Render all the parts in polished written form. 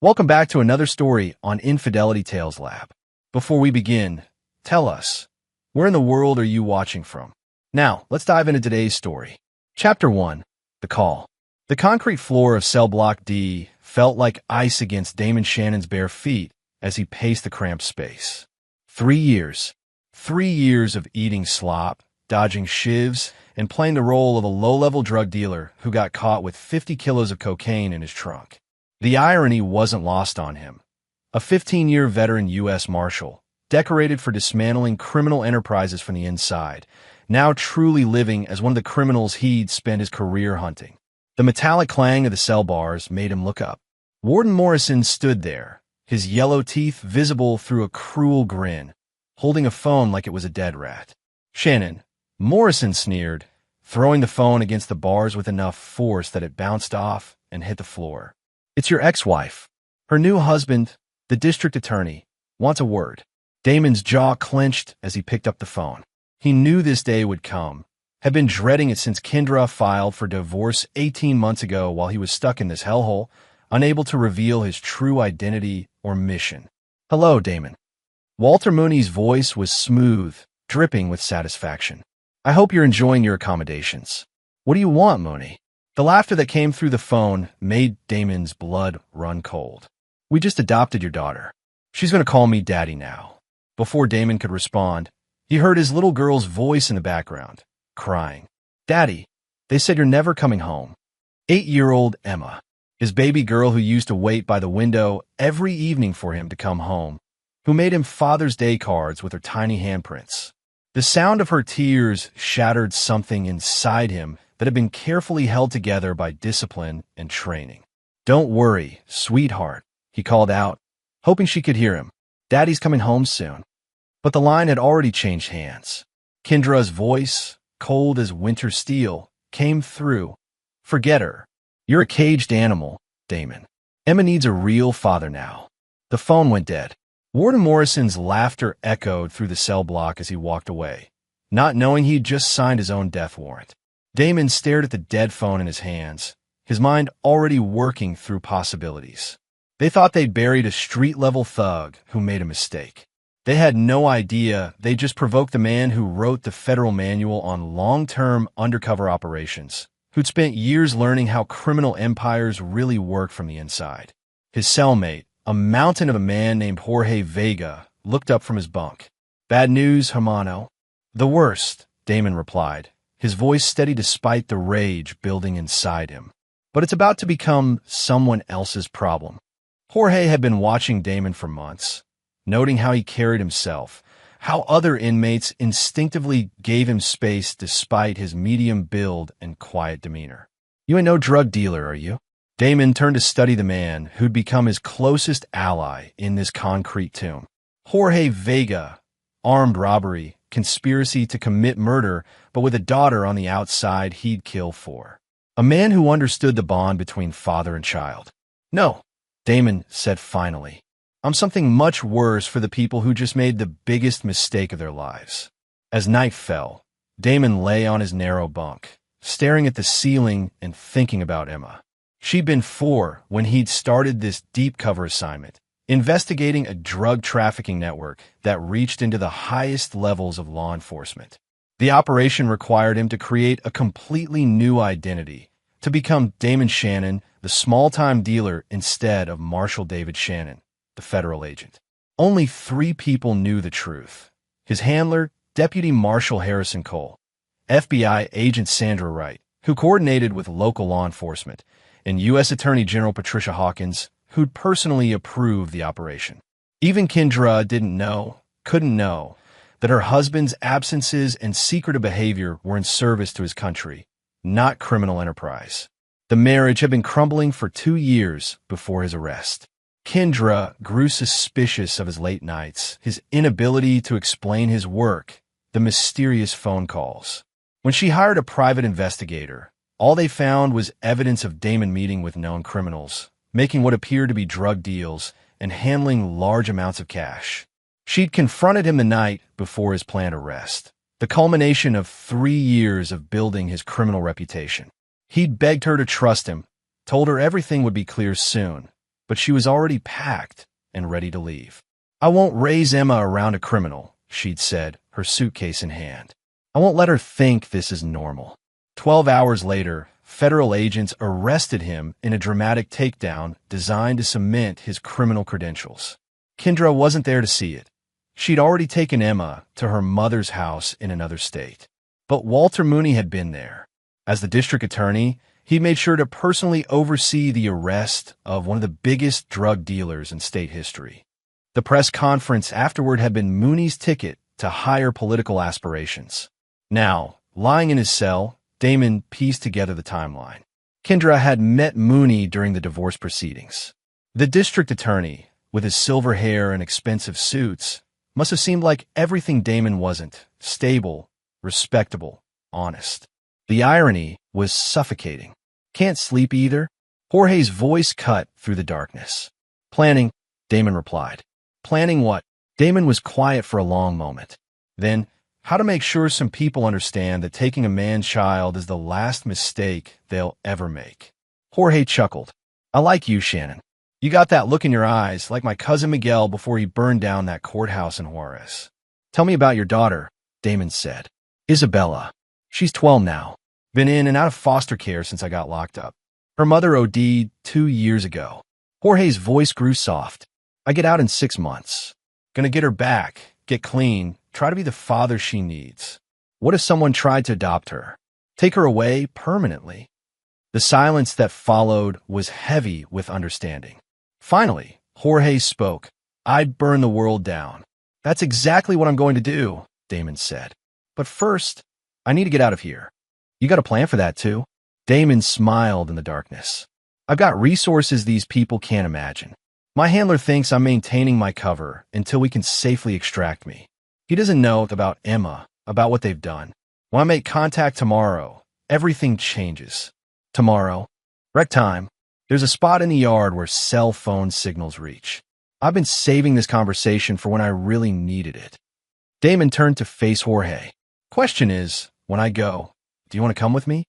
Welcome back to another story on Infidelity Tales Lab. Before we begin, tell us, where in the world are you watching from? Now, let's dive into today's story. Chapter 1. The Call. The concrete floor of cell block D felt like ice against Damon Shannon's bare feet as he paced the cramped space. 3 years. 3 years of eating slop, dodging shivs, and playing the role of a low-level drug dealer who got caught with 50 kilos of cocaine in his trunk. The irony wasn't lost on him. A 15-year veteran U S Marshal, decorated for dismantling criminal enterprises from the inside, now truly living as one of the criminals he'd spent his career hunting. The metallic clang of the cell bars made him look up. Warden Morrison stood there, his yellow teeth visible through a cruel grin, holding a phone like it was a dead rat. "Shannon," Morrison sneered, throwing the phone against the bars with enough force that it bounced off and hit the floor. "It's your ex-wife. Her new husband, the district attorney, wants a word." Damon's jaw clenched as he picked up the phone. He knew this day would come, had been dreading it since Kendra filed for divorce 18 months ago while he was stuck in this hellhole, unable to reveal his true identity or mission. "Hello, Damon." Walter Mooney's voice was smooth, dripping with satisfaction. "I hope you're enjoying your accommodations. What do you want, Mooney?" The laughter that came through the phone made Damon's blood run cold. "We just adopted your daughter. She's going to call me Daddy now." Before Damon could respond, he heard his little girl's voice in the background, crying. "Daddy, they said you're never coming home." 8-year-old Emma, his baby girl who used to wait by the window every evening for him to come home, who made him Father's Day cards with her tiny handprints. The sound of her tears shattered something inside him that had been carefully held together by discipline and training. "Don't worry, sweetheart," he called out, hoping she could hear him. "Daddy's coming home soon." But the line had already changed hands. Kendra's voice, cold as winter steel, came through. "Forget her. You're a caged animal, Damon. Emma needs a real father now." The phone went dead. Warden Morrison's laughter echoed through the cell block as he walked away, not knowing he'd just signed his own death warrant. Damon stared at the dead phone in his hands, his mind already working through possibilities. They thought they'd buried a street-level thug who made a mistake. They had no idea they'd just provoked the man who wrote the federal manual on long-term undercover operations, who'd spent years learning how criminal empires really work from the inside. His cellmate, a mountain of a man named Jorge Vega, looked up from his bunk. "Bad news, hermano." "The worst," Damon replied, his voice steady despite the rage building inside him. "But it's about to become someone else's problem." Jorge had been watching Damon for months, noting how he carried himself, how other inmates instinctively gave him space despite his medium build and quiet demeanor. "You ain't no drug dealer, are you?" Damon turned to study the man who'd become his closest ally in this concrete tomb. Jorge Vega, armed robbery, conspiracy to commit murder, but with a daughter on the outside he'd kill for. A man who understood the bond between father and child. "No," Damon said finally. "I'm something much worse for the people who just made the biggest mistake of their lives." As night fell, Damon lay on his narrow bunk, staring at the ceiling and thinking about Emma. She'd been 4 when he'd started this deep cover assignment, investigating a drug trafficking network that reached into the highest levels of law enforcement. The operation required him to create a completely new identity, to become Damon Shannon, the small-time dealer, instead of Marshal David Shannon, the federal agent. Only 3 people knew the truth: his handler, Deputy Marshal Harrison Cole, FBI agent Sandra Wright, who coordinated with local law enforcement, and U.S. Attorney General Patricia Hawkins, who'd personally approved the operation. Even Kendra couldn't know, that her husband's absences and secretive behavior were in service to his country, not criminal enterprise. The marriage had been crumbling for 2 years before his arrest. Kendra grew suspicious of his late nights, his inability to explain his work, the mysterious phone calls. When she hired a private investigator, all they found was evidence of Damon meeting with known criminals, making what appeared to be drug deals, and handling large amounts of cash. She'd confronted him the night before his planned arrest, the culmination of 3 years of building his criminal reputation. He'd begged her to trust him, told her everything would be clear soon, but she was already packed and ready to leave. "I won't raise Emma around a criminal," she'd said, her suitcase in hand. "I won't let her think this is normal." 12 hours later, federal agents arrested him in a dramatic takedown designed to cement his criminal credentials. Kendra wasn't there to see it. She'd already taken Emma to her mother's house in another state. But Walter Mooney had been there. As the district attorney, he made sure to personally oversee the arrest of one of the biggest drug dealers in state history. The press conference afterward had been Mooney's ticket to higher political aspirations. Now, lying in his cell, Damon pieced together the timeline. Kendra had met Mooney during the divorce proceedings. The district attorney, with his silver hair and expensive suits, must have seemed like everything Damon wasn't: stable, respectable, honest. The irony was suffocating. "Can't sleep either?" Jorge's voice cut through the darkness. "Planning," Damon replied. "Planning what?" Damon was quiet for a long moment. Then, "How to make sure some people understand that taking a man's child is the last mistake they'll ever make." Jorge chuckled. "I like you, Shannon. You got that look in your eyes, like my cousin Miguel before he burned down that courthouse in Juarez." "Tell me about your daughter," Damon said. "Isabella. She's 12 now. Been in and out of foster care since I got locked up. Her mother OD'd 2 years ago." Jorge's voice grew soft. "I get out in 6 months. Gonna get her back, get clean, try to be the father she needs. What if someone tried to adopt her? Take her away permanently?" The silence that followed was heavy with understanding. Finally, Jorge spoke. "I'd burn the world down." "That's exactly what I'm going to do," Damon said. "But first, I need to get out of here." "You got a plan for that, too?" Damon smiled in the darkness. "I've got resources these people can't imagine. My handler thinks I'm maintaining my cover until we can safely extract me. He doesn't know about Emma, about what they've done. When I make contact tomorrow, everything changes." "Tomorrow?" "Rec time. There's a spot in the yard where cell phone signals reach. I've been saving this conversation for when I really needed it." Damon turned to face Jorge. "Question is, when I go, do you want to come with me?"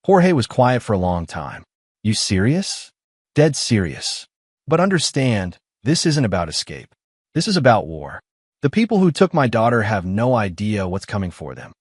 Jorge was quiet for a long time. "You serious?" "Dead serious. But understand, this isn't about escape. This is about war. The people who took my daughter have no idea what's coming for them.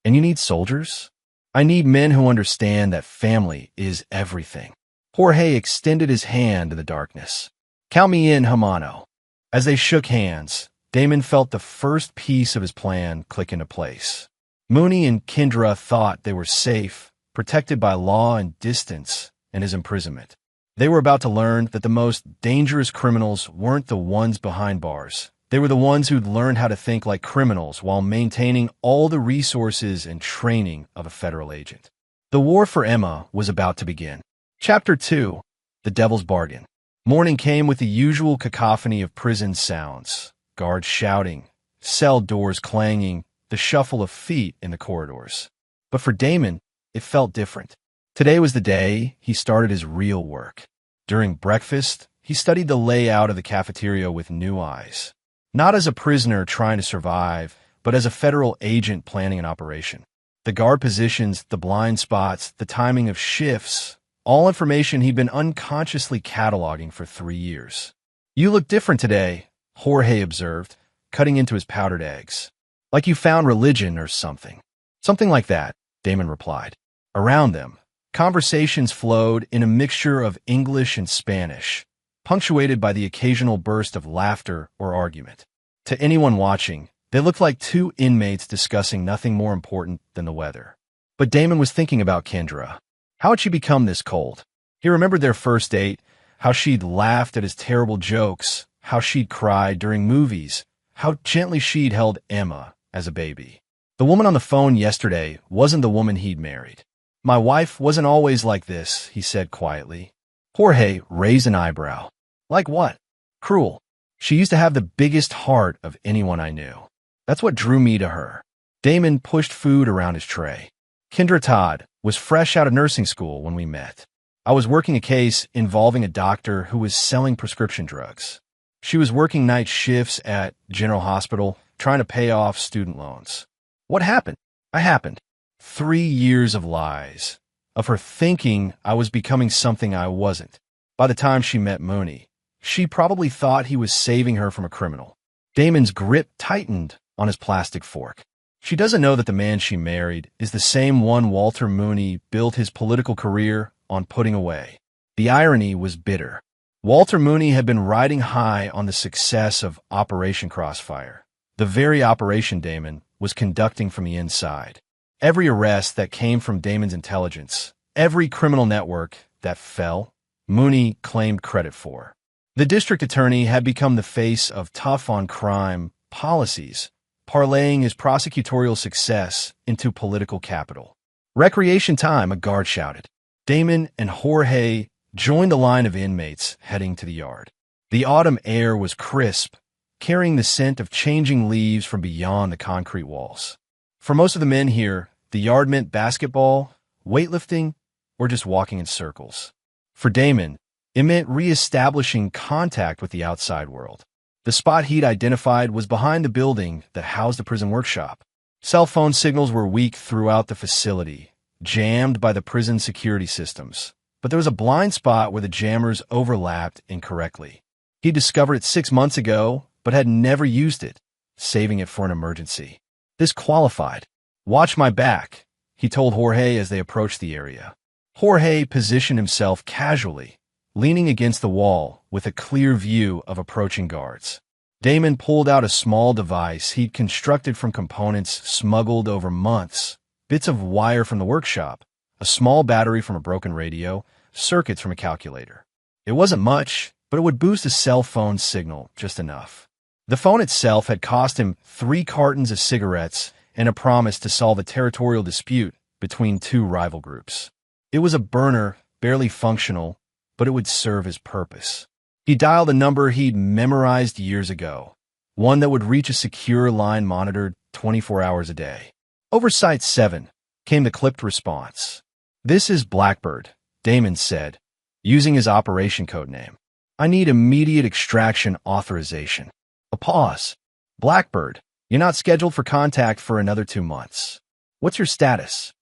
And you need soldiers? I need men who understand that family is everything." Jorge extended his hand in the darkness. "Count me in, Hermano." As they shook hands, Damon felt the first piece of his plan click into place. Mooney and Kendra thought they were safe, protected by law and distance, and his imprisonment. They were about to learn that the most dangerous criminals weren't the ones behind bars. They were the ones who'd learned how to think like criminals while maintaining all the resources and training of a federal agent. The war for Emma was about to begin. Chapter 2: The Devil's Bargain. Morning came with the usual cacophony of prison sounds: guards shouting, cell doors clanging, the shuffle of feet in the corridors. But for Damon, it felt different. Today was the day he started his real work. During breakfast, he studied the layout of the cafeteria with new eyes. Not as a prisoner trying to survive, but as a federal agent planning an operation. The guard positions, the blind spots, the timing of shifts, all information he'd been unconsciously cataloging for 3 years. "You look different today," Jorge observed, cutting into his powdered eggs. "Like you found religion or something." "Something like that," Damon replied. Around them, conversations flowed in a mixture of English and Spanish, punctuated by the occasional burst of laughter or argument. To anyone watching, they looked like two inmates discussing nothing more important than the weather. But Damon was thinking about Kendra. How had she become this cold? He remembered their first date, how she'd laughed at his terrible jokes, how she'd cried during movies, how gently she'd held Emma as a baby. The woman on the phone yesterday wasn't the woman he'd married. "My wife wasn't always like this," he said quietly. Jorge raised an eyebrow. "Like what?" "Cruel. She used to have the biggest heart of anyone I knew. That's what drew me to her." Damon pushed food around his tray. "Kendra Todd was fresh out of nursing school when we met. I was working a case involving a doctor who was selling prescription drugs. She was working night shifts at General Hospital, trying to pay off student loans. What happened? I happened. 3 years of lies, of her thinking I was becoming something I wasn't. By the time she met Mooney, she probably thought he was saving her from a criminal. Damon's grip tightened on his plastic fork. She doesn't know that the man she married is the same one Walter Mooney built his political career on putting away. The irony was bitter. Walter Mooney had been riding high on the success of Operation Crossfire, the very operation Damon was conducting from the inside. Every arrest that came from Damon's intelligence, every criminal network that fell, Mooney claimed credit for. The district attorney had become the face of tough-on-crime policies, parlaying his prosecutorial success into political capital. "Recreation time," a guard shouted. Damon and Jorge joined the line of inmates heading to the yard. The autumn air was crisp, carrying the scent of changing leaves from beyond the concrete walls. For most of the men here, the yard meant basketball, weightlifting, or just walking in circles. For Damon, it meant reestablishing contact with the outside world. The spot he'd identified was behind the building that housed the prison workshop. Cell phone signals were weak throughout the facility, jammed by the prison security systems. But there was a blind spot where the jammers overlapped incorrectly. He discovered it 6 months ago, but had never used it, saving it for an emergency. This qualified. "Watch my back," he told Jorge as they approached the area. Jorge positioned himself casually, leaning against the wall with a clear view of approaching guards. Damon pulled out a small device he'd constructed from components smuggled over months, bits of wire from the workshop, a small battery from a broken radio, circuits from a calculator. It wasn't much, but it would boost a cell phone signal just enough. The phone itself had cost him 3 cartons of cigarettes and a promise to solve a territorial dispute between 2 rival groups. It was a burner, barely functional, but it would serve his purpose. He dialed a number he'd memorized years ago, one that would reach a secure line monitored 24 hours a day. Over Site 7 came the clipped response. "This is Blackbird," Damon said, using his operation code name. "I need immediate extraction authorization." A pause. "Blackbird, you're not scheduled for contact for another 2 months. What's your status?"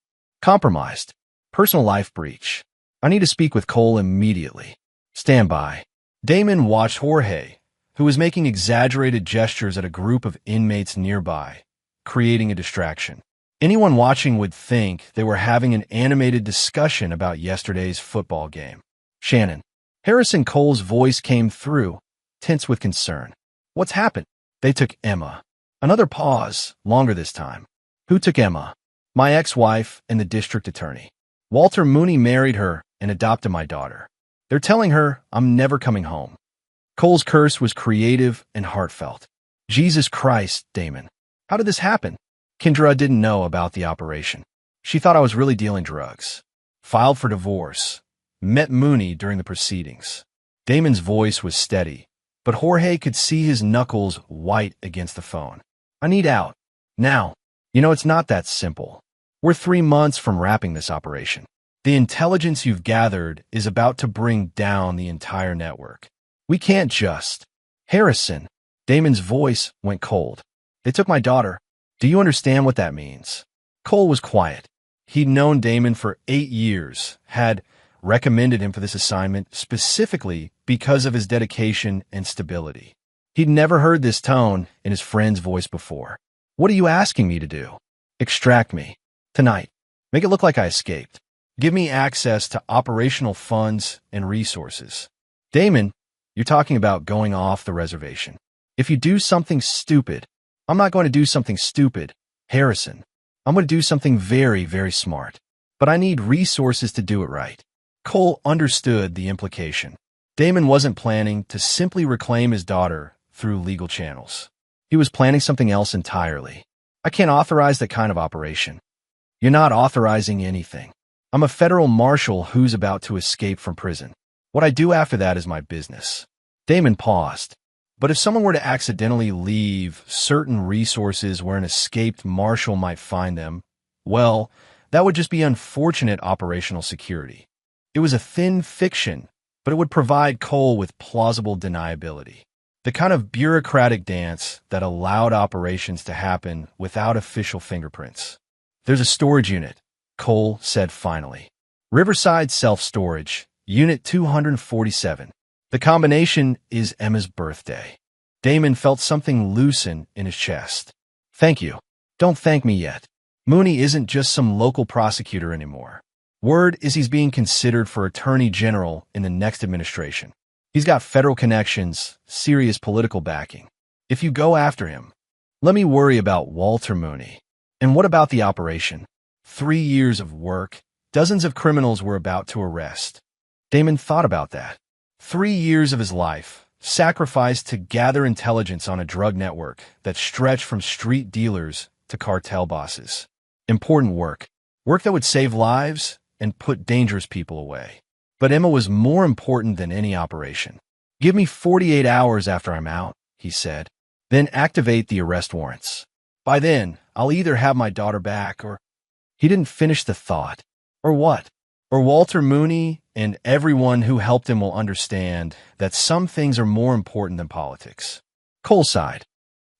"Compromised. Personal life breach. I need to speak with Cole immediately. Stand by." Damon watched Jorge, who was making exaggerated gestures at a group of inmates nearby, creating a distraction. Anyone watching would think they were having an animated discussion about yesterday's football game. "Shannon." Harrison Cole's voice came through, tense with concern. "What's happened?" "They took Emma." Another pause, longer this time. "Who took Emma?" "My ex-wife and the district attorney. Walter Mooney married her and adopted my daughter. They're telling her I'm never coming home." Cole's curse was creative and heartfelt. "Jesus Christ, Damon. How did this happen?" Kendra didn't know about the operation. She thought I was really dealing drugs. Filed for divorce. Met Mooney during the proceedings. Damon's voice was steady, but Jorge could see his knuckles white against the phone. "I need out. Now. It's not that simple. We're 3 months from wrapping this operation. The intelligence you've gathered is about to bring down the entire network. We can't just—" "Harrison." Damon's voice went cold. "They took my daughter. Do you understand what that means?" Cole was quiet. He'd known Damon for 8 years, had recommended him for this assignment specifically because of his dedication and stability. He'd never heard this tone in his friend's voice before. "What are you asking me to do?" "Extract me. Tonight. Make it look like I escaped. Give me access to operational funds and resources." "Damon, you're talking about going off the reservation. If you do something stupid—" "I'm not going to do something stupid, Harrison. I'm going to do something very, very smart. But I need resources to do it right." Cole understood the implication. Damon wasn't planning to simply reclaim his daughter through legal channels. He was planning something else entirely. "I can't authorize that kind of operation." "You're not authorizing anything. I'm a federal marshal who's about to escape from prison. What I do after that is my business." Damon paused. But if someone were to accidentally leave certain resources where an escaped marshal might find them, well, that would just be unfortunate operational security. It was a thin fiction, but it would provide Cole with plausible deniability. The kind of bureaucratic dance that allowed operations to happen without official fingerprints. "There's a storage unit," Cole said finally. "Riverside Self-Storage, Unit 247. The combination is Emma's birthday. Damon felt something loosen in his chest. Thank you. Don't thank me yet. Mooney isn't just some local prosecutor anymore. Word is he's being considered for attorney general in the next administration. He's got federal connections, serious political backing. If you go after him, let me worry about Walter Mooney. And what about the operation? 3 years of work, dozens of criminals were about to arrest. Damon thought about that. 3 years of his life, sacrificed to gather intelligence on a drug network that stretched from street dealers to cartel bosses. Important work. Work that would save lives and put dangerous people away. But Emma was more important than any operation. Give me 48 hours after I'm out, he said. Then activate the arrest warrants. By then, I'll either have my daughter back or... He didn't finish the thought. Or what? Or Walter Mooney and everyone who helped him will understand that some things are more important than politics. Cole sighed.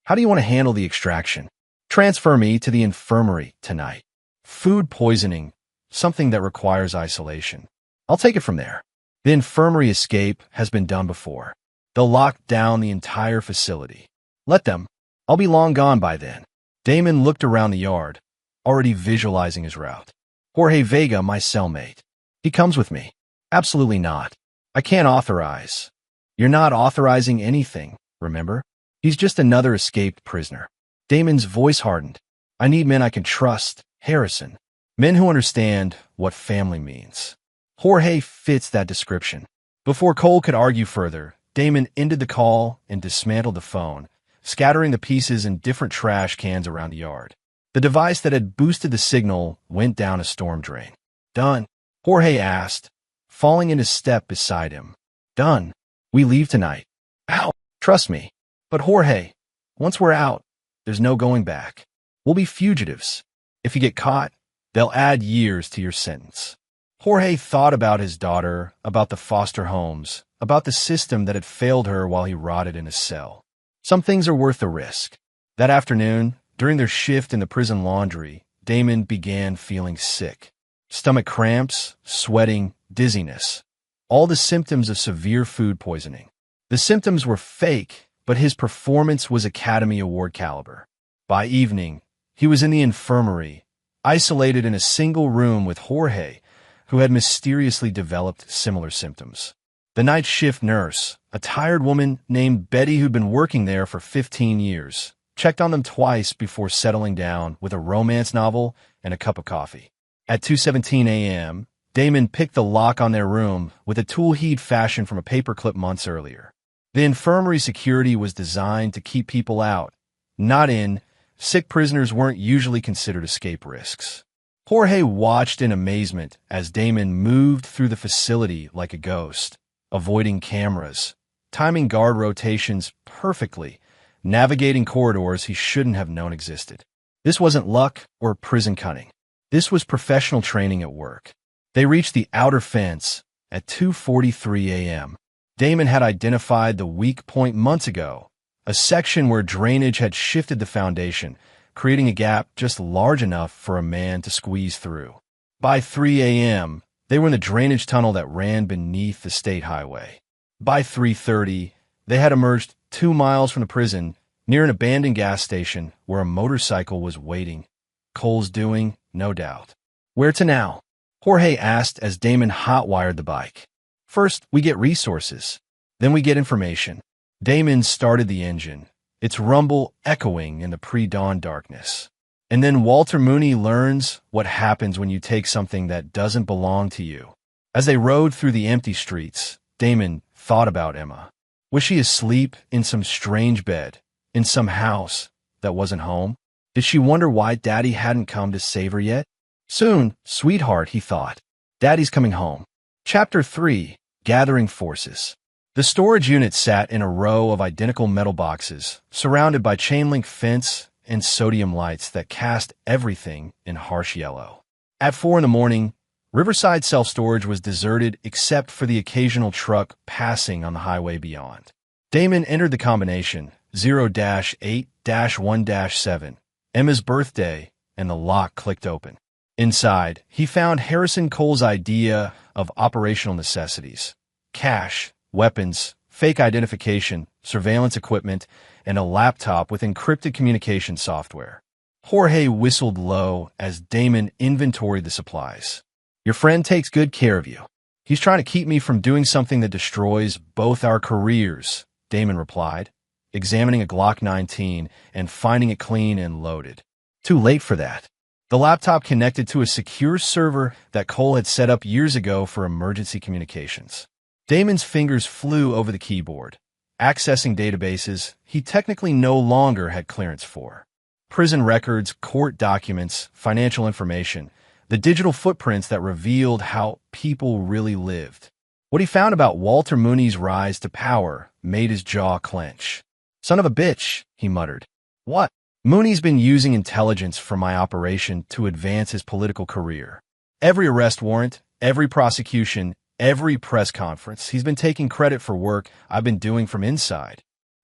How do you want to handle the extraction? Transfer me to the infirmary tonight. Food poisoning, something that requires isolation. I'll take it from there. The infirmary escape has been done before. They'll lock down the entire facility. Let them. I'll be long gone by then. Damon looked around the yard, already visualizing his route. Jorge Vega, my cellmate. He comes with me. Absolutely not. I can't authorize. You're not authorizing anything, remember? He's just another escaped prisoner. Damon's voice hardened. I need men I can trust, Harrison. Men who understand what family means. Jorge fits that description. Before Cole could argue further, Damon ended the call and dismantled the phone, scattering the pieces in different trash cans around the yard. The device that had boosted the signal went down a storm drain. Done? Jorge asked, falling in his step beside him. Done. We leave tonight. Ow! Trust me. But Jorge, once we're out, there's no going back. We'll be fugitives. If you get caught, they'll add years to your sentence. Jorge thought about his daughter, about the foster homes, about the system that had failed her while he rotted in a cell. Some things are worth the risk. That afternoon, during their shift in the prison laundry, Damon began feeling sick. Stomach cramps, sweating, dizziness. All the symptoms of severe food poisoning. The symptoms were fake, but his performance was Academy Award caliber. By evening, he was in the infirmary, isolated in a single room with Jorge, who had mysteriously developed similar symptoms. The night shift nurse, a tired woman named Betty who'd been working there for 15 years, checked on them twice before settling down with a romance novel and a cup of coffee. At 2:17 a.m., Damon picked the lock on their room with a tool he'd fashioned from a paperclip months earlier. The infirmary security was designed to keep people out, not in. Sick prisoners weren't usually considered escape risks. Jorge watched in amazement as Damon moved through the facility like a ghost, avoiding cameras, timing guard rotations perfectly, navigating corridors he shouldn't have known existed. This wasn't luck or prison cunning. This was professional training at work. They reached the outer fence at 2:43 a.m. Damon had identified the weak point months ago, a section where drainage had shifted the foundation, creating a gap just large enough for a man to squeeze through. By 3 a.m., they were in the drainage tunnel that ran beneath the state highway. By 3:30, they had emerged 2 miles from the prison, near an abandoned gas station where a motorcycle was waiting. Cole's doing, no doubt. Where to now? Jorge asked as Damon hot-wired the bike. First, we get resources. Then we get information. Damon started the engine, its rumble echoing in the pre-dawn darkness. And then Walter Mooney learns what happens when you take something that doesn't belong to you. As they rode through the empty streets, Damon thought about Emma. Was she asleep in some strange bed, in some house that wasn't home? Did she wonder why Daddy hadn't come to save her yet? Soon, sweetheart, he thought. Daddy's coming home. Chapter 3, Gathering Forces. The storage unit sat in a row of identical metal boxes, surrounded by chain-link fence and sodium lights that cast everything in harsh yellow. At 4 in the morning, Riverside Self-Storage was deserted except for the occasional truck passing on the highway beyond. Damon entered the combination 0-8-1-7, Emma's birthday, and the lock clicked open. Inside, he found Harrison Cole's idea of operational necessities: cash, weapons, fake identification, surveillance equipment, and a laptop with encrypted communication software. Jorge whistled low as Damon inventoried the supplies. "Your friend takes good care of you. He's trying to keep me from doing something that destroys both our careers," Damon replied, examining a Glock 19 and finding it clean and loaded. Too late for that. The laptop connected to a secure server that Cole had set up years ago for emergency communications. Damon's fingers flew over the keyboard, accessing databases he technically no longer had clearance for. Prison records, court documents, financial information, the digital footprints that revealed how people really lived. What he found about Walter Mooney's rise to power made his jaw clench. "Son of a bitch," he muttered. "What?" "Mooney's been using intelligence from my operation to advance his political career. Every arrest warrant, every prosecution, every press conference, he's been taking credit for work I've been doing from inside."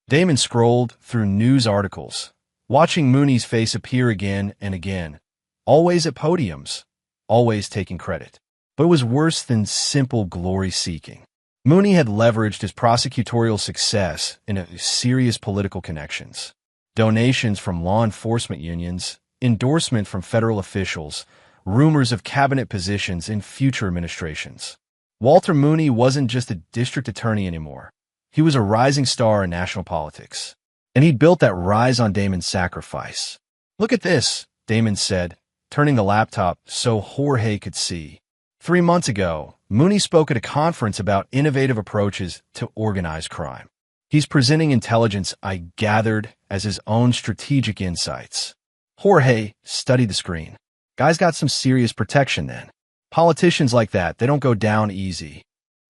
Damon scrolled through news articles, watching Mooney's face appear again and again, always at podiums, always taking credit. But it was worse than simple glory-seeking. Mooney had leveraged his prosecutorial success into serious political connections. Donations from law enforcement unions, endorsement from federal officials, rumors of cabinet positions in future administrations. Walter Mooney wasn't just a district attorney anymore. He was a rising star in national politics. And he'd built that rise on Damon's sacrifice. "Look at this," Damon said, turning the laptop so Jorge could see. 3 months ago, Mooney spoke at a conference about innovative approaches to organized crime. He's presenting intelligence I gathered as his own strategic insights. Jorge studied the screen. Guy's got some serious protection then. Politicians like that, they don't go down easy.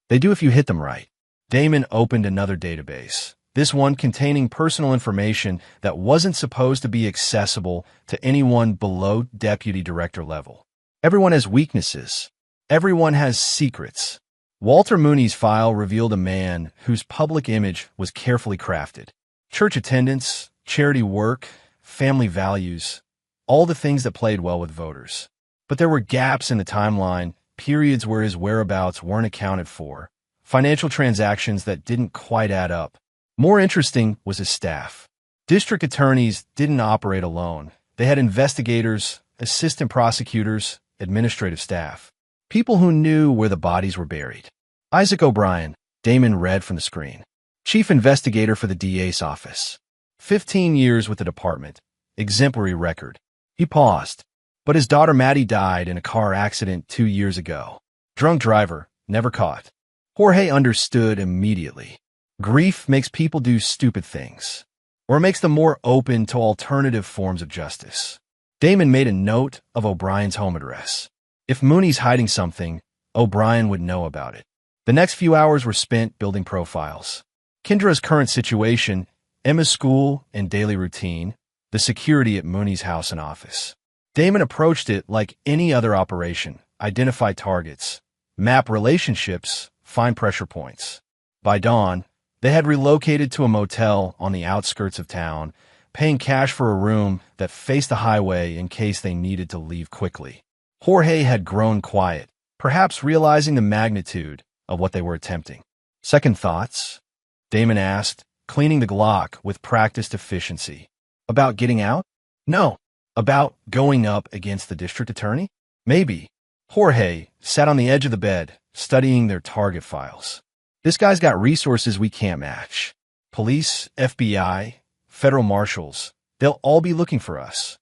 They do if you hit them right. Damon opened another database, this one containing personal information that wasn't supposed to be accessible to anyone below deputy director level. Everyone has weaknesses. Everyone has secrets. Walter Mooney's file revealed a man whose public image was carefully crafted. Church attendance, charity work, family values, all the things that played well with voters. But there were gaps in the timeline, periods where his whereabouts weren't accounted for, financial transactions that didn't quite add up. More interesting was his staff. District attorneys didn't operate alone. They had investigators, assistant prosecutors, administrative staff. People who knew where the bodies were buried. Isaac O'Brien, Damon read from the screen. Chief investigator for the DA's office. 15 years with the department. Exemplary record. He paused. But his daughter Maddie died in a car accident 2 years ago. Drunk driver, never caught. Jorge understood immediately. Grief makes people do stupid things, or makes them more open to alternative forms of justice. Damon made a note of O'Brien's home address. If Mooney's hiding something, O'Brien would know about it. The next few hours were spent building profiles. Kendra's current situation, Emma's school and daily routine, the security at Mooney's house and office. Damon approached it like any other operation: identify targets, map relationships, find pressure points. By dawn, they had relocated to a motel on the outskirts of town, paying cash for a room that faced the highway in case they needed to leave quickly. Jorge had grown quiet, perhaps realizing the magnitude of what they were attempting. "Second thoughts?" Damon asked, cleaning the Glock with practiced efficiency. "About getting out?" "No." "About going up against the district attorney?" "Maybe." Jorge sat on the edge of the bed, studying their target files. "This guy's got resources we can't match. Police, FBI, federal marshals, they'll all be looking for us."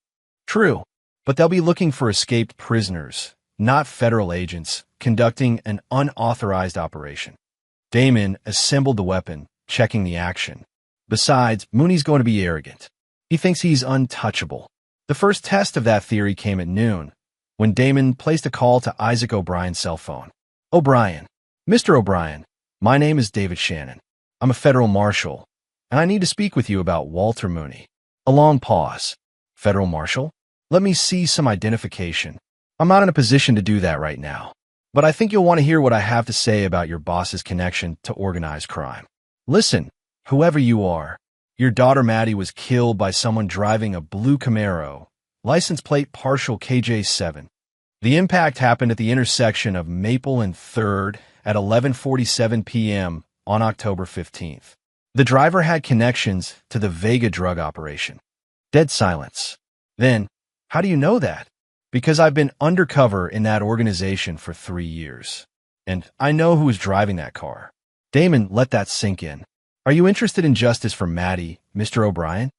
"True, but they'll be looking for escaped prisoners, not federal agents conducting an unauthorized operation." Damon assembled the weapon, checking the action. Besides, Mooney's going to be arrogant. He thinks he's untouchable. The first test of that theory came at noon, when Damon placed a call to Isaac O'Brien's cell phone. "O'Brien. Mr. O'Brien, my name is David Shannon. I'm a federal marshal, and I need to speak with you about Walter Mooney." A long pause. "Federal marshal? Let me see some identification. I'm not in a position to do that right now, but I think you'll want to hear what I have to say about your boss's connection to organized crime. Listen, whoever you are, your daughter Maddie was killed by someone driving a blue Camaro, license plate partial KJ7. The impact happened at the intersection of Maple and 3rd at 11:47 p.m. on October 15th. The driver had connections to the Vega drug operation. Dead silence. Then, how do you know that? Because I've been undercover in that organization for 3 years. And I know who was driving that car. Damon, let that sink in. Are you interested in justice for Maddie, Mr. O'Brien?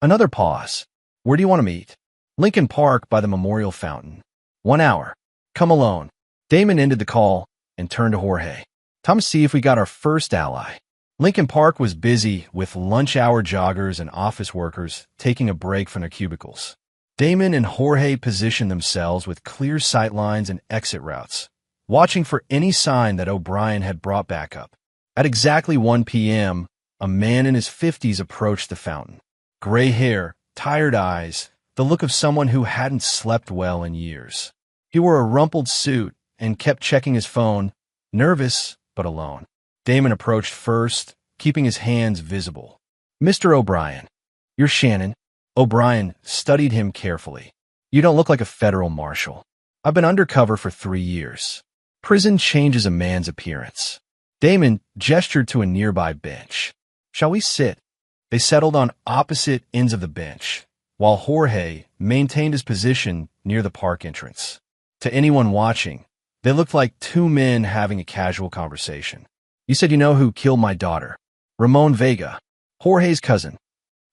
Another pause. Where do you want to meet? Lincoln Park by the Memorial Fountain. 1 hour. Come alone. Damon ended the call and turned to Jorge. Time to see if we got our first ally. Lincoln Park was busy with lunch hour joggers and office workers taking a break from their cubicles. Damon and Jorge positioned themselves with clear sight lines and exit routes, watching for any sign that O'Brien had brought back up. At exactly 1 p.m., a man in his 50s approached the fountain. Gray hair, tired eyes, the look of someone who hadn't slept well in years. He wore a rumpled suit and kept checking his phone, nervous but alone. Damon approached first, keeping his hands visible. Mr. O'Brien, you're Shannon. O'Brien studied him carefully. You don't look like a federal marshal. I've been undercover for 3 years. Prison changes a man's appearance. Damon gestured to a nearby bench. Shall we sit? They settled on opposite ends of the bench, while Jorge maintained his position near the park entrance. To anyone watching, they looked like two men having a casual conversation. You said you know who killed my daughter. Ramon Vega, Jorge's cousin.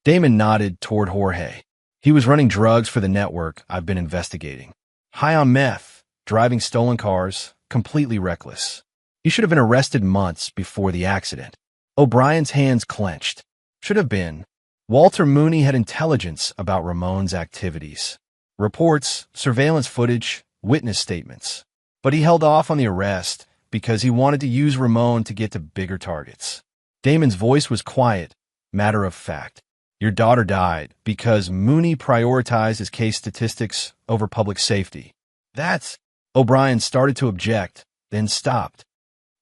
Damon nodded toward Jorge. He was running drugs for the network I've been investigating. High on meth, driving stolen cars, completely reckless. He should have been arrested months before the accident. O'Brien's hands clenched. Should have been. Walter Mooney had intelligence about Ramon's activities. Reports, surveillance footage, witness statements. But he held off on the arrest because he wanted to use Ramon to get to bigger targets. Damon's voice was quiet, matter of fact. Your daughter died because Mooney prioritized his case statistics over public safety. That's... O'Brien started to object, then stopped.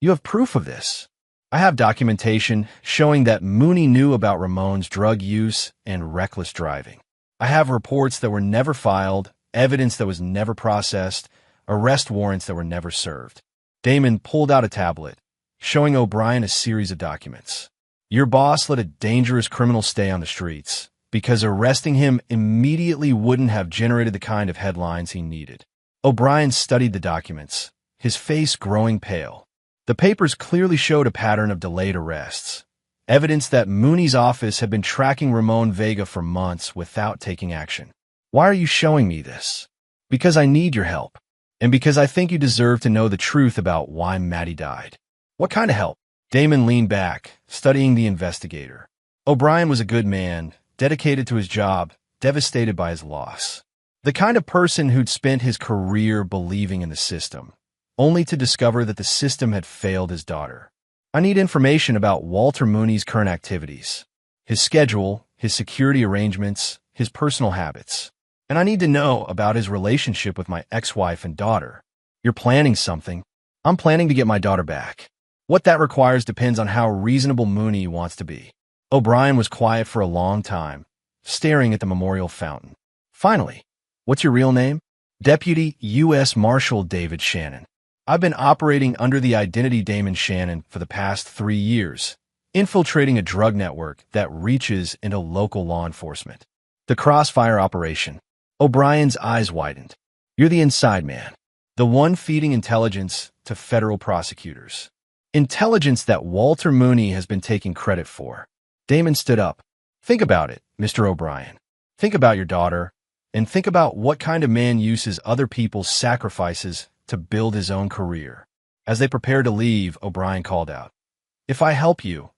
You have proof of this. I have documentation showing that Mooney knew about Ramon's drug use and reckless driving. I have reports that were never filed, evidence that was never processed, arrest warrants that were never served. Damon pulled out a tablet, showing O'Brien a series of documents. Your boss let a dangerous criminal stay on the streets because arresting him immediately wouldn't have generated the kind of headlines he needed. O'Brien studied the documents, his face growing pale. The papers clearly showed a pattern of delayed arrests, evidence that Mooney's office had been tracking Ramon Vega for months without taking action. Why are you showing me this? Because I need your help, and because I think you deserve to know the truth about why Maddie died. What kind of help? Damon leaned back, studying the investigator. O'Brien was a good man, dedicated to his job, devastated by his loss. The kind of person who'd spent his career believing in the system, only to discover that the system had failed his daughter. I need information about Walter Mooney's current activities, his schedule, his security arrangements, his personal habits. And I need to know about his relationship with my ex-wife and daughter. You're planning something. I'm planning to get my daughter back. What that requires depends on how reasonable Mooney wants to be. O'Brien was quiet for a long time, staring at the memorial fountain. Finally, what's your real name? Deputy U S Marshal David Shannon. I've been operating under the identity Damon Shannon for the past 3 years, infiltrating a drug network that reaches into local law enforcement. The Crossfire operation. O'Brien's eyes widened. You're the inside man, the one feeding intelligence to federal prosecutors. Intelligence that Walter Mooney has been taking credit for. Damon stood up. Think about it, Mr. O'Brien. Think about your daughter, and think about what kind of man uses other people's sacrifices to build his own career. As they prepared to leave, O'Brien called out, If I help you,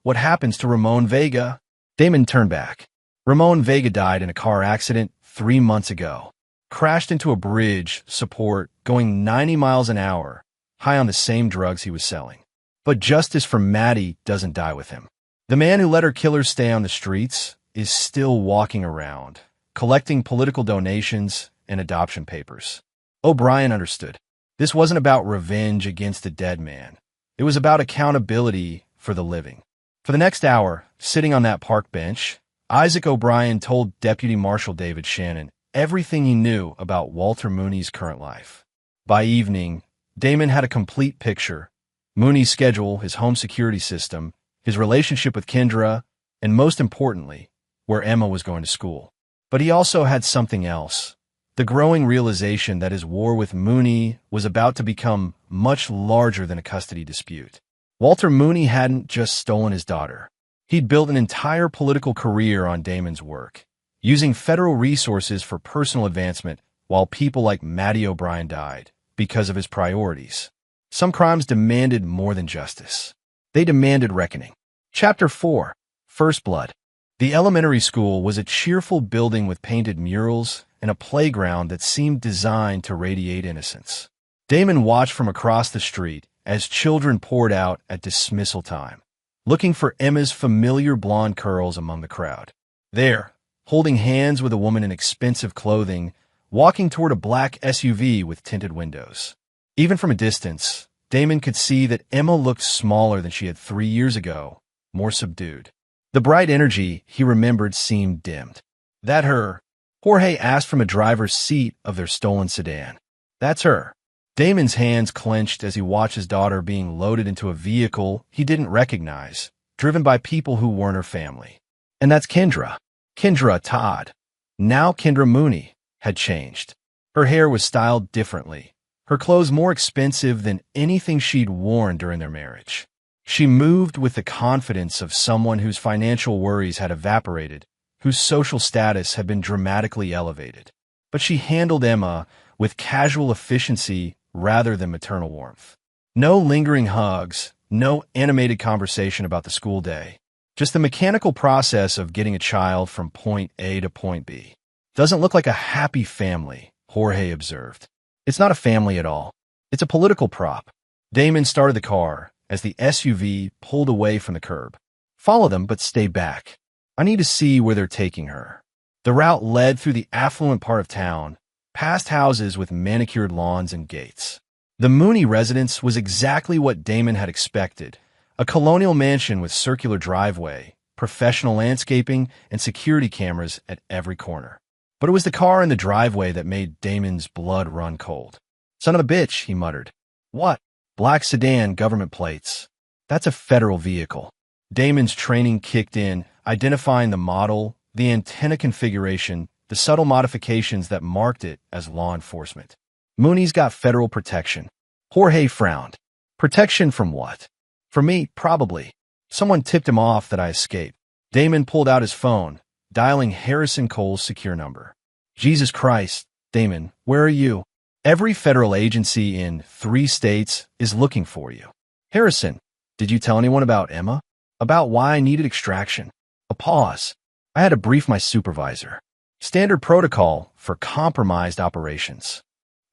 what happens to Ramon Vega? Damon turned back. Ramon Vega died in a car accident 3 months ago. Crashed into a bridge support going 90 miles an hour, high on the same drugs he was selling. But justice for Maddie doesn't die with him. The man who let her killers stay on the streets is still walking around, collecting political donations and adoption papers. O'Brien understood. This wasn't about revenge against a dead man. It was about accountability for the living. For the next hour, sitting on that park bench, Isaac O'Brien told Deputy Marshal David Shannon everything he knew about Walter Mooney's current life. By evening, Damon had a complete picture: Mooney's schedule, his home security system, his relationship with Kendra, and most importantly, where Emma was going to school. But he also had something else: the growing realization that his war with Mooney was about to become much larger than a custody dispute. Walter Mooney hadn't just stolen his daughter. He'd built an entire political career on Damon's work, using federal resources for personal advancement while people like Matty O'Brien died because of his priorities. Some crimes demanded more than justice. They demanded reckoning. Chapter 4: First Blood. The elementary school was a cheerful building with painted murals and a playground that seemed designed to radiate innocence. Damon watched from across the street as children poured out at dismissal time, looking for Emma's familiar blonde curls among the crowd. There, holding hands with a woman in expensive clothing, walking toward a black SUV with tinted windows. Even from a distance, Damon could see that Emma looked smaller than she had 3 years ago, more subdued. The bright energy he remembered seemed dimmed. "That her?" Jorge asked from a driver's seat of their stolen sedan. "That's her." Damon's hands clenched as he watched his daughter being loaded into a vehicle he didn't recognize, driven by people who weren't her family. And that's Kendra. Kendra Todd. Now Kendra Mooney had changed. Her hair was styled differently, her clothes more expensive than anything she'd worn during their marriage. She moved with the confidence of someone whose financial worries had evaporated, whose social status had been dramatically elevated. But she handled Emma with casual efficiency rather than maternal warmth. No lingering hugs, no animated conversation about the school day. Just the mechanical process of getting a child from point A to point B. "Doesn't look like a happy family," Jorge observed. "It's not a family at all. It's a political prop." Damon started the car as the SUV pulled away from the curb. "Follow them, but stay back. I need to see where they're taking her." The route led through the affluent part of town, past houses with manicured lawns and gates. The Mooney residence was exactly what Damon had expected: a colonial mansion with circular driveway, professional landscaping, and security cameras at every corner. But it was the car in the driveway that made Damon's blood run cold. "Son of a bitch," he muttered. "What?" "Black sedan, government plates. That's a federal vehicle." Damon's training kicked in, identifying the model, the antenna configuration, the subtle modifications that marked it as law enforcement. "Mooney's got federal protection." Jorge frowned. "Protection from what?" "For me, probably. Someone tipped him off that I escaped." Damon pulled out his phone, dialing Harrison Cole's secure number. "Jesus Christ, Damon, where are you? Every federal agency in 3 states is looking for you." "Harrison, did you tell anyone about Emma? About why I needed extraction?" A pause. "I had to brief my supervisor. Standard protocol for compromised operations."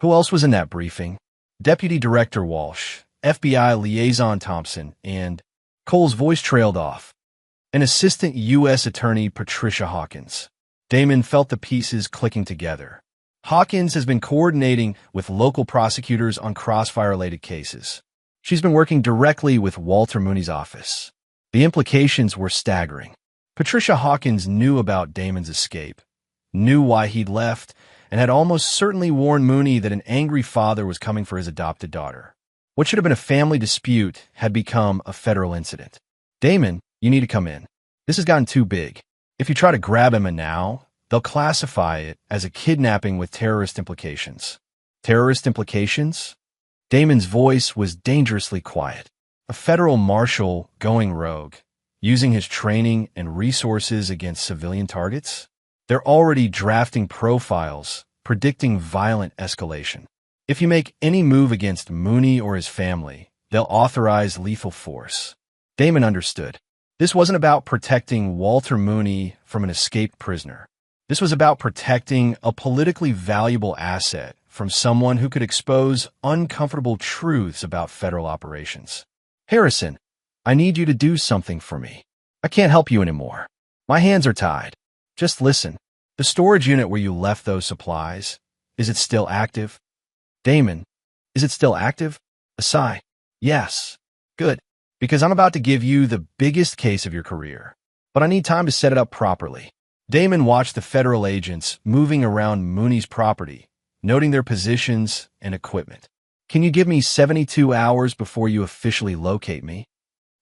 "Who else was in that briefing?" "Deputy Director Walsh, FBI Liaison Thompson, and—" Cole's voice trailed off. "An Assistant U.S. Attorney Patricia Hawkins." Damon felt the pieces clicking together. Hawkins has been coordinating with local prosecutors on crossfire-related cases. She's been working directly with Walter Mooney's office. The implications were staggering. Patricia Hawkins knew about Damon's escape, knew why he'd left, and had almost certainly warned Mooney that an angry father was coming for his adopted daughter. What should have been a family dispute had become a federal incident. "Damon, you need to come in. This has gotten too big. If you try to grab Emma now, they'll classify it as a kidnapping with terrorist implications." "Terrorist implications?" Damon's voice was dangerously quiet. A federal marshal going rogue, using his training and resources against civilian targets? They're already drafting profiles, predicting violent escalation. If you make any move against Mooney or his family, they'll authorize lethal force. Damon understood. This wasn't about protecting Walter Mooney from an escaped prisoner. This was about protecting a politically valuable asset from someone who could expose uncomfortable truths about federal operations. "Harrison, I need you to do something for me. I can't help you anymore. My hands are tied. Just listen. The storage unit where you left those supplies, is it still active?" "Damon, is it still active?" A sigh. "Yes." "Good. Because I'm about to give you the biggest case of your career. But I need time to set it up properly." Damon watched the federal agents moving around Mooney's property, noting their positions and equipment. Can you give me 72 hours before you officially locate me?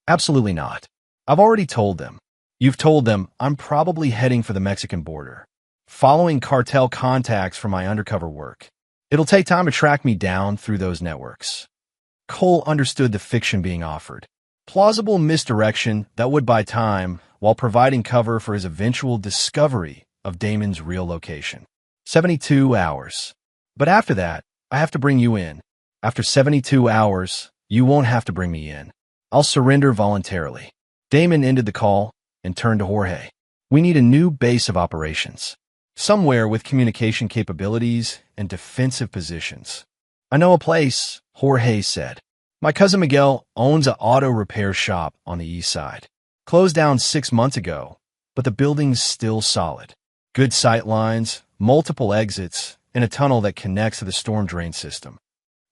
Absolutely not. I've already told them. You've told them I'm probably heading for the Mexican border, following cartel contacts for my undercover work. It'll take time to track me down through those networks. Cole understood the fiction being offered. Plausible misdirection that would buy time while providing cover for his eventual discovery of Damon's real location. 72 hours. But after that, I have to bring you in. After 72 hours, you won't have to bring me in. I'll surrender voluntarily. Damon ended the call and turned to Jorge. We need a new base of operations. Somewhere with communication capabilities and defensive positions. I know a place, Jorge said. My cousin Miguel owns an auto repair shop on the east side. Closed down 6 months ago, but the building's still solid. Good sight lines, multiple exits, and a tunnel that connects to the storm drain system.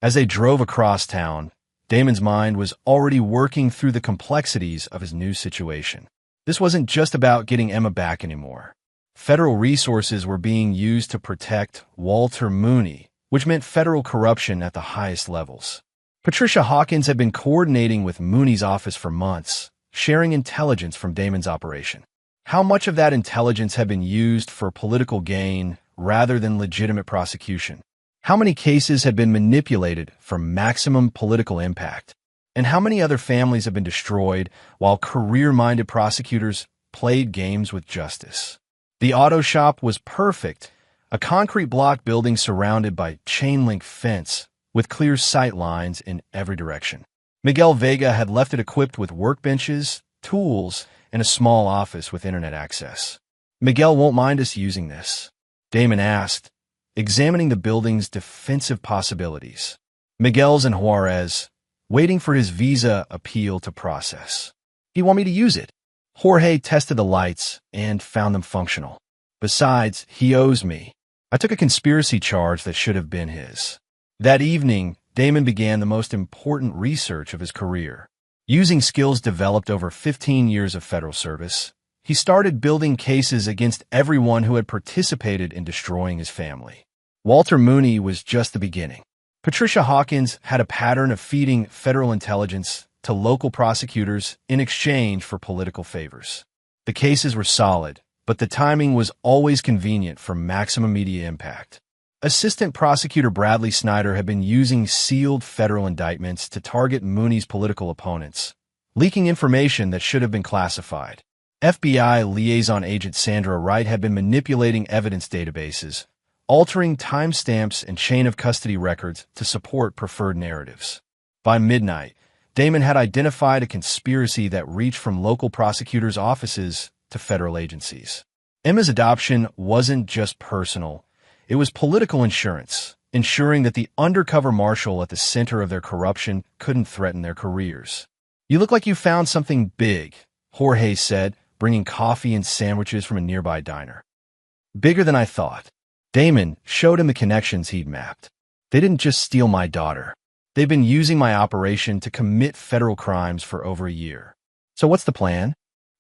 As they drove across town, Damon's mind was already working through the complexities of his new situation. This wasn't just about getting Emma back anymore. Federal resources were being used to protect Walter Mooney, which meant federal corruption at the highest levels. Patricia Hawkins had been coordinating with Mooney's office for months, sharing intelligence from Damon's operation. How much of that intelligence had been used for political gain rather than legitimate prosecution? How many cases had been manipulated for maximum political impact? And how many other families have been destroyed while career-minded prosecutors played games with justice? The auto shop was perfect, a concrete block building surrounded by chain-link fence with clear sight lines in every direction. Miguel Vega had left it equipped with workbenches, tools, and a small office with internet access. Miguel won't mind us using this, Damon asked, examining the building's defensive possibilities. Miguel's in Juarez, waiting for his visa appeal to process. Do you want me to use it? Jorge tested the lights and found them functional. Besides, he owes me. I took a conspiracy charge that should have been his. That evening, Damon began the most important research of his career. Using skills developed over 15 years of federal service, he started building cases against everyone who had participated in destroying his family. Walter Mooney was just the beginning. Patricia Hawkins had a pattern of feeding federal intelligence to local prosecutors in exchange for political favors. The cases were solid, but the timing was always convenient for maximum media impact. Assistant Prosecutor Bradley Snyder had been using sealed federal indictments to target Mooney's political opponents, leaking information that should have been classified. FBI liaison agent Sandra Wright had been manipulating evidence databases, altering timestamps and chain of custody records to support preferred narratives. By midnight, Damon had identified a conspiracy that reached from local prosecutors' offices to federal agencies. Emma's adoption wasn't just personal. It was political insurance, ensuring that the undercover marshal at the center of their corruption couldn't threaten their careers. You look like you found something big, Jorge said, bringing coffee and sandwiches from a nearby diner. Bigger than I thought. Damon showed him the connections he'd mapped. They didn't just steal my daughter. They've been using my operation to commit federal crimes for over a year. So what's the plan?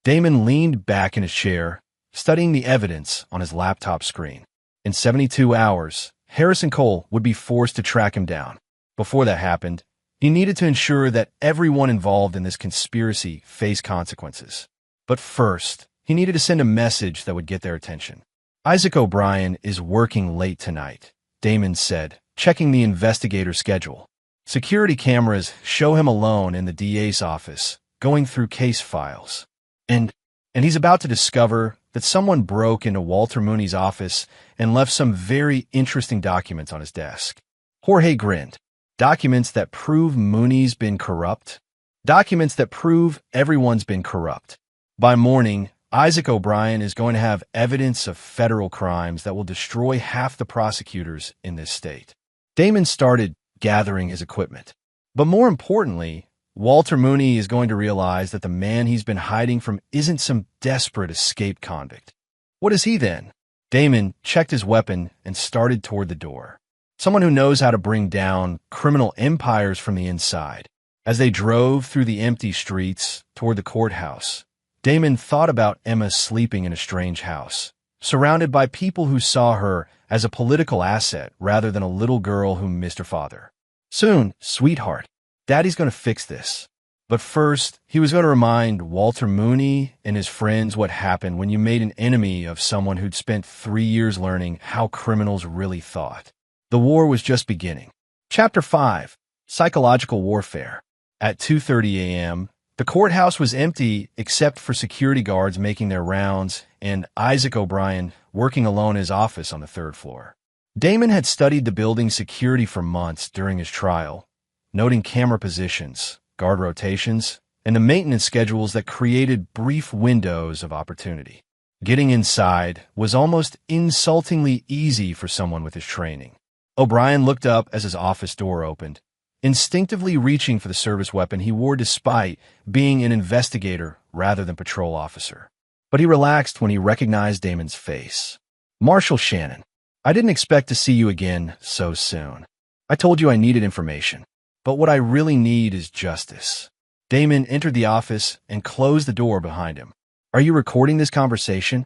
Damon leaned back in his chair, studying the evidence on his laptop screen. In 72 hours, Harrison Cole would be forced to track him down. Before that happened, he needed to ensure that everyone involved in this conspiracy faced consequences. But first, he needed to send a message that would get their attention. Isaac O'Brien is working late tonight, Damon said, checking the investigator's schedule. Security cameras show him alone in the DA's office, going through case files. And he's about to discover that someone broke into Walter Mooney's office and left some very interesting documents on his desk. Jorge grinned. Documents that prove Mooney's been corrupt? Documents that prove everyone's been corrupt. By morning, Isaac O'Brien is going to have evidence of federal crimes that will destroy half the prosecutors in this state. Damon started gathering his equipment. But more importantly, Walter Mooney is going to realize that the man he's been hiding from isn't some desperate escape convict. What is he then? Damon checked his weapon and started toward the door. Someone who knows how to bring down criminal empires from the inside. As they drove through the empty streets toward the courthouse, Damon thought about Emma sleeping in a strange house, surrounded by people who saw her as a political asset rather than a little girl who missed her father. Soon, sweetheart, Daddy's going to fix this. But first, he was going to remind Walter Mooney and his friends what happened when you made an enemy of someone who'd spent 3 years learning how criminals really thought. The war was just beginning. Chapter 5, Psychological Warfare. At 2:30 a.m., the courthouse was empty except for security guards making their rounds and Isaac O'Brien working alone in his office on the 3rd floor. Damon had studied the building's security for months during his trial, noting camera positions, guard rotations, and the maintenance schedules that created brief windows of opportunity. Getting inside was almost insultingly easy for someone with his training. O'Brien looked up as his office door opened, instinctively reaching for the service weapon he wore despite being an investigator rather than patrol officer. But he relaxed when he recognized Damon's face. "Marshal Shannon, I didn't expect to see you again so soon. I told you I needed information, but what I really need is justice." Damon entered the office and closed the door behind him. "Are you recording this conversation?"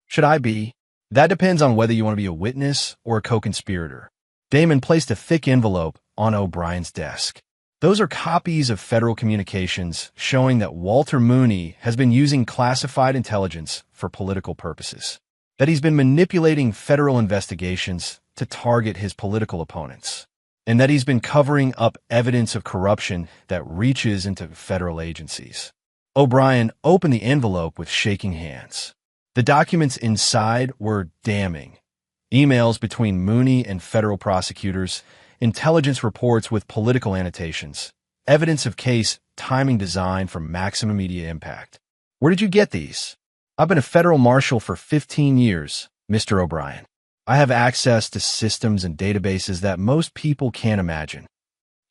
"Should I be?" "That depends on whether you want to be a witness or a co-conspirator." Damon placed a thick envelope on O'Brien's desk. Those are copies of federal communications showing that Walter Mooney has been using classified intelligence for political purposes, that he's been manipulating federal investigations to target his political opponents, and that he's been covering up evidence of corruption that reaches into federal agencies. O'Brien opened the envelope with shaking hands. The documents inside were damning. Emails between Mooney and federal prosecutors, intelligence reports with political annotations, evidence of case timing designed for maximum media impact. "Where did you get these?" "I've been a federal marshal for 15 years, Mr. O'Brien. I have access to systems and databases that most people can't imagine."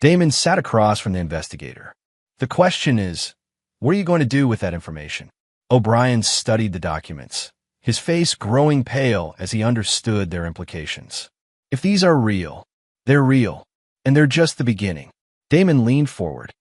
Damon sat across from the investigator. "The question is, what are you going to do with that information?" O'Brien studied the documents, his face growing pale as he understood their implications. "If these are real, they're real, and they're just the beginning." Damon leaned forward.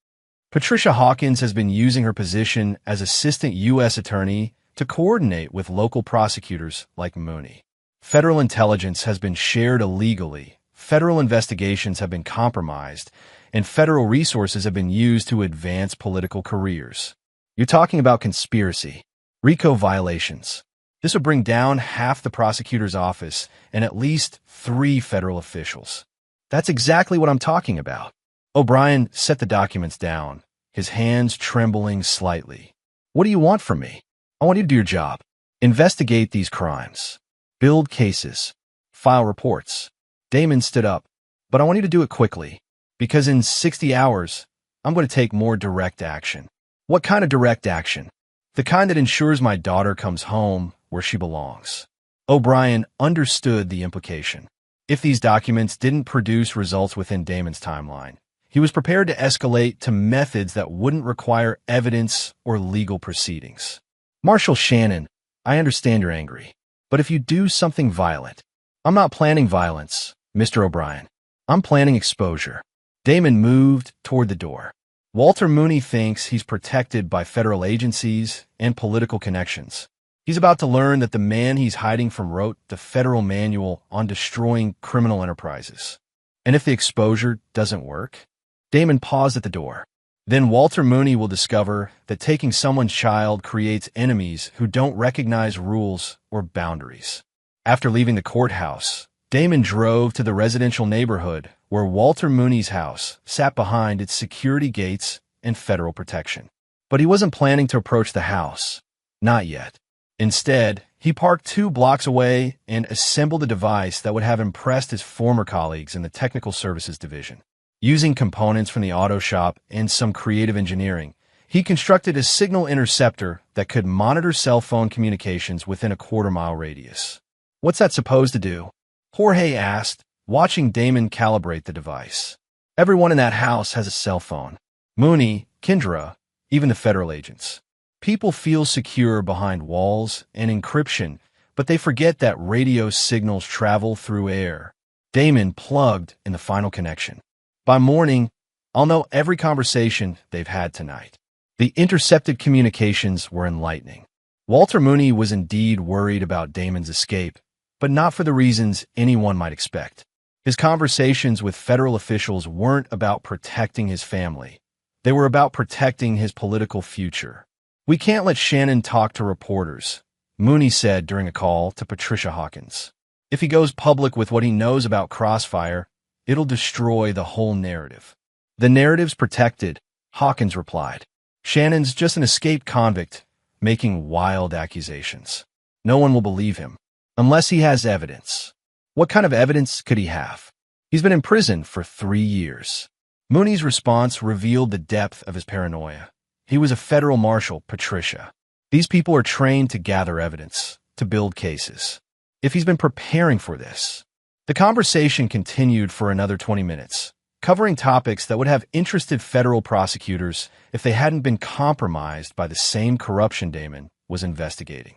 "Patricia Hawkins has been using her position as assistant U.S. attorney to coordinate with local prosecutors like Mooney. Federal intelligence has been shared illegally, federal investigations have been compromised, and federal resources have been used to advance political careers. You're talking about conspiracy, RICO violations. This would bring down half the prosecutor's office and at least 3 federal officials." "That's exactly what I'm talking about." O'Brien set the documents down, his hands trembling slightly. "What do you want from me?" "I want you to do your job. Investigate these crimes. Build cases. File reports." Damon stood up. "But I want you to do it quickly, because in 60 hours, I'm going to take more direct action." "What kind of direct action?" "The kind that ensures my daughter comes home where she belongs." O'Brien understood the implication. If these documents didn't produce results within Damon's timeline, he was prepared to escalate to methods that wouldn't require evidence or legal proceedings. "Marshal Shannon, I understand you're angry, but if you do something violent..." "I'm not planning violence, Mr. O'Brien. I'm planning exposure." Damon moved toward the door. Walter Mooney thinks he's protected by federal agencies and political connections. He's about to learn that the man he's hiding from wrote the federal manual on destroying criminal enterprises. And if the exposure doesn't work? Damon paused at the door. Then Walter Mooney will discover that taking someone's child creates enemies who don't recognize rules or boundaries. After leaving the courthouse, Damon drove to the residential neighborhood where Walter Mooney's house sat behind its security gates and federal protection. But he wasn't planning to approach the house. Not yet. Instead, he parked 2 blocks away and assembled a device that would have impressed his former colleagues in the Technical Services Division. Using components from the auto shop and some creative engineering, he constructed a signal interceptor that could monitor cell phone communications within a quarter-mile radius. "What's that supposed to do?" Jorge asked, watching Damon calibrate the device. "Everyone in that house has a cell phone. Mooney, Kendra, even the federal agents. People feel secure behind walls and encryption, but they forget that radio signals travel through air." Damon plugged in the final connection. "By morning, I'll know every conversation they've had tonight." The intercepted communications were enlightening. Walter Mooney was indeed worried about Damon's escape, but not for the reasons anyone might expect. His conversations with federal officials weren't about protecting his family. They were about protecting his political future. "We can't let Shannon talk to reporters," Mooney said during a call to Patricia Hawkins. "If he goes public with what he knows about Crossfire, it'll destroy the whole narrative." "The narrative's protected," Hawkins replied. "Shannon's just an escaped convict making wild accusations. No one will believe him unless he has evidence." "What kind of evidence could he have? He's been in prison for 3 years." Mooney's response revealed the depth of his paranoia. He was a federal marshal, Patricia. These people are trained to gather evidence, to build cases. If he's been preparing for this. The conversation continued for another 20 minutes, covering topics that would have interested federal prosecutors if they hadn't been compromised by the same corruption Damon was investigating.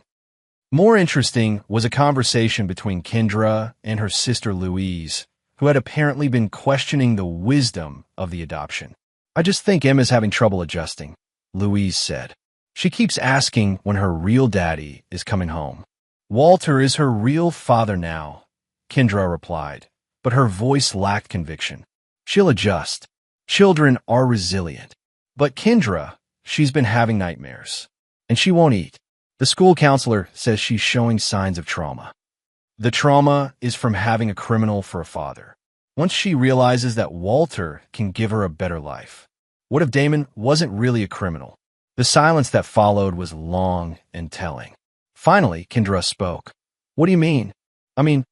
More interesting was a conversation between Kendra and her sister Louise, who had apparently been questioning the wisdom of the adoption. "I just think Emma's having trouble adjusting," Louise said. "She keeps asking when her real daddy is coming home." "Walter is her real father now," Kendra replied, but her voice lacked conviction. "She'll adjust. Children are resilient." "But Kendra, she's been having nightmares. And she won't eat. The school counselor says she's showing signs of trauma." The trauma is from having a criminal for a father. Once she realizes that Walter can give her a better life. What if Damon wasn't really a criminal? The silence that followed was long and telling. Finally, Kendra spoke. "What do you mean?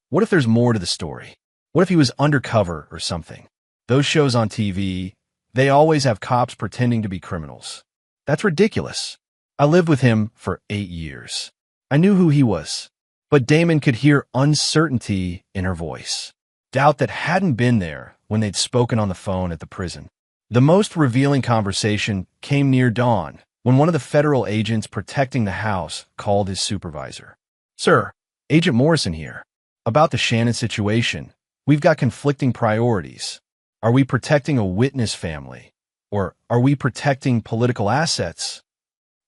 What if there's more to the story? What if he was undercover or something? Those shows on TV, they always have cops pretending to be criminals. That's ridiculous. I lived with him for 8 years. I knew who he was." But Damon could hear uncertainty in her voice, doubt that hadn't been there when they'd spoken on the phone at the prison. The most revealing conversation came near dawn, when one of the federal agents protecting the house called his supervisor. "Sir, Agent Morrison here. About the Shannon situation, we've got conflicting priorities. Are we protecting a witness family? Or are we protecting political assets?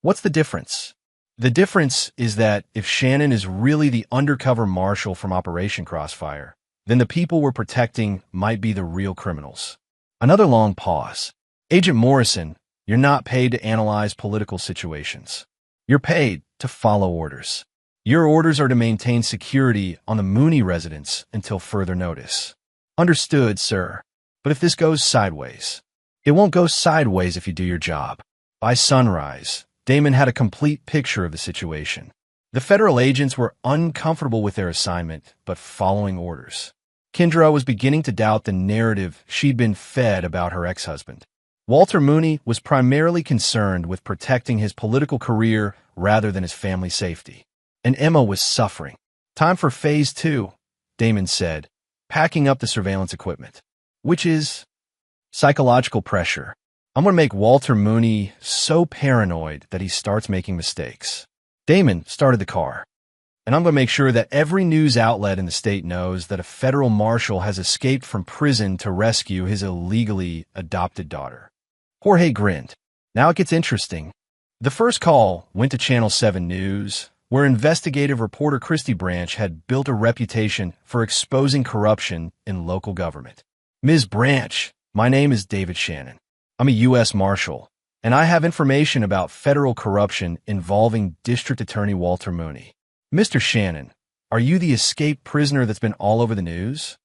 What's the difference?" "The difference is that if Shannon is really the undercover marshal from Operation Crossfire, then the people we're protecting might be the real criminals." Another long pause. "Agent Morrison, you're not paid to analyze political situations. You're paid to follow orders. Your orders are to maintain security on the Mooney residence until further notice." "Understood, sir. But if this goes sideways?" "It won't go sideways if you do your job." By sunrise, Damon had a complete picture of the situation. The federal agents were uncomfortable with their assignment, but following orders. Kendra was beginning to doubt the narrative she'd been fed about her ex-husband. Walter Mooney was primarily concerned with protecting his political career rather than his family's safety. And Emma was suffering. "Time for phase 2, Damon said, packing up the surveillance equipment. "Which is?" "Psychological pressure. I'm going to make Walter Mooney so paranoid that he starts making mistakes." Damon started the car. "And I'm going to make sure that every news outlet in the state knows that a federal marshal has escaped from prison to rescue his illegally adopted daughter." Jorge grinned. "Now it gets interesting." The first call went to Channel 7 News, where investigative reporter Christy Branch had built a reputation for exposing corruption in local government. "Ms. Branch, my name is David Shannon. I'm a U S Marshal, and I have information about federal corruption involving District Attorney Walter Mooney." "Mr. Shannon, are you the escaped prisoner that's been all over the news?"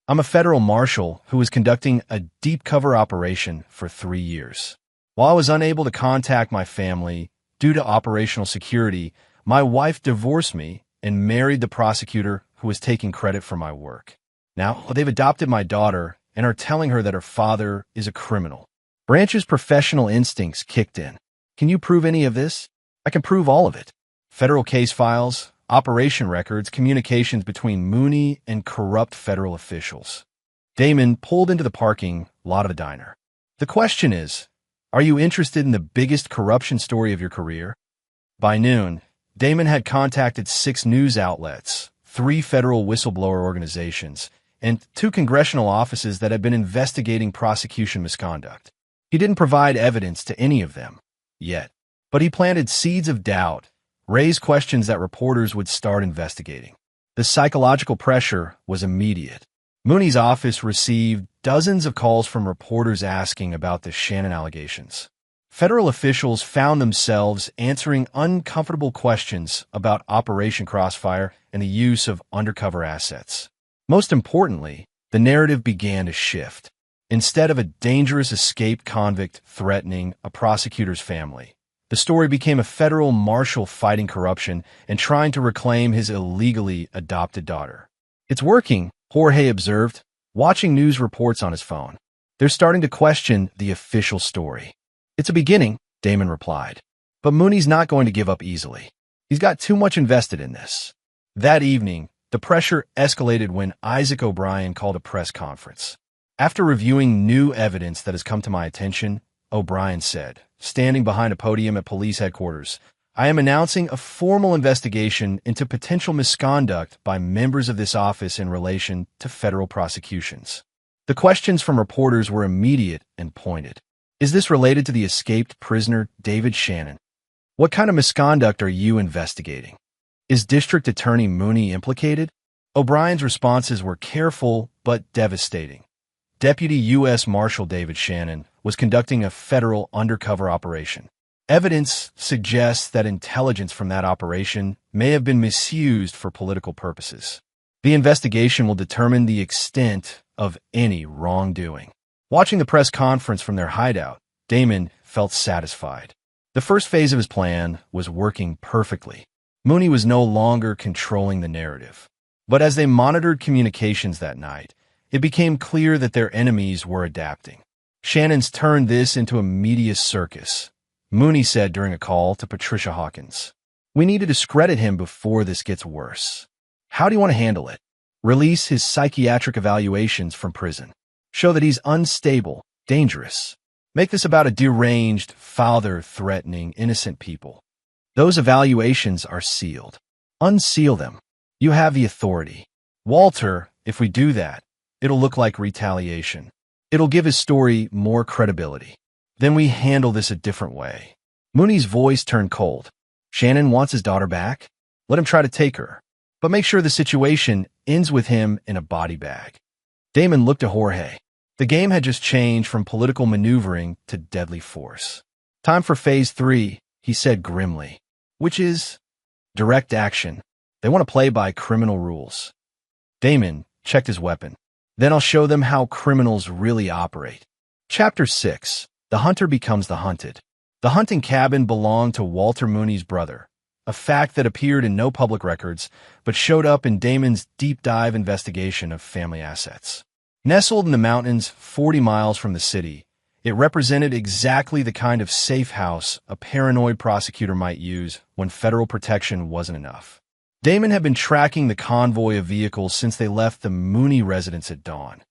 "I'm a federal marshal who was conducting a deep cover operation for 3 years. While I was unable to contact my family due to operational security, my wife divorced me and married the prosecutor who was taking credit for my work. Now, they've adopted my daughter and are telling her that her father is a criminal." Branch's professional instincts kicked in. "Can you prove any of this?" "I can prove all of it. Federal case files, operation records, communications between Mooney and corrupt federal officials." Damon pulled into the parking lot of the diner. "The question is, are you interested in the biggest corruption story of your career?" By noon, Damon had contacted 6 news outlets, 3 federal whistleblower organizations, and 2 congressional offices that had been investigating prosecution misconduct. He didn't provide evidence to any of them, yet, but he planted seeds of doubt raised questions that reporters would start investigating. The psychological pressure was immediate. Mooney's office received dozens of calls from reporters asking about the Shannon allegations. Federal officials found themselves answering uncomfortable questions about Operation Crossfire and the use of undercover assets. Most importantly, the narrative began to shift. Instead of a dangerous escaped convict threatening a prosecutor's family, the story became a federal marshal fighting corruption and trying to reclaim his illegally adopted daughter. "It's working," Jorge observed, watching news reports on his phone. "They're starting to question the official story." "It's a beginning," Damon replied. "But Mooney's not going to give up easily. He's got too much invested in this." That evening, the pressure escalated when Isaac O'Brien called a press conference. "After reviewing new evidence that has come to my attention," O'Brien said, standing behind a podium at police headquarters, "I am announcing a formal investigation into potential misconduct by members of this office in relation to federal prosecutions." The questions from reporters were immediate and pointed. "Is this related to the escaped prisoner, David Shannon? What kind of misconduct are you investigating? Is District Attorney Mooney implicated?" O'Brien's responses were careful but devastating. Deputy U S Marshal David Shannon was conducting a federal undercover operation. Evidence suggests that intelligence from that operation may have been misused for political purposes. The investigation will determine the extent of any wrongdoing. Watching the press conference from their hideout, Damon felt satisfied. The first phase of his plan was working perfectly. Mooney was no longer controlling the narrative. But as they monitored communications that night, it became clear that their enemies were adapting. Shannon's turned this into a media circus, Mooney said during a call to Patricia Hawkins. "We need to discredit him before this gets worse. How do you want to handle it? Release his psychiatric evaluations from prison. Show that he's unstable, dangerous. Make this about a deranged father threatening innocent people. Those evaluations are sealed. Unseal them. You have the authority. Walter, if we do that, it'll look like retaliation. It'll give his story more credibility. Then we handle this a different way." Mooney's voice turned cold. "Shannon wants his daughter back? Let him try to take her. But make sure the situation ends with him in a body bag." Damon looked at Jorge. The game had just changed from political maneuvering to deadly force. "Time for phase 3, he said grimly. "Which is direct action. They want to play by criminal rules." Damon checked his weapon. "Then I'll show them how criminals really operate." Chapter 6. The Hunter Becomes the Hunted. The hunting cabin belonged to Walter Mooney's brother, a fact that appeared in no public records, but showed up in Damon's deep-dive investigation of family assets. Nestled in the mountains 40 miles from the city, it represented exactly the kind of safe house a paranoid prosecutor might use when federal protection wasn't enough. Damon had been tracking the convoy of vehicles since they left the Mooney residence at dawn.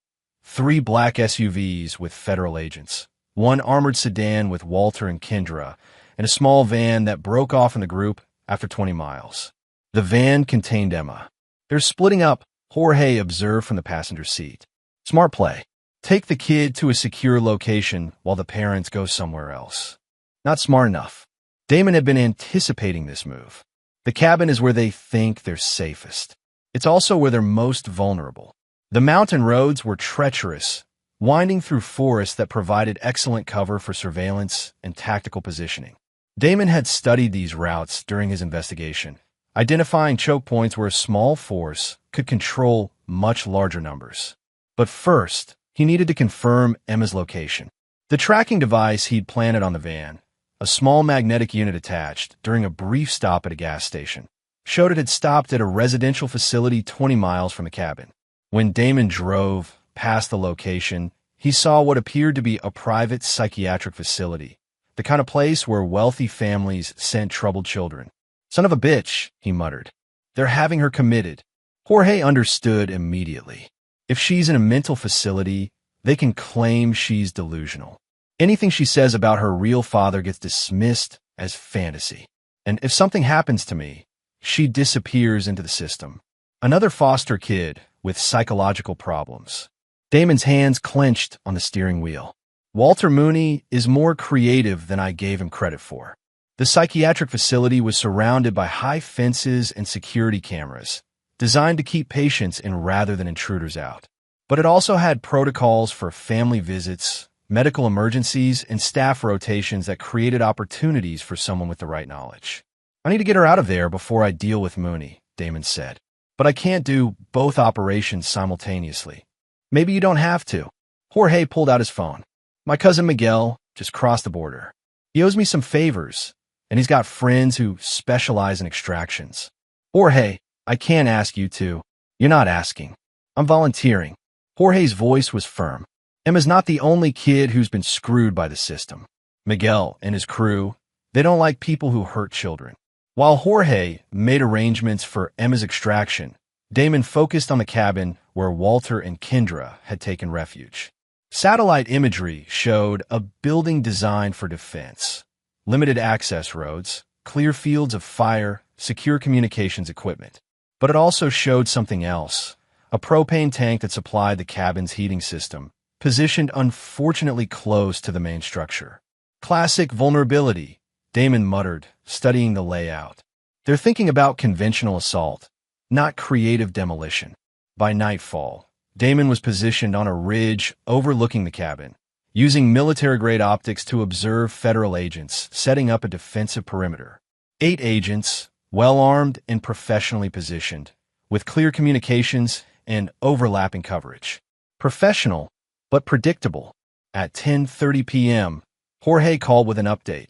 3 black SUVs with federal agents, 1 armored sedan with Walter and Kendra, and a small van that broke off in the group after 20 miles. The van contained Emma. "They're splitting up," Jorge observed from the passenger seat. "Smart play. Take the kid to a secure location while the parents go somewhere else." Not smart enough. Damon had been anticipating this move. The cabin is where they think they're safest. It's also where they're most vulnerable. The mountain roads were treacherous, winding through forests that provided excellent cover for surveillance and tactical positioning. Damon had studied these routes during his investigation, identifying choke points where a small force could control much larger numbers. But first, he needed to confirm Emma's location. The tracking device he'd planted on the van, a small magnetic unit attached during a brief stop at a gas station, showed it had stopped at a residential facility 20 miles from the cabin. When Damon drove past the location, he saw what appeared to be a private psychiatric facility, the kind of place where wealthy families sent troubled children. "Son of a bitch," he muttered. "They're having her committed." Jorge understood immediately. If she's in a mental facility, they can claim she's delusional. Anything she says about her real father gets dismissed as fantasy. And if something happens to me, she disappears into the system. Another foster kid with psychological problems. Damon's hands clenched on the steering wheel. Walter Mooney is more creative than I gave him credit for. The psychiatric facility was surrounded by high fences and security cameras, designed to keep patients in rather than intruders out. But it also had protocols for family visits, medical emergencies, and staff rotations that created opportunities for someone with the right knowledge. "I need to get her out of there before I deal with Mooney," Damon said. "But I can't do both operations simultaneously." "Maybe you don't have to." Jorge pulled out his phone. "My cousin Miguel just crossed the border. He owes me some favors, and he's got friends who specialize in extractions." "Jorge, I can't ask you to." "You're not asking. I'm volunteering." Jorge's voice was firm. "Emma's not the only kid who's been screwed by the system. Miguel and his crew, they don't like people who hurt children." While Jorge made arrangements for Emma's extraction, Damon focused on the cabin where Walter and Kendra had taken refuge. Satellite imagery showed a building designed for defense, limited access roads, clear fields of fire, secure communications equipment. But it also showed something else, a propane tank that supplied the cabin's heating system, positioned unfortunately close to the main structure. "Classic vulnerability," Damon muttered, studying the layout. "They're thinking about conventional assault, not creative demolition." By nightfall, Damon was positioned on a ridge overlooking the cabin, using military-grade optics to observe federal agents setting up a defensive perimeter. 8 agents, well-armed and professionally positioned, with clear communications and overlapping coverage. Professional, but predictable. At 10:30 p.m., Jorge called with an update.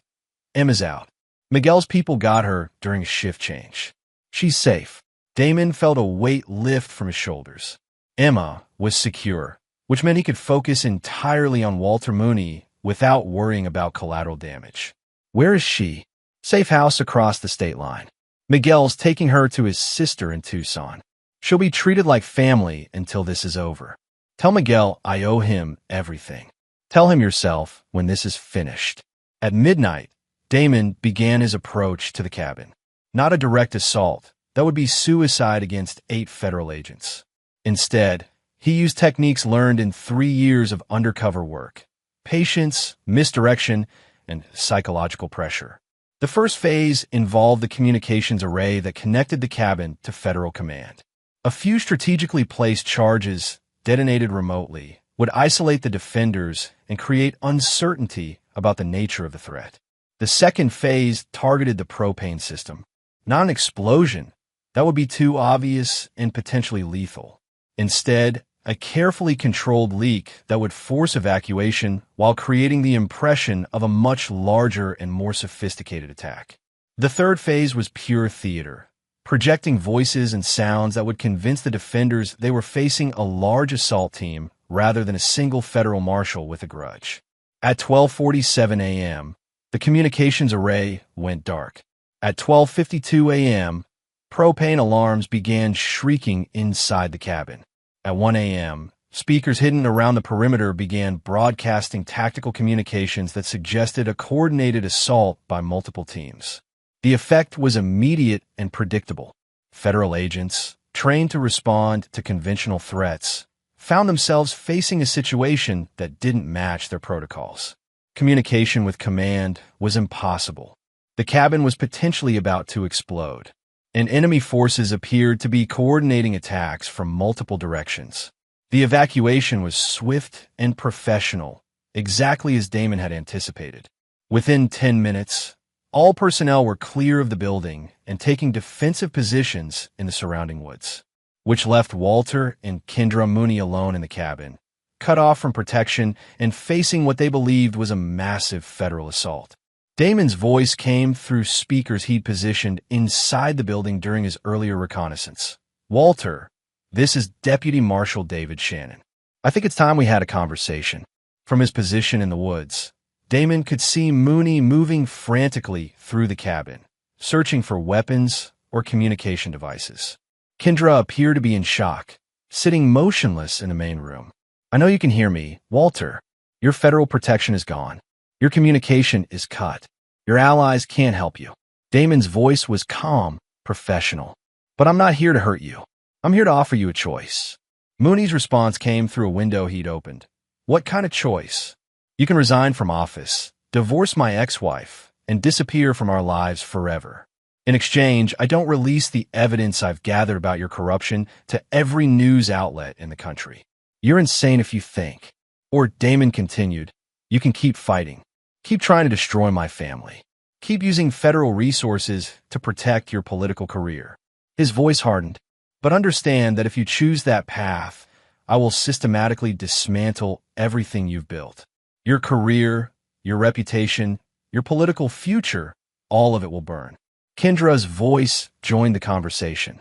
"Emma's out. Miguel's people got her during a shift change. She's safe." Damon felt a weight lift from his shoulders. Emma was secure, which meant he could focus entirely on Walter Mooney without worrying about collateral damage. "Where is she?" "Safe house across the state line. Miguel's taking her to his sister in Tucson. She'll be treated like family until this is over. Tell Miguel I owe him everything. Tell him yourself when this is finished." At midnight, Damon began his approach to the cabin. Not a direct assault. That would be suicide against 8 federal agents. Instead, he used techniques learned in 3 years of undercover work: patience, misdirection, and psychological pressure. The first phase involved the communications array that connected the cabin to federal command. A few strategically placed charges, detonated remotely, would isolate the defenders and create uncertainty about the nature of the threat. The second phase targeted the propane system. Not an explosion. That would be too obvious and potentially lethal. Instead, a carefully controlled leak that would force evacuation while creating the impression of a much larger and more sophisticated attack. The third phase was pure theater, projecting voices and sounds that would convince the defenders they were facing a large assault team rather than a single federal marshal with a grudge. At 12:47 a.m., the communications array went dark. At 12:52 a.m., propane alarms began shrieking inside the cabin. At 1 a.m., speakers hidden around the perimeter began broadcasting tactical communications that suggested a coordinated assault by multiple teams. The effect was immediate and predictable. Federal agents, trained to respond to conventional threats, found themselves facing a situation that didn't match their protocols. Communication with command was impossible. The cabin was potentially about to explode, and enemy forces appeared to be coordinating attacks from multiple directions. The evacuation was swift and professional, exactly as Damon had anticipated. Within 10 minutes, all personnel were clear of the building and taking defensive positions in the surrounding woods, which left Walter and Kendra Mooney alone in the cabin, cut off from protection and facing what they believed was a massive federal assault. Damon's voice came through speakers he'd positioned inside the building during his earlier reconnaissance. "Walter, this is Deputy Marshal David Shannon. I think it's time we had a conversation." From his position in the woods, Damon could see Mooney moving frantically through the cabin, searching for weapons or communication devices. Kendra appeared to be in shock, sitting motionless in the main room. "I know you can hear me, Walter. Your federal protection is gone. Your communication is cut. Your allies can't help you." Damon's voice was calm, professional. "But I'm not here to hurt you. I'm here to offer you a choice." Mooney's response came through a window he'd opened. "What kind of choice?" "You can resign from office, divorce my ex-wife, and disappear from our lives forever. In exchange, I don't release the evidence I've gathered about your corruption to every news outlet in the country. You're insane if you think. Or, Damon continued, you can keep fighting. Keep trying to destroy my family. Keep using federal resources to protect your political career. His voice hardened. But understand that if you choose that path, I will systematically dismantle everything you've built. Your career, your reputation, your political future, all of it will burn. Kendra's voice joined the conversation.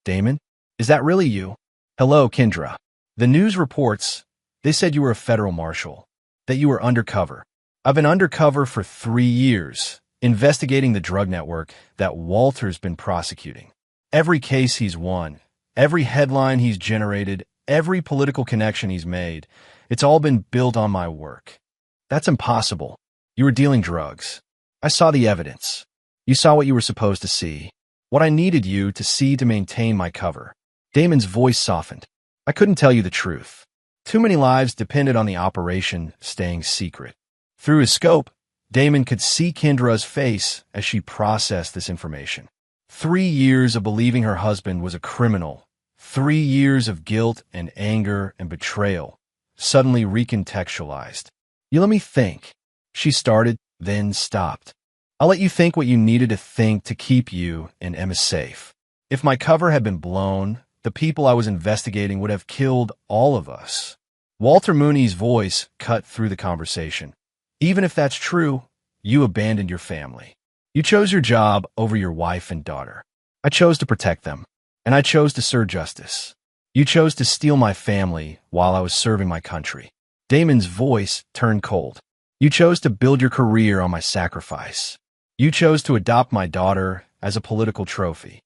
Damon, is that really you? Hello, Kendra. The news reports, they said you were a federal marshal, that you were undercover. I've been undercover for 3 years, investigating the drug network that Walter's been prosecuting. Every case he's won, every headline he's generated, every political connection he's made, it's all been built on my work. That's impossible. You were dealing drugs. I saw the evidence. You saw what you were supposed to see. What I needed you to see to maintain my cover. Damon's voice softened. I couldn't tell you the truth. Too many lives depended on the operation staying secret. Through his scope, Damon could see Kendra's face as she processed this information. 3 years of believing her husband was a criminal. 3 years of guilt and anger and betrayal, suddenly recontextualized. You let me think. She started, then stopped. I'll let you think what you needed to think to keep you and Emma safe. If my cover had been blown, the people I was investigating would have killed all of us. Walter Mooney's voice cut through the conversation. Even if that's true, you abandoned your family. You chose your job over your wife and daughter. I chose to protect them, and I chose to serve justice. You chose to steal my family while I was serving my country. Damon's voice turned cold. You chose to build your career on my sacrifice. You chose to adopt my daughter as a political trophy.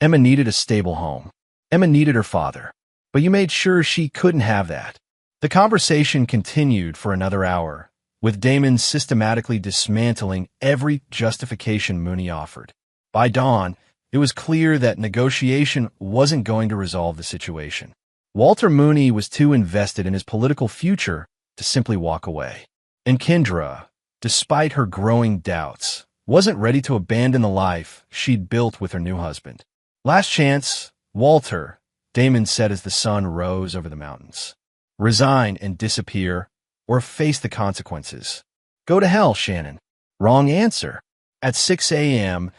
Emma needed a stable home. Emma needed her father. But you made sure she couldn't have that. The conversation continued for another hour, with Damon systematically dismantling every justification Mooney offered. By dawn, it was clear that negotiation wasn't going to resolve the situation. Walter Mooney was too invested in his political future to simply walk away. And Kendra, despite her growing doubts, wasn't ready to abandon the life she'd built with her new husband. Last chance, Walter, Damon said as the sun rose over the mountains. Resign and disappear, or face the consequences. Go to hell, Shannon. Wrong answer. At 6 a.m.,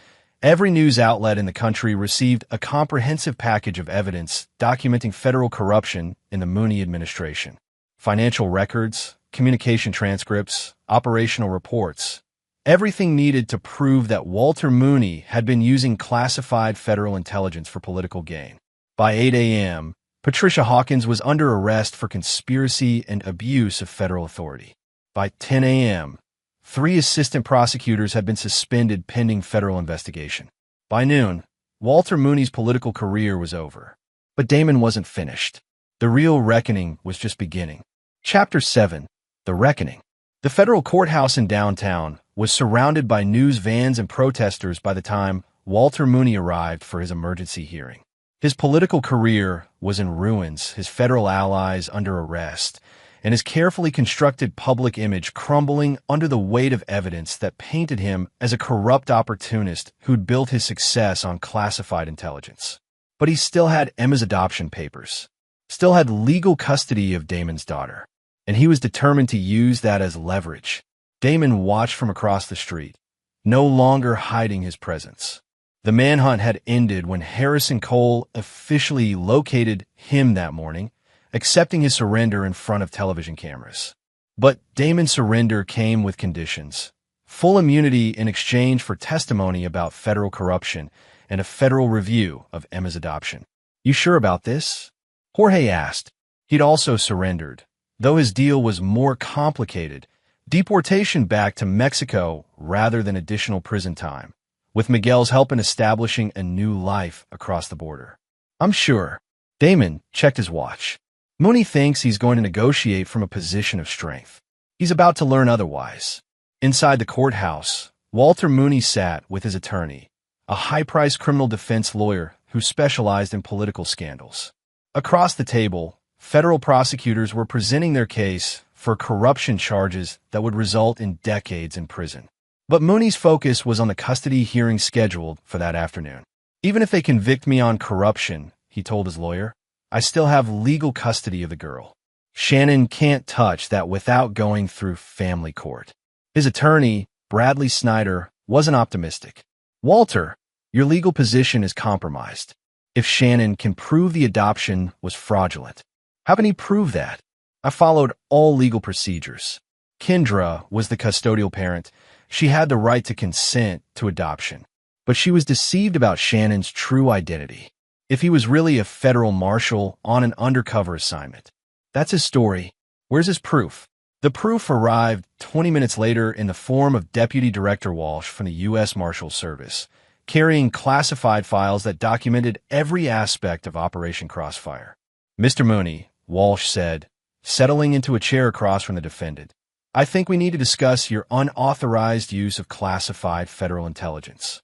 every news outlet in the country received a comprehensive package of evidence documenting federal corruption in the Mooney administration. Financial records, communication transcripts, operational reports. Everything needed to prove that Walter Mooney had been using classified federal intelligence for political gain. By 8 a.m., Patricia Hawkins was under arrest for conspiracy and abuse of federal authority. By 10 a.m., 3 assistant prosecutors had been suspended pending federal investigation. By noon, Walter Mooney's political career was over. But Damon wasn't finished. The real reckoning was just beginning. Chapter 7. The Reckoning. The federal courthouse in downtown was surrounded by news vans and protesters by the time Walter Mooney arrived for his emergency hearing. His political career was in ruins, his federal allies under arrest, and his carefully constructed public image crumbling under the weight of evidence that painted him as a corrupt opportunist who'd built his success on classified intelligence. But he still had Emma's adoption papers, still had legal custody of Damon's daughter, and he was determined to use that as leverage. Damon watched from across the street, no longer hiding his presence. The manhunt had ended when Harrison Cole officially located him that morning, accepting his surrender in front of television cameras. But Damon's surrender came with conditions. Full immunity in exchange for testimony about federal corruption and a federal review of Emma's adoption. You sure about this? Jorge asked. He'd also surrendered, though his deal was more complicated. Deportation back to Mexico rather than additional prison time, with Miguel's help in establishing a new life across the border. I'm sure. Damon checked his watch. Mooney thinks he's going to negotiate from a position of strength. He's about to learn otherwise. Inside the courthouse, Walter Mooney sat with his attorney, a high-priced criminal defense lawyer who specialized in political scandals. Across the table, federal prosecutors were presenting their case for corruption charges that would result in decades in prison. But Mooney's focus was on the custody hearing scheduled for that afternoon. Even if they convict me on corruption, he told his lawyer, I still have legal custody of the girl. Shannon can't touch that without going through family court. His attorney, Bradley Snyder, wasn't optimistic. Walter, your legal position is compromised. If Shannon can prove the adoption was fraudulent, how can he prove that? I followed all legal procedures. Kendra was the custodial parent. She had the right to consent to adoption, but she was deceived about Shannon's true identity. If he was really a federal marshal on an undercover assignment, that's his story. Where's his proof? The proof arrived 20 minutes later in the form of Deputy Director Walsh from the U S Marshal Service, carrying classified files that documented every aspect of Operation Crossfire. Mr. Mooney, Walsh said, settling into a chair across from the defendant, I think we need to discuss your unauthorized use of classified federal intelligence.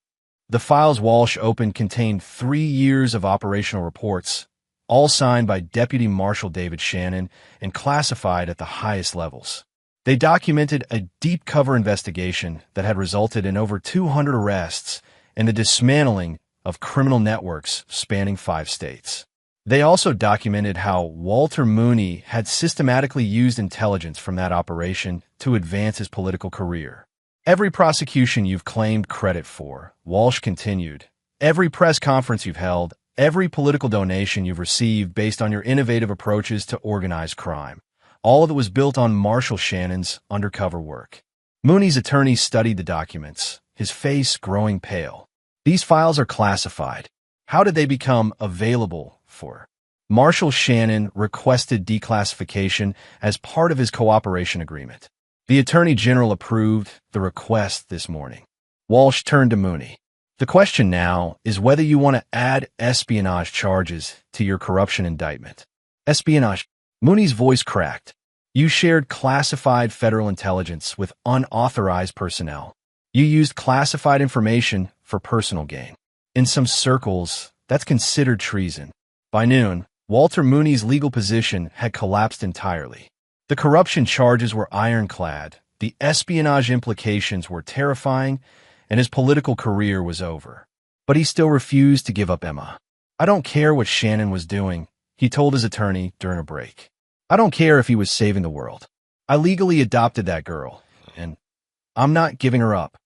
The files Walsh opened contained 3 years of operational reports, all signed by Deputy Marshal David Shannon and classified at the highest levels. They documented a deep cover investigation that had resulted in over 200 arrests and the dismantling of criminal networks spanning 5 states. They also documented how Walter Mooney had systematically used intelligence from that operation to advance his political career. Every prosecution you've claimed credit for, Walsh continued, every press conference you've held, every political donation you've received based on your innovative approaches to organized crime, all of it was built on Marshal Shannon's undercover work. Mooney's attorney studied the documents, his face growing pale. These files are classified. How did they become available for? Marshal Shannon requested declassification as part of his cooperation agreement. The Attorney General approved the request this morning. Walsh turned to Mooney. The question now is whether you want to add espionage charges to your corruption indictment. Espionage. Mooney's voice cracked. You shared classified federal intelligence with unauthorized personnel. You used classified information for personal gain. In some circles, that's considered treason. By noon, Walter Mooney's legal position had collapsed entirely. The corruption charges were ironclad, the espionage implications were terrifying, and his political career was over. But he still refused to give up Emma. I don't care what Shannon was doing, he told his attorney during a break. I don't care if he was saving the world. I legally adopted that girl, and I'm not giving her up.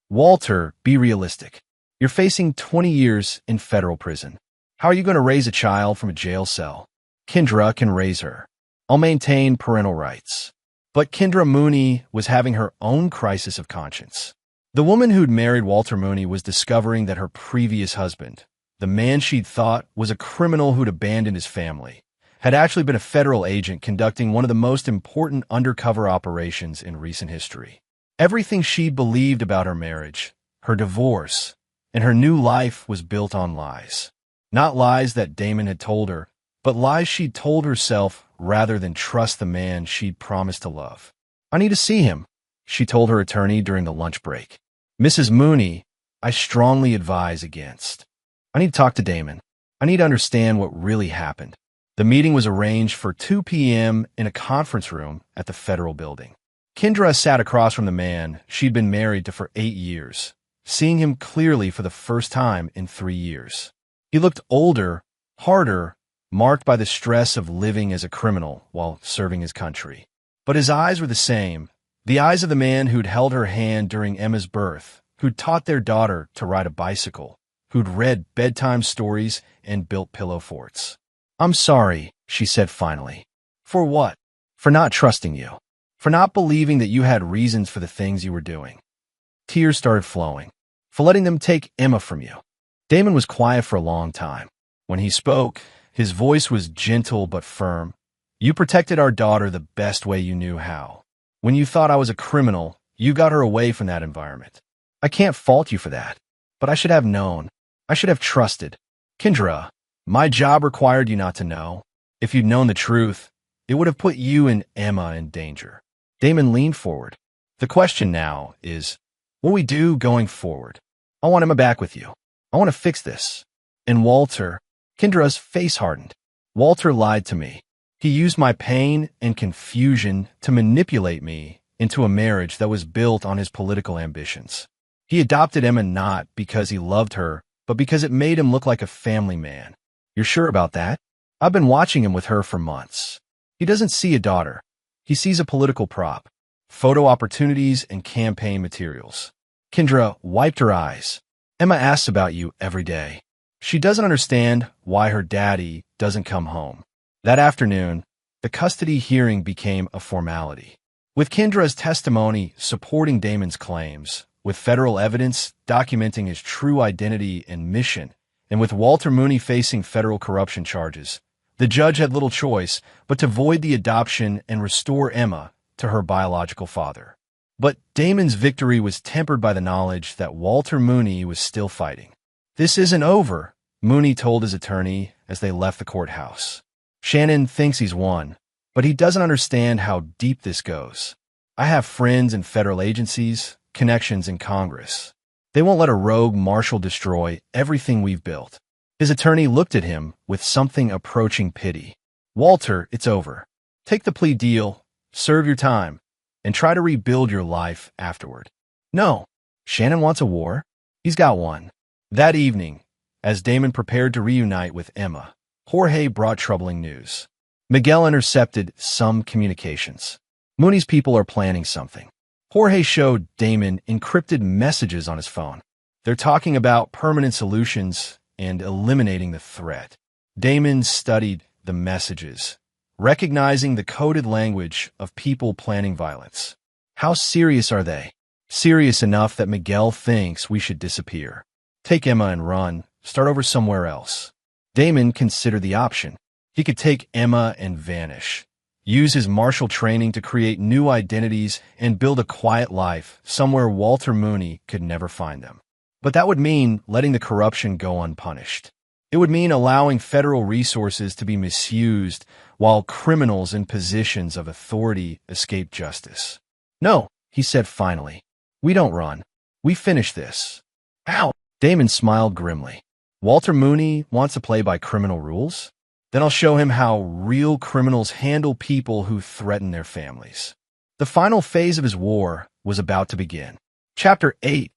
Walter, be realistic. You're facing 20 years in federal prison. How are you going to raise a child from a jail cell? Kendra can raise her. I'll maintain parental rights. But Kendra Mooney was having her own crisis of conscience. The woman who'd married Walter Mooney was discovering that her previous husband, the man she'd thought was a criminal who'd abandoned his family, had actually been a federal agent conducting one of the most important undercover operations in recent history. Everything she believed about her marriage, her divorce, and her new life was built on lies. Not lies that Damon had told her, but lies she'd told herself rather than trust the man she'd promised to love. I need to see him, she told her attorney during the lunch break. Mrs. Mooney, I strongly advise against. I need to talk to Damon. I need to understand what really happened. The meeting was arranged for 2 p.m. in a conference room at the federal building. Kendra sat across from the man she'd been married to for 8 years, seeing him clearly for the first time in 3 years. He looked older, harder, marked by the stress of living as a criminal while serving his country. But his eyes were the same, the eyes of the man who'd held her hand during Emma's birth, who'd taught their daughter to ride a bicycle, who'd read bedtime stories and built pillow forts. I'm sorry, she said finally. For what? For not trusting you. For not believing that you had reasons for the things you were doing. Tears started flowing. For letting them take Emma from you. Damon was quiet for a long time. When he spoke, his voice was gentle but firm. You protected our daughter the best way you knew how. When you thought I was a criminal, you got her away from that environment. I can't fault you for that, but I should have known. I should have trusted. Kendra, my job required you not to know. If you'd known the truth, it would have put you and Emma in danger. Damon leaned forward. The question now is, what we do going forward? I want Emma back with you. I want to fix this. And Walter, Kendra's face hardened. Walter lied to me. He used my pain and confusion to manipulate me into a marriage that was built on his political ambitions. He adopted Emma not because he loved her, but because it made him look like a family man. You're sure about that? I've been watching him with her for months. He doesn't see a daughter. He sees a political prop, photo opportunities, and campaign materials. Kendra wiped her eyes. Emma asks about you every day. She doesn't understand why her daddy doesn't come home. That afternoon, the custody hearing became a formality. With Kendra's testimony supporting Damon's claims, with federal evidence documenting his true identity and mission, and with Walter Mooney facing federal corruption charges, the judge had little choice but to void the adoption and restore Emma to her biological father. But Damon's victory was tempered by the knowledge that Walter Mooney was still fighting. "This isn't over," Mooney told his attorney as they left the courthouse. "Shannon thinks he's won, but he doesn't understand how deep this goes. I have friends in federal agencies, connections in Congress. They won't let a rogue marshal destroy everything we've built." His attorney looked at him with something approaching pity. "Walter, it's over. Take the plea deal, serve your time, and try to rebuild your life afterward." "No. Shannon wants a war. He's got one." That evening, as Damon prepared to reunite with Emma, Jorge brought troubling news. Miguel intercepted some communications. Mooney's people are planning something. Jorge showed Damon encrypted messages on his phone. They're talking about permanent solutions and eliminating the threat. Damon studied the messages, recognizing the coded language of people planning violence. How serious are they? Serious enough that Miguel thinks we should disappear. Take Emma and run, start over somewhere else. Damon considered the option. He could take Emma and vanish, use his martial training to create new identities and build a quiet life somewhere Walter Mooney could never find them. But that would mean letting the corruption go unpunished. It would mean allowing federal resources to be misused while criminals in positions of authority escape justice. "No," he said finally. "We don't run. We finish this." "How?" Damon smiled grimly. "Walter Mooney wants to play by criminal rules? Then I'll show him how real criminals handle people who threaten their families." The final phase of his war was about to begin. Chapter 8.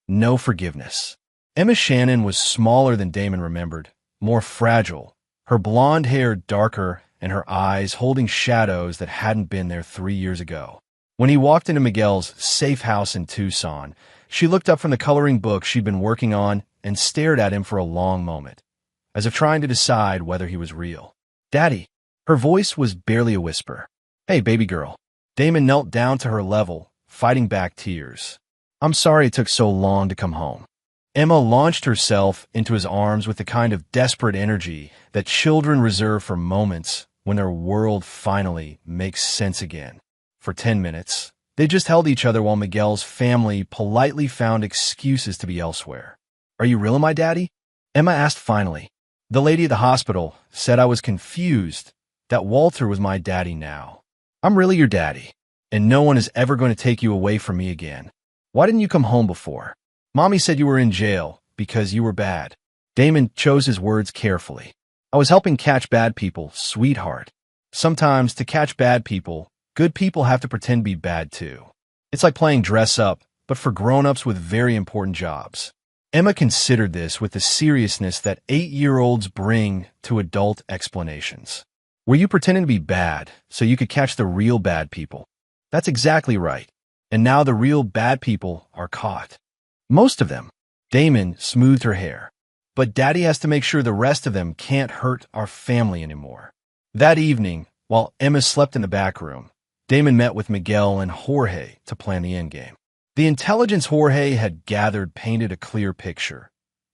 No Forgiveness. Emma Shannon was smaller than Damon remembered, more fragile, her blonde hair darker and her eyes holding shadows that hadn't been there 3 years ago. When he walked into Miguel's safe house in Tucson, she looked up from the coloring book she'd been working on and stared at him for a long moment, as if trying to decide whether he was real. "Daddy." Her voice was barely a whisper. "Hey, baby girl." Damon knelt down to her level, fighting back tears. "I'm sorry it took so long to come home." Emma launched herself into his arms with the kind of desperate energy that children reserve for moments when their world finally makes sense again. For 10 minutes, they just held each other while Miguel's family politely found excuses to be elsewhere. "Are you really my daddy?" Emma asked finally. "The lady at the hospital said I was confused, that Walter was my daddy now. I'm really your daddy, and no one is ever going to take you away from me again. Why didn't you come home before? Mommy said you were in jail because you were bad." Damon chose his words carefully. "I was helping catch bad people, sweetheart. Sometimes to catch bad people, good people have to pretend to be bad too. It's like playing dress up, but for grown-ups with very important jobs." Emma considered this with the seriousness that 8-year-olds bring to adult explanations. "Were you pretending to be bad so you could catch the real bad people?" "That's exactly right. And now the real bad people are caught. Most of them." Damon smoothed her hair. "But Daddy has to make sure the rest of them can't hurt our family anymore." That evening, while Emma slept in the back room, Damon met with Miguel and Jorge to plan the endgame. The intelligence Jorge had gathered painted a clear picture.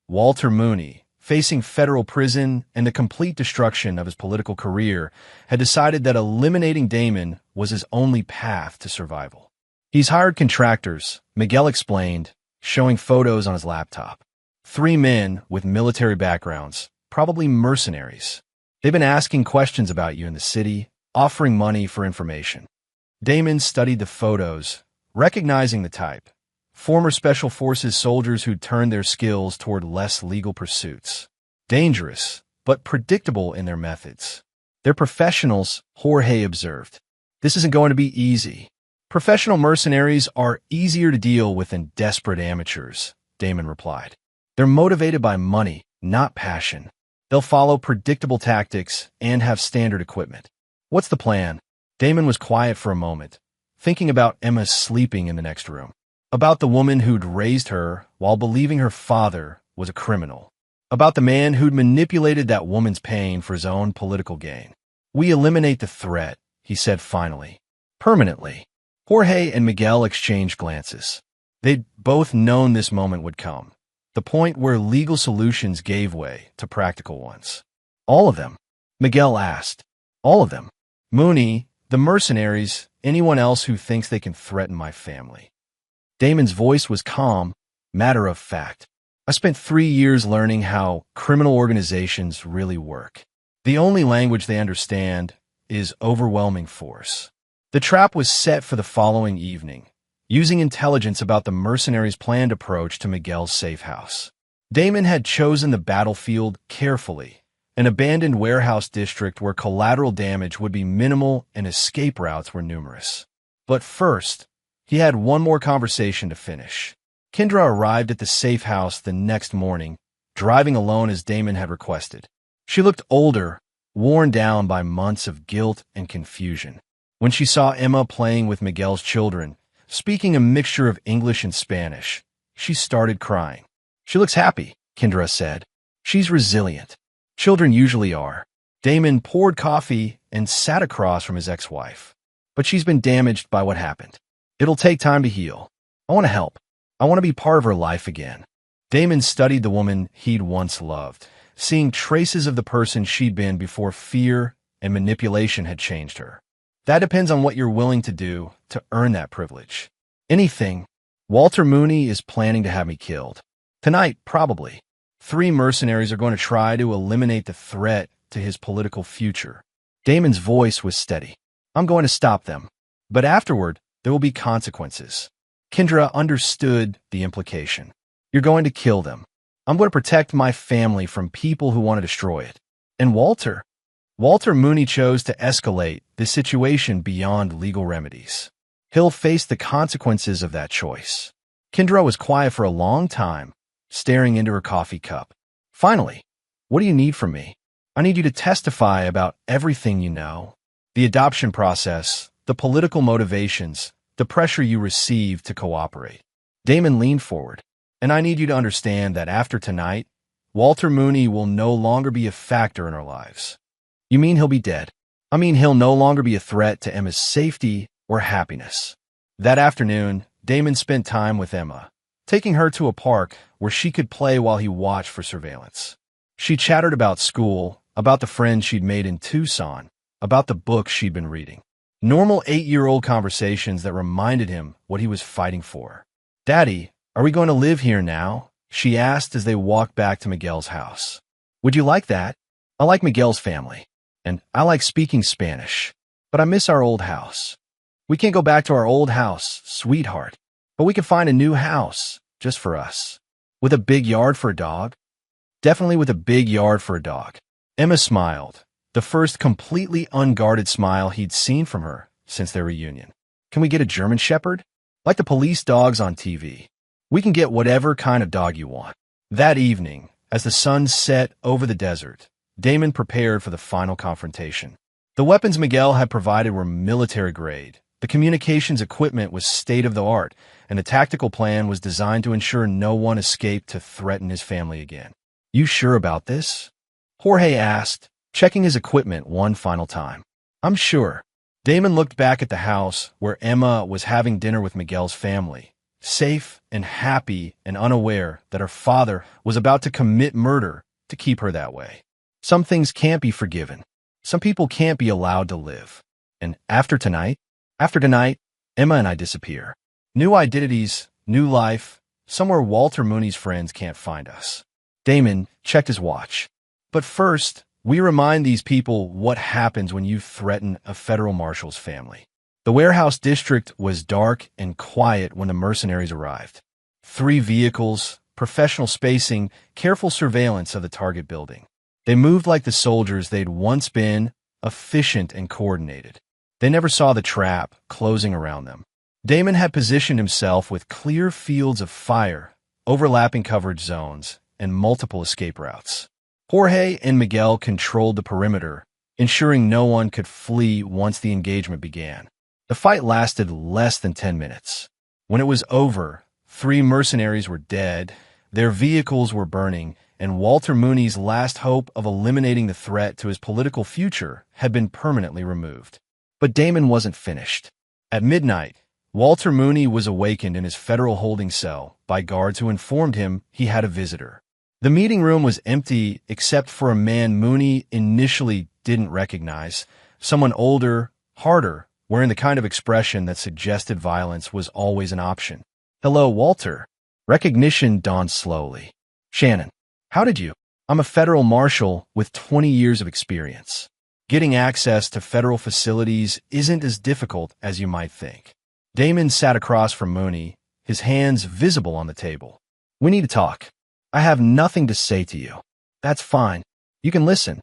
Walter Mooney, facing federal prison and the complete destruction of his political career, had decided that eliminating Damon was his only path to survival. "He's hired contractors," Miguel explained, showing photos on his laptop. 3 men with military backgrounds, probably mercenaries. "They've been asking questions about you in the city, offering money for information." Damon studied the photos, recognizing the type. Former Special Forces soldiers who'd turned their skills toward less legal pursuits. Dangerous, but predictable in their methods. "They're professionals," Jorge observed. "This isn't going to be easy." Professional mercenaries are easier to deal with than desperate amateurs, Damon replied. They're motivated by money, not passion. They'll follow predictable tactics and have standard equipment. What's the plan? Damon was quiet for a moment, thinking about Emma sleeping in the next room, about the woman who'd raised her while believing her father was a criminal, about the man who'd manipulated that woman's pain for his own political gain. We eliminate the threat, he said finally. Permanently. Jorge and Miguel exchanged glances. They'd both known this moment would come, the point where legal solutions gave way to practical ones. All of them? Miguel asked. All of them. Mooney, the mercenaries, anyone else who thinks they can threaten my family. Damon's voice was calm, matter of fact. I spent 3 years learning how criminal organizations really work. The only language they understand is overwhelming force. The trap was set for the following evening, using intelligence about the mercenaries' planned approach to Miguel's safe house. Damon had chosen the battlefield carefully, an abandoned warehouse district where collateral damage would be minimal and escape routes were numerous. But first, he had one more conversation to finish. Kendra arrived at the safe house the next morning, driving alone as Damon had requested. She looked older, worn down by months of guilt and confusion. When she saw Emma playing with Miguel's children, speaking a mixture of English and Spanish, she started crying. She looks happy, Kendra said. She's resilient. Children usually are. Damon poured coffee and sat across from his ex-wife. But she's been damaged by what happened. It'll take time to heal. I want to help. I want to be part of her life again. Damon studied the woman he'd once loved, seeing traces of the person she'd been before fear and manipulation had changed her. That depends on what you're willing to do to earn that privilege. Anything. Walter Mooney is planning to have me killed. Tonight, probably. 3 mercenaries are going to try to eliminate the threat to his political future. Damon's voice was steady. I'm going to stop them. But afterward, there will be consequences. Kendra understood the implication. You're going to kill them. I'm going to protect my family from people who want to destroy it. And Walter Mooney chose to escalate this situation beyond legal remedies. He'll face the consequences of that choice. Kendra was quiet for a long time, staring into her coffee cup. Finally, what do you need from me? I need you to testify about everything you know. The adoption process, the political motivations, the pressure you received to cooperate. Damon leaned forward. And I need you to understand that after tonight, Walter Mooney will no longer be a factor in our lives. You mean he'll be dead? I mean he'll no longer be a threat to Emma's safety or happiness. That afternoon, Damon spent time with Emma, taking her to a park where she could play while he watched for surveillance. She chattered about school, about the friends she'd made in Tucson, about the books she'd been reading. Normal 8-year-old conversations that reminded him what he was fighting for. Daddy, are we going to live here now? She asked as they walked back to Miguel's house. Would you like that? I like Miguel's family, and I like speaking Spanish, but I miss our old house. We can't go back to our old house, sweetheart, but we can find a new house just for us. With a big yard for a dog? Definitely with a big yard for a dog. Emma smiled, the first completely unguarded smile he'd seen from her since their reunion. Can we get a German Shepherd? Like the police dogs on TV. We can get whatever kind of dog you want. That evening, as the sun set over the desert, Damon prepared for the final confrontation. The weapons Miguel had provided were military grade. The communications equipment was state-of-the-art, and the tactical plan was designed to ensure no one escaped to threaten his family again. You sure about this? Jorge asked, checking his equipment one final time. I'm sure. Damon looked back at the house where Emma was having dinner with Miguel's family, safe and happy and unaware that her father was about to commit murder to keep her that way. Some things can't be forgiven. Some people can't be allowed to live. And after tonight, Emma and I disappear. New identities, new life, somewhere Walter Mooney's friends can't find us. Damon checked his watch. But first, we remind these people what happens when you threaten a federal marshal's family. The warehouse district was dark and quiet when the mercenaries arrived. 3 vehicles, professional spacing, careful surveillance of the target building. They moved like the soldiers they'd once been, efficient and coordinated. They never saw the trap closing around them. Damon had positioned himself with clear fields of fire, overlapping coverage zones, and multiple escape routes. Jorge and Miguel controlled the perimeter, ensuring no one could flee once the engagement began. The fight lasted less than 10 minutes. When it was over, 3 mercenaries were dead, their vehicles were burning, and Walter Mooney's last hope of eliminating the threat to his political future had been permanently removed. But Damon wasn't finished. At midnight, Walter Mooney was awakened in his federal holding cell by guards who informed him he had a visitor. The meeting room was empty except for a man Mooney initially didn't recognize, someone older, harder, wearing the kind of expression that suggested violence was always an option. "Hello, Walter." Recognition dawned slowly. "Shannon, how did you?" "I'm a federal marshal with 20 years of experience. Getting access to federal facilities isn't as difficult as you might think." Damon sat across from Mooney, his hands visible on the table. "We need to talk. I have nothing to say to you." "That's fine. You can listen."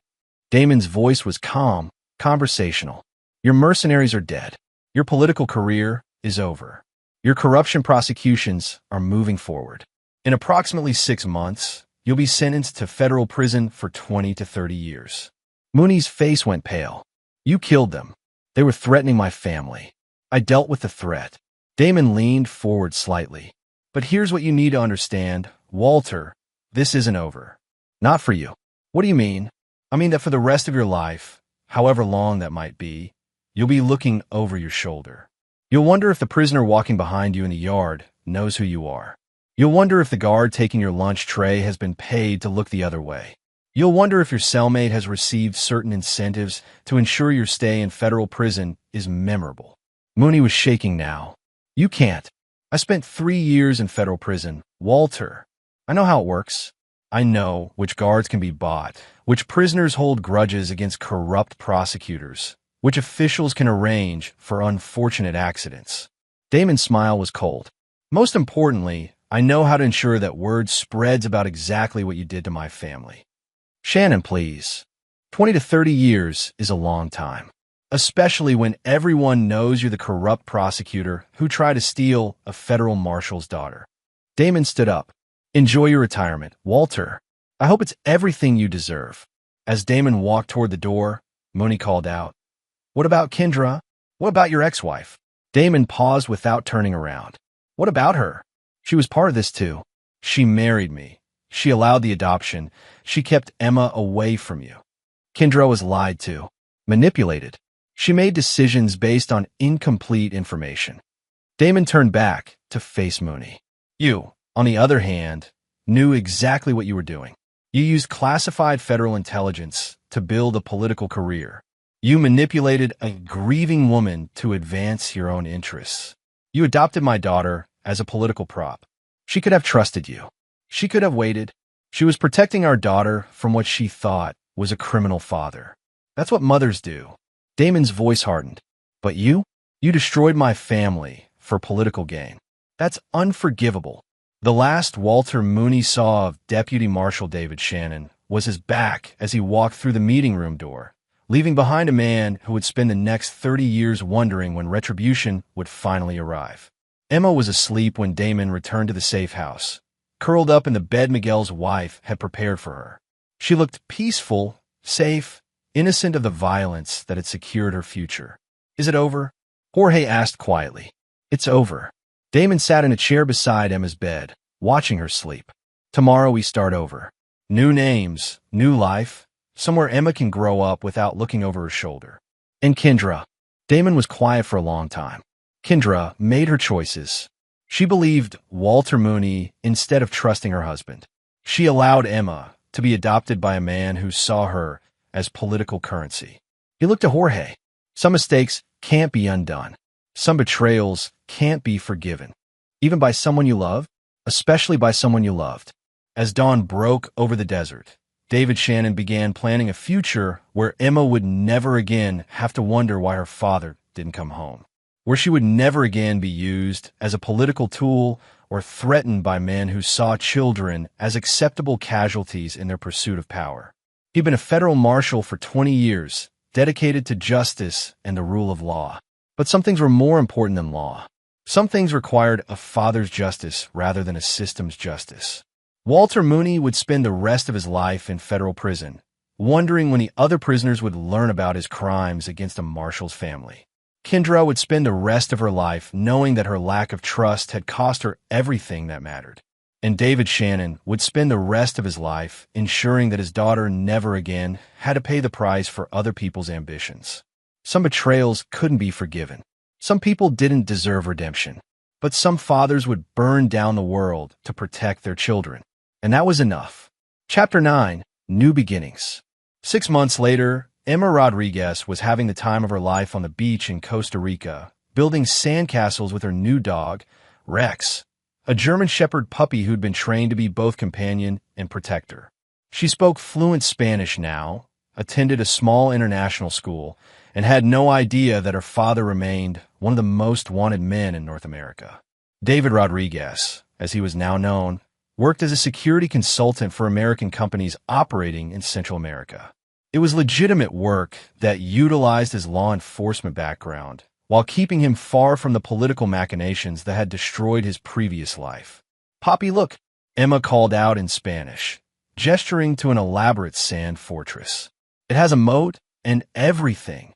Damon's voice was calm, conversational. "Your mercenaries are dead. Your political career is over. Your corruption prosecutions are moving forward. In approximately 6 months, you'll be sentenced to federal prison for 20 to 30 years. Mooney's face went pale. "You killed them. They were threatening my family. I dealt with the threat." Damon leaned forward slightly. "But here's what you need to understand, Walter. This isn't over. Not for you." "What do you mean?" "I mean that for the rest of your life, however long that might be, you'll be looking over your shoulder. You'll wonder if the prisoner walking behind you in the yard knows who you are. You'll wonder if the guard taking your lunch tray has been paid to look the other way. You'll wonder if your cellmate has received certain incentives to ensure your stay in federal prison is memorable." Mooney was shaking now. "You can't. I spent 3 years in federal prison, Walter. I know how it works. I know which guards can be bought, which prisoners hold grudges against corrupt prosecutors, which officials can arrange for unfortunate accidents." Damon's smile was cold. "Most importantly, I know how to ensure that word spreads about exactly what you did to my family." "Shannon, please. 20 to 30 years is a long time, especially when everyone knows you're the corrupt prosecutor who tried to steal a federal marshal's daughter." Damon stood up. "Enjoy your retirement, Walter. I hope it's everything you deserve." As Damon walked toward the door, Mooney called out, "What about Kendra? What about your ex-wife?" Damon paused without turning around. "What about her? She was part of this too. She married me. She allowed the adoption. She kept Emma away from you. Kendra was lied to, manipulated. She made decisions based on incomplete information." Damon turned back to face Mooney. "You, on the other hand, knew exactly what you were doing. You used classified federal intelligence to build a political career. You manipulated a grieving woman to advance your own interests. You adopted my daughter as a political prop. She could have trusted you. She could have waited. She was protecting our daughter from what she thought was a criminal father. That's what mothers do." Damon's voice hardened. "But you? You destroyed my family for political gain. That's unforgivable." The last Walter Mooney saw of Deputy Marshal David Shannon was his back as he walked through the meeting room door, leaving behind a man who would spend the next 30 years wondering when retribution would finally arrive. Emma was asleep when Damon returned to the safe house, curled up in the bed Miguel's wife had prepared for her. She looked peaceful, safe, innocent of the violence that had secured her future. "Is it over?" Jorge asked quietly. "It's over." Damon sat in a chair beside Emma's bed, watching her sleep. "Tomorrow we start over. New names, new life, somewhere Emma can grow up without looking over her shoulder." "And Kendra?" Damon was quiet for a long time. "Kendra made her choices. She believed Walter Mooney instead of trusting her husband. She allowed Emma to be adopted by a man who saw her as political currency." He looked at Jorge. "Some mistakes can't be undone. Some betrayals can't be forgiven. Even by someone you love, especially by someone you loved." As dawn broke over the desert, David Shannon began planning a future where Emma would never again have to wonder why her father didn't come home, where she would never again be used as a political tool or threatened by men who saw children as acceptable casualties in their pursuit of power. He'd been a federal marshal for 20 years, dedicated to justice and the rule of law. But some things were more important than law. Some things required a father's justice rather than a system's justice. Walter Mooney would spend the rest of his life in federal prison, wondering when the other prisoners would learn about his crimes against a Marshal's family. Kendra would spend the rest of her life knowing that her lack of trust had cost her everything that mattered. And David Shannon would spend the rest of his life ensuring that his daughter never again had to pay the price for other people's ambitions. Some betrayals couldn't be forgiven. Some people didn't deserve redemption. But some fathers would burn down the world to protect their children. And that was enough. Chapter 9, New Beginnings. 6 months later, Emma Rodriguez was having the time of her life on the beach in Costa Rica, building sandcastles with her new dog, Rex, a German Shepherd puppy who'd been trained to be both companion and protector. She spoke fluent Spanish now, attended a small international school, and had no idea that her father remained one of the most wanted men in North America. David Rodriguez, as he was now known, worked as a security consultant for American companies operating in Central America. It was legitimate work that utilized his law enforcement background while keeping him far from the political machinations that had destroyed his previous life. "Poppy, look," Emma called out in Spanish, gesturing to an elaborate sand fortress. "It has a moat and everything."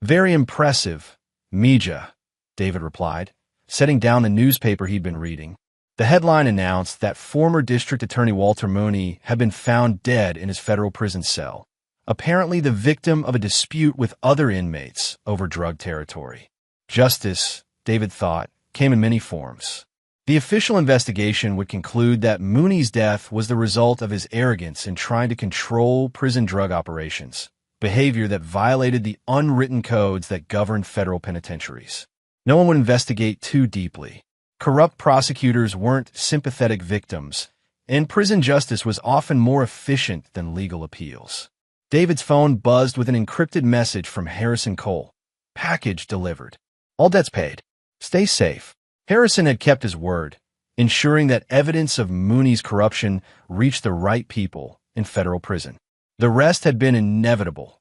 "Very impressive, Mija," David replied, setting down the newspaper he'd been reading. The headline announced that former District Attorney Walter Mooney had been found dead in his federal prison cell, apparently the victim of a dispute with other inmates over drug territory. Justice, David thought, came in many forms. The official investigation would conclude that Mooney's death was the result of his arrogance in trying to control prison drug operations, behavior that violated the unwritten codes that govern federal penitentiaries. No one would investigate too deeply. Corrupt prosecutors weren't sympathetic victims, and prison justice was often more efficient than legal appeals. David's phone buzzed with an encrypted message from Harrison Cole. "Package delivered. All debts paid. Stay safe." Harrison had kept his word, ensuring that evidence of Mooney's corruption reached the right people in federal prison. The rest had been inevitable.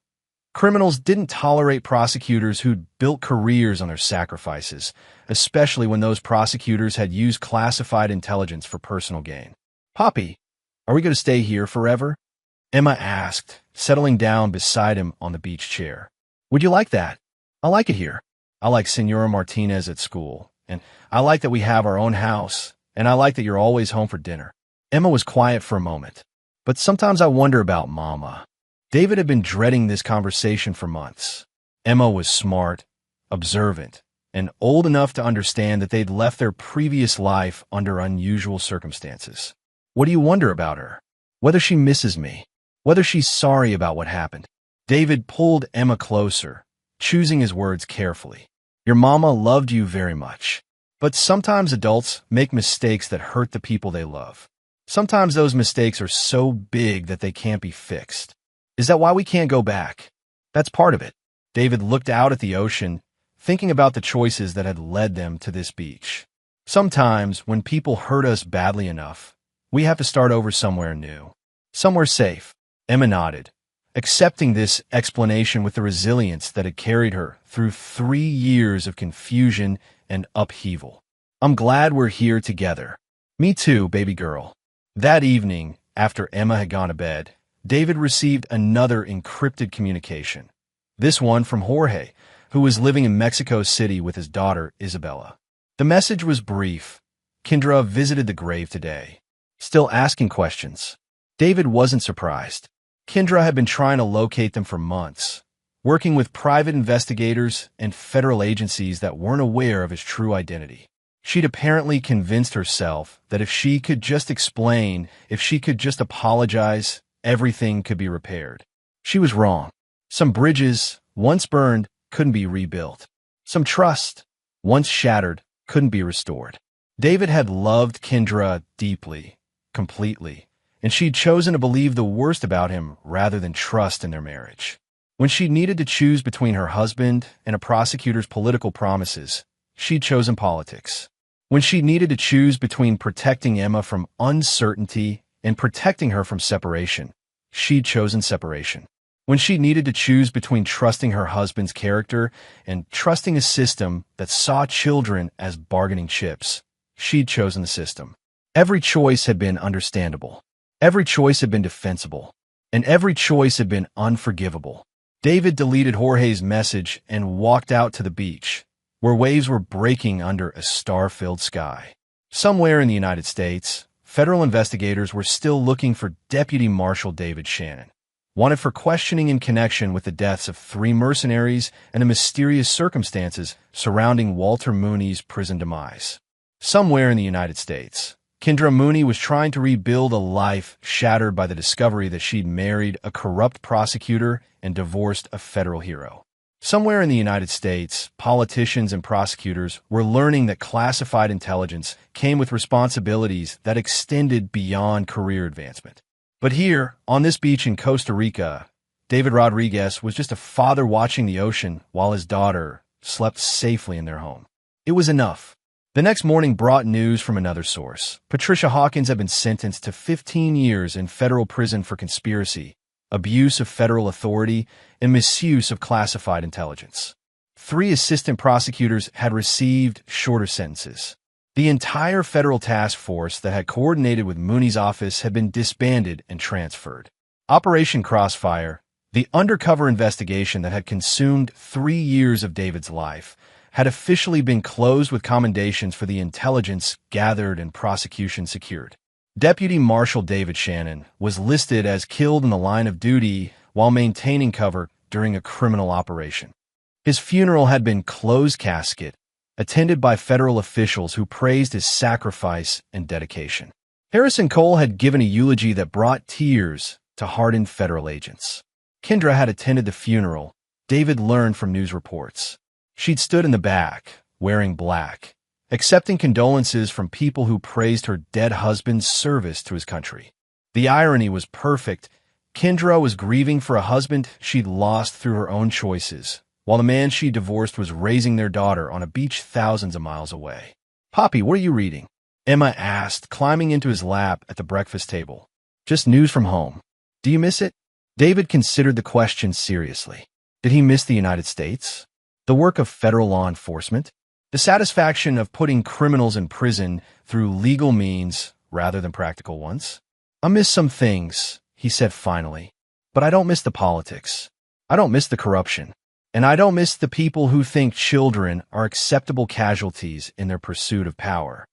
Criminals didn't tolerate prosecutors who'd built careers on their sacrifices, especially when those prosecutors had used classified intelligence for personal gain. "Poppy, are we going to stay here forever?" Emma asked, settling down beside him on the beach chair. "Would you like that? I like it here. I like Senora Martinez at school, and I like that we have our own house, and I like that you're always home for dinner." Emma was quiet for a moment. "But sometimes I wonder about Mama." David had been dreading this conversation for months. Emma was smart, observant, and old enough to understand that they'd left their previous life under unusual circumstances. "What do you wonder about her? Whether she misses me? Whether she's sorry about what happened?" David pulled Emma closer, choosing his words carefully. "Your mama loved you very much. But sometimes adults make mistakes that hurt the people they love. Sometimes those mistakes are so big that they can't be fixed. Is that why we can't go back? That's part of it." David looked out at the ocean, thinking about the choices that had led them to this beach. "Sometimes, when people hurt us badly enough, we have to start over somewhere new. Somewhere safe." Emma nodded, accepting this explanation with the resilience that had carried her through 3 years of confusion and upheaval. "I'm glad we're here together." "Me too, baby girl." That evening, after Emma had gone to bed, David received another encrypted communication, this one from Jorge, who was living in Mexico City with his daughter, Isabella. The message was brief. "Kendra visited the grave today. Still asking questions." David wasn't surprised. Kendra had been trying to locate them for months, working with private investigators and federal agencies that weren't aware of his true identity. She'd apparently convinced herself that if she could just explain, if she could just apologize, everything could be repaired. She was wrong. Some bridges, once burned, couldn't be rebuilt. Some trust, once shattered, couldn't be restored. David had loved Kendra deeply, completely, and she'd chosen to believe the worst about him rather than trust in their marriage. When she needed to choose between her husband and a prosecutor's political promises, she'd chosen politics. When she needed to choose between protecting Emma from uncertainty and protecting her from separation, she'd chosen separation. When she needed to choose between trusting her husband's character and trusting a system that saw children as bargaining chips, she'd chosen the system. Every choice had been understandable. Every choice had been defensible. And every choice had been unforgivable. David deleted Jorge's message and walked out to the beach, where waves were breaking under a star-filled sky. Somewhere in the United States, federal investigators were still looking for Deputy Marshal David Shannon, wanted for questioning in connection with the deaths of 3 mercenaries and the mysterious circumstances surrounding Walter Mooney's prison demise. Somewhere in the United States, Kendra Mooney was trying to rebuild a life shattered by the discovery that she'd married a corrupt prosecutor and divorced a federal hero. Somewhere in the United States, politicians and prosecutors were learning that classified intelligence came with responsibilities that extended beyond career advancement. But here, on this beach in Costa Rica, David Rodriguez was just a father watching the ocean while his daughter slept safely in their home. It was enough. The next morning brought news from another source. Patricia Hawkins had been sentenced to 15 years in federal prison for conspiracy, abuse of federal authority, and misuse of classified intelligence. 3 assistant prosecutors had received shorter sentences. The entire federal task force that had coordinated with Mooney's office had been disbanded and transferred. Operation Crossfire, the undercover investigation that had consumed 3 years of David's life, had officially been closed with commendations for the intelligence gathered and prosecution secured. Deputy Marshal David Shannon was listed as killed in the line of duty while maintaining cover during a criminal operation. His funeral had been closed casket, attended by federal officials who praised his sacrifice and dedication. Harrison Cole had given a eulogy that brought tears to hardened federal agents. Kendra had attended the funeral, David learned from news reports. She'd stood in the back, wearing black, accepting condolences from people who praised her dead husband's service to his country. The irony was perfect. Kendra was grieving for a husband she'd lost through her own choices, while the man she divorced was raising their daughter on a beach thousands of miles away. "Poppy, what are you reading?" Emma asked, climbing into his lap at the breakfast table. "Just news from home. Do you miss it?" David considered the question seriously. Did he miss the United States? The work of federal law enforcement? The satisfaction of putting criminals in prison through legal means rather than practical ones? "I miss some things," he said finally, "but I don't miss the politics. I don't miss the corruption. And I don't miss the people who think children are acceptable casualties in their pursuit of power."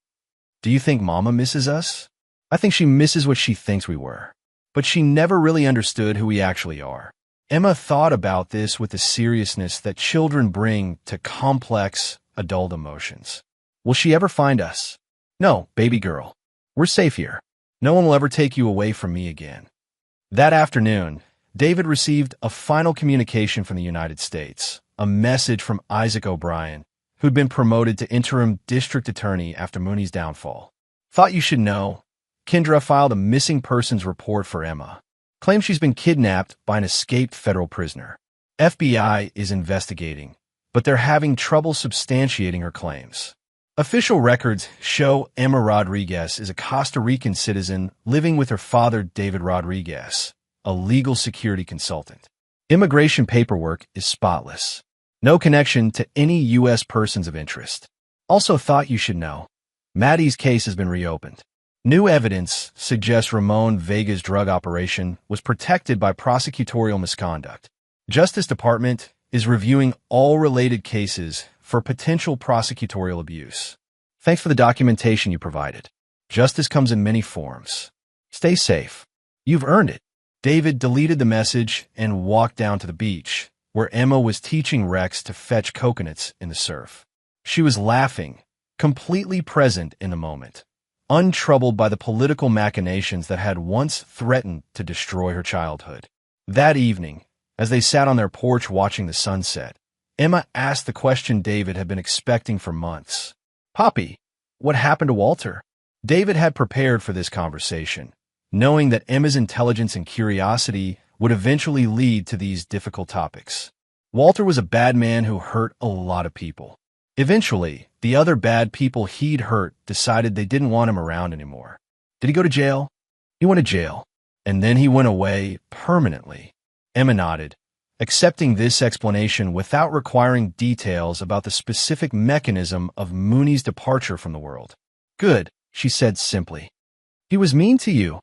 "Do you think Mama misses us?" "I think she misses what she thinks we were. But she never really understood who we actually are." Emma thought about this with the seriousness that children bring to complex adult emotions. "Will she ever find us?" "No, baby girl. We're safe here. No one will ever take you away from me again." That afternoon, David received a final communication from the United States, a message from Isaac O'Brien, who'd been promoted to interim district attorney after Mooney's downfall. "Thought you should know. Kendra filed a missing persons report for Emma. Claims she's been kidnapped by an escaped federal prisoner. FBI is investigating, but they're having trouble substantiating her claims. Official records show Emma Rodriguez is a Costa Rican citizen living with her father, David Rodriguez, a legal security consultant. Immigration paperwork is spotless. No connection to any U.S. persons of interest. Also thought you should know. Maddie's case has been reopened. New evidence suggests Ramon Vega's drug operation was protected by prosecutorial misconduct. Justice Department is reviewing all related cases for potential prosecutorial abuse. Thanks for the documentation you provided. Justice comes in many forms. Stay safe. You've earned it." David deleted the message and walked down to the beach, where Emma was teaching Rex to fetch coconuts in the surf. She was laughing, completely present in the moment, untroubled by the political machinations that had once threatened to destroy her childhood. That evening, as they sat on their porch watching the sunset, Emma asked the question David had been expecting for months. "Poppy, what happened to Walter?" David had prepared for this conversation, knowing that Emma's intelligence and curiosity would eventually lead to these difficult topics. Walter was a bad man who hurt a lot of people. Eventually, the other bad people he'd hurt decided they didn't want him around anymore. Did he go to jail? He went to jail, and then he went away permanently. Emma nodded, accepting this explanation without requiring details about the specific mechanism of Mooney's departure from the world. Good, she said simply. He was mean to you,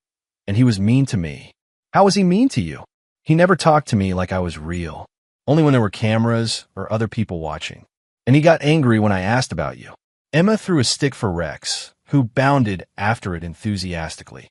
and he was mean to me. How was he mean to you? He never talked to me like I was real, only when there were cameras or other people watching. And he got angry when I asked about you. Emma threw a stick for Rex, who bounded after it enthusiastically.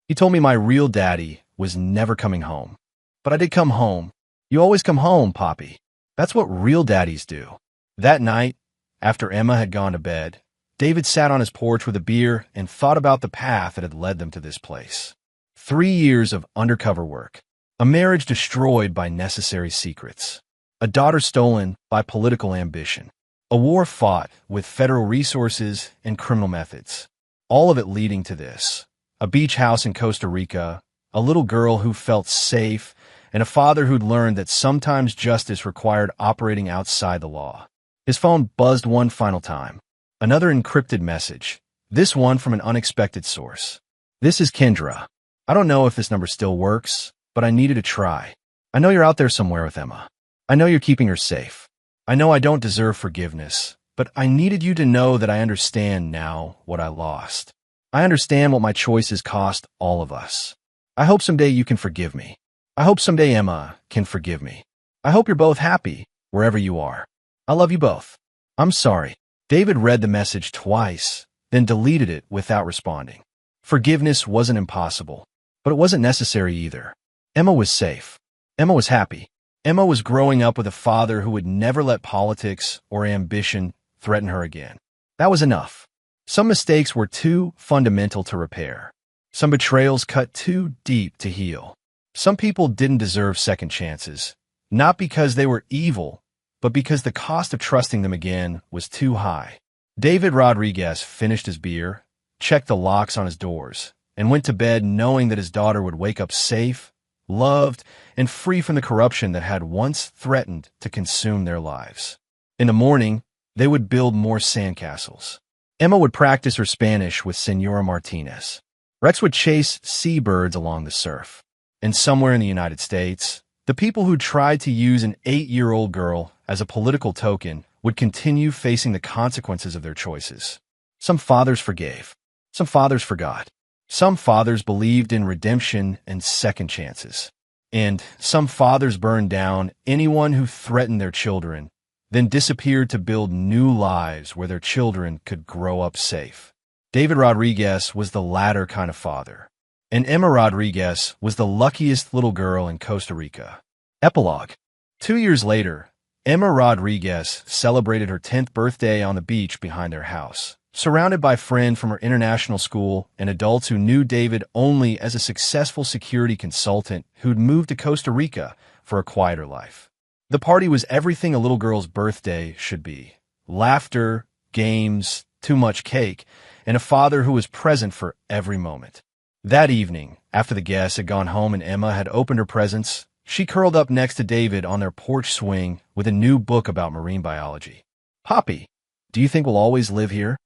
He told me my real daddy was never coming home. But I did come home. You always come home, Poppy. That's what real daddies do. That night, after Emma had gone to bed, David sat on his porch with a beer and thought about the path that had led them to this place. 3 years of undercover work, a marriage destroyed by necessary secrets, a daughter stolen by political ambition, a war fought with federal resources and criminal methods, all of it leading to this: a beach house in Costa Rica, a little girl who felt safe, and a father who'd learned that sometimes justice required operating outside the law. His phone buzzed one final time. Another encrypted message, this one from an unexpected source. This is Kendra. I don't know if this number still works, but I needed to try. I know you're out there somewhere with Emma. I know you're keeping her safe. I know I don't deserve forgiveness, but I needed you to know that I understand now what I lost. I understand what my choices cost all of us. I hope someday you can forgive me. I hope someday Emma can forgive me. I hope you're both happy, wherever you are. I love you both. I'm sorry. David read the message twice, then deleted it without responding. Forgiveness wasn't impossible, but it wasn't necessary either. Emma was safe. Emma was happy. Emma was growing up with a father who would never let politics or ambition threaten her again. That was enough. Some mistakes were too fundamental to repair. Some betrayals cut too deep to heal. Some people didn't deserve second chances, not because they were evil, but because the cost of trusting them again was too high. David Rodriguez finished his beer, checked the locks on his doors, and went to bed knowing that his daughter would wake up safe, loved, and free from the corruption that had once threatened to consume their lives. In the morning, they would build more sandcastles. Emma would practice her Spanish with Senora Martinez. Rex would chase seabirds along the surf. And somewhere in the United States, the people who tried to use an 8-year-old girl as a political token would continue facing the consequences of their choices. Some fathers forgave. Some fathers forgot. Some fathers believed in redemption and second chances. And some fathers burned down anyone who threatened their children, then disappeared to build new lives where their children could grow up safe. David Rodriguez was the latter kind of father. And Emma Rodriguez was the luckiest little girl in Costa Rica. Epilogue. 2 years later, Emma Rodriguez celebrated her 10th birthday on the beach behind their house, surrounded by friends from her international school and adults who knew David only as a successful security consultant who'd moved to Costa Rica for a quieter life. The party was everything a little girl's birthday should be: laughter, games, too much cake, and a father who was present for every moment. That evening, after the guests had gone home and Emma had opened her presents, she curled up next to David on their porch swing with a new book about marine biology. Poppy, do you think we'll always live here?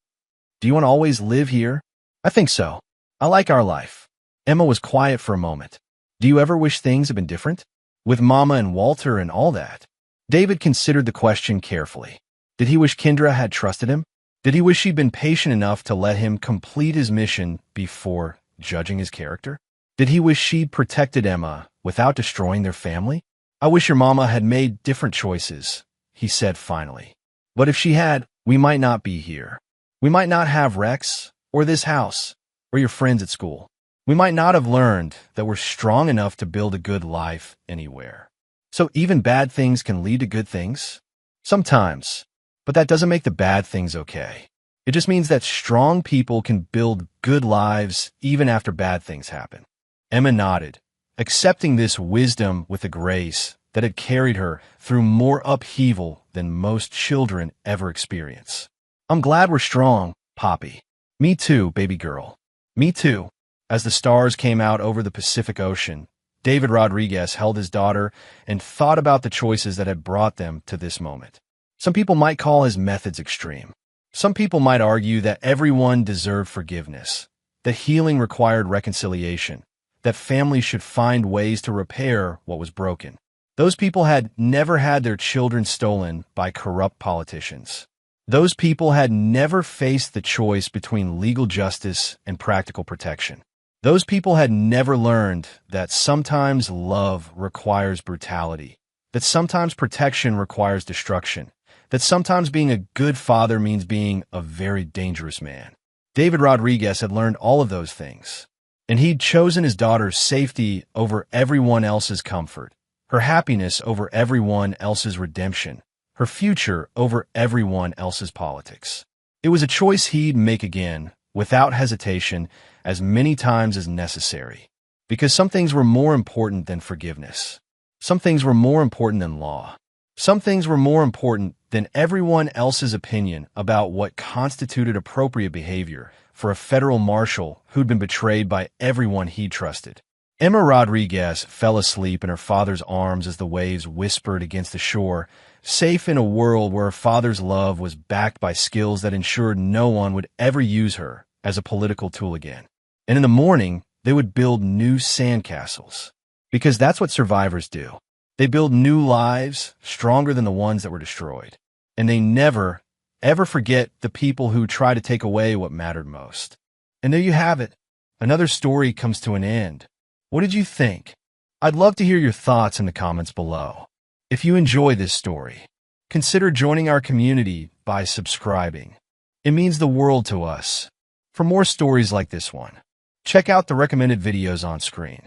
Do you want to always live here? I think so. I like our life. Emma was quiet for a moment. Do you ever wish things had been different? With Mama and Walter and all that? David considered the question carefully. Did he wish Kendra had trusted him? Did he wish she'd been patient enough to let him complete his mission before judging his character? Did he wish she'd protected Emma without destroying their family? I wish your mama had made different choices, he said finally. But if she had, we might not be here. We might not have Rex, or this house, or your friends at school. We might not have learned that we're strong enough to build a good life anywhere. So even bad things can lead to good things? Sometimes. But that doesn't make the bad things okay. It just means that strong people can build good lives even after bad things happen. Emma nodded, accepting this wisdom with a grace that had carried her through more upheaval than most children ever experience. I'm glad we're strong, Poppy. Me too, baby girl. Me too. As the stars came out over the Pacific Ocean, David Rodriguez held his daughter and thought about the choices that had brought them to this moment. Some people might call his methods extreme. Some people might argue that everyone deserved forgiveness, that healing required reconciliation, that families should find ways to repair what was broken. Those people had never had their children stolen by corrupt politicians. Those people had never faced the choice between legal justice and practical protection. Those people had never learned that sometimes love requires brutality, that sometimes protection requires destruction, that sometimes being a good father means being a very dangerous man. David Rodriguez had learned all of those things, and he'd chosen his daughter's safety over everyone else's comfort, her happiness over everyone else's redemption, her future over everyone else's politics. It was a choice he'd make again, without hesitation, as many times as necessary. Because some things were more important than forgiveness. Some things were more important than law. Some things were more important than everyone else's opinion about what constituted appropriate behavior for a federal marshal who'd been betrayed by everyone he trusted. Emma Rodriguez fell asleep in her father's arms as the waves whispered against the shore, safe in a world where her father's love was backed by skills that ensured no one would ever use her as a political tool again. And in the morning, they would build new sandcastles. Because that's what survivors do. They build new lives, stronger than the ones that were destroyed. And they never, ever forget the people who try to take away what mattered most. And there you have it. Another story comes to an end. What did you think? I'd love to hear your thoughts in the comments below. If you enjoy this story, consider joining our community by subscribing. It means the world to us. For more stories like this one, check out the recommended videos on screen.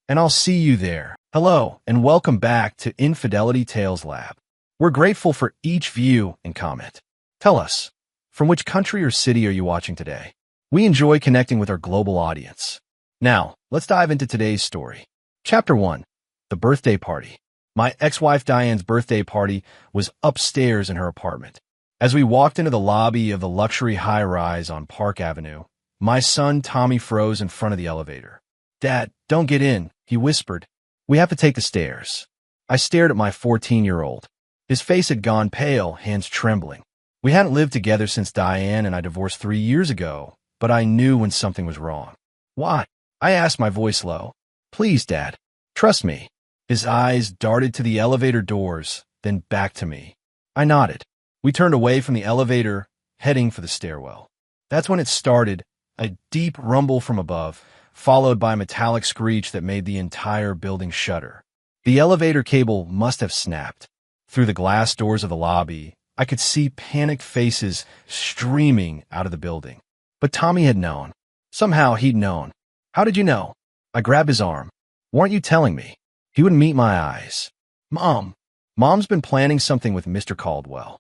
And I'll see you there. Hello, and welcome back to Infidelity Tales Lab. We're grateful for each view and comment. Tell us, from which country or city are you watching today? We enjoy connecting with our global audience. Now, let's dive into today's story. Chapter 1. The Birthday Party. My ex-wife Diane's birthday party was upstairs in her apartment. As we walked into the lobby of the luxury high-rise on Park Avenue, my son Tommy froze in front of the elevator. "Dad, don't get in," he whispered. "We have to take the stairs." I stared at my 14-year-old. His face had gone pale, hands trembling. We hadn't lived together since Diane and I divorced 3 years ago, but I knew when something was wrong. "Why?" I asked, my voice low. "Please, Dad. Trust me." His eyes darted to the elevator doors, then back to me. I nodded. We turned away from the elevator, heading for the stairwell. That's when it started, a deep rumble from above, followed by a metallic screech that made the entire building shudder. The elevator cable must have snapped. Through the glass doors of the lobby, I could see panicked faces streaming out of the building. But Tommy had known. Somehow he'd known. "How did you know?" I grabbed his arm. "Weren't you telling me?" He wouldn't meet my eyes. Mom's been planning something with Mr. Caldwell.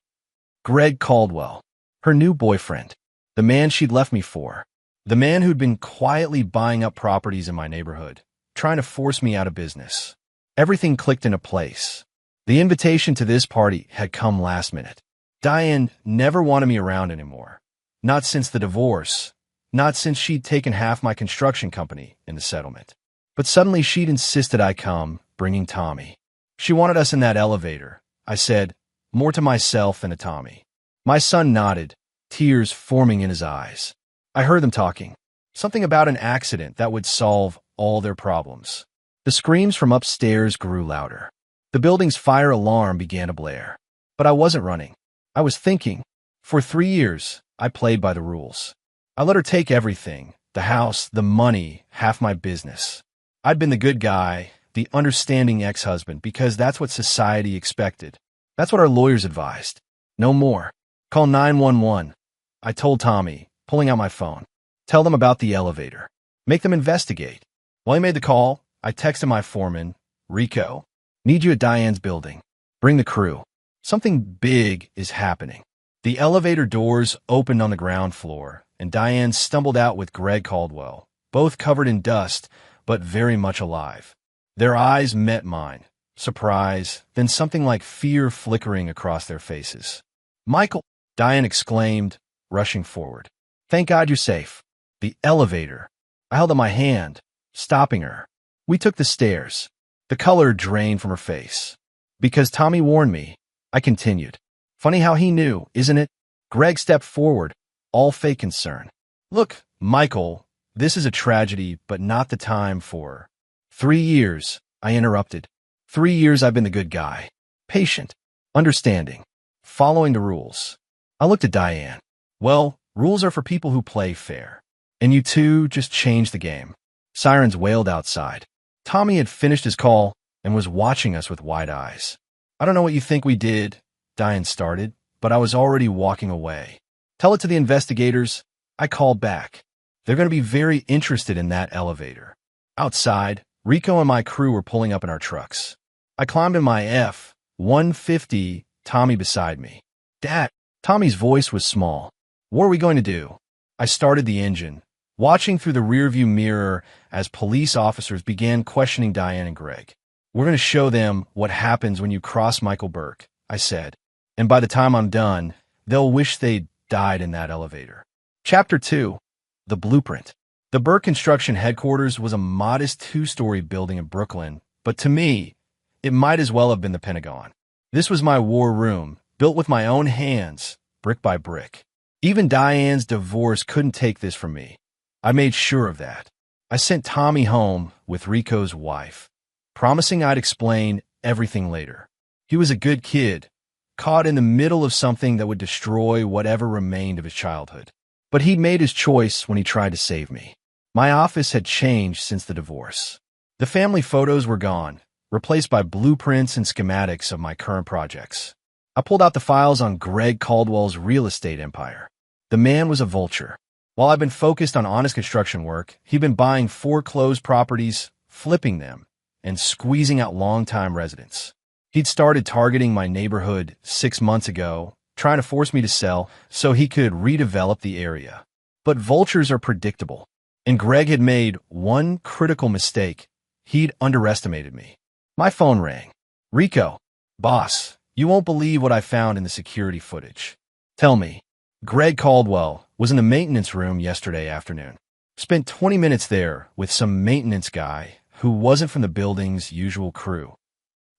Greg Caldwell. Her new boyfriend. The man she'd left me for. The man who'd been quietly buying up properties in my neighborhood, trying to force me out of business. Everything clicked into place. The invitation to this party had come last minute. Diane never wanted me around anymore. Not since the divorce. Not since she'd taken half my construction company in the settlement. But suddenly she'd insisted I come, bringing Tommy. She wanted us in that elevator, I said, more to myself than to Tommy. My son nodded, tears forming in his eyes. I heard them talking. Something about an accident that would solve all their problems. The screams from upstairs grew louder. The building's fire alarm began to blare. But I wasn't running. I was thinking. For 3 years, I played by the rules. I let her take everything, the house, the money, half my business. I'd been the good guy, the understanding ex-husband, because that's what society expected. That's what our lawyers advised. No more. Call 911. I told Tommy, pulling out my phone. Tell them about the elevator. Make them investigate. While he made the call, I texted my foreman, Rico. Need you at Diane's building. Bring the crew. Something big is happening. The elevator doors opened on the ground floor, and Diane stumbled out with Greg Caldwell, both covered in dust, but very much alive. Their eyes met mine, surprise, then something like fear flickering across their faces. "Michael!" Diane exclaimed, rushing forward. "Thank God you're safe." The elevator. I held out my hand, stopping her. We took the stairs. The color drained from her face. "Because Tommy warned me," I continued. "Funny how he knew, isn't it?" Greg stepped forward, all fake concern. "Look, Michael, this is a tragedy, but not the time for..." 3 years, I interrupted. 3 years I've been the good guy. Patient. Understanding. Following the rules. I looked at Diane. Well, rules are for people who play fair. And you two just changed the game. Sirens wailed outside. Tommy had finished his call and was watching us with wide eyes. I don't know what you think we did, Diane started, but I was already walking away. Tell it to the investigators, I called back. They're going to be very interested in that elevator. Outside, Rico and my crew were pulling up in our trucks. I climbed in my F-150, Tommy beside me. Dad, Tommy's voice was small. What are we going to do? I started the engine, watching through the rearview mirror as police officers began questioning Diane and Greg. We're going to show them what happens when you cross Michael Burke, I said. And by the time I'm done, they'll wish they'd died in that elevator. Chapter 2. The Blueprint. The Burke Construction Headquarters was a modest 2-story building in Brooklyn, but to me, it might as well have been the Pentagon. This was my war room, built with my own hands, brick by brick. Even Diane's divorce couldn't take this from me. I made sure of that. I sent Tommy home with Rico's wife, promising I'd explain everything later. He was a good kid, caught in the middle of something that would destroy whatever remained of his childhood. But he'd made his choice when he tried to save me. My office had changed since the divorce. The family photos were gone, replaced by blueprints and schematics of my current projects. I pulled out the files on Greg Caldwell's real estate empire. The man was a vulture. While I've been focused on honest construction work, he'd been buying foreclosed properties, flipping them, and squeezing out longtime residents. He'd started targeting my neighborhood 6 months ago, trying to force me to sell so he could redevelop the area. But vultures are predictable, and Greg had made one critical mistake. He'd underestimated me. My phone rang. Rico, boss, you won't believe what I found in the security footage. Tell me. Greg Caldwell was in the maintenance room yesterday afternoon. Spent 20 minutes there with some maintenance guy who wasn't from the building's usual crew.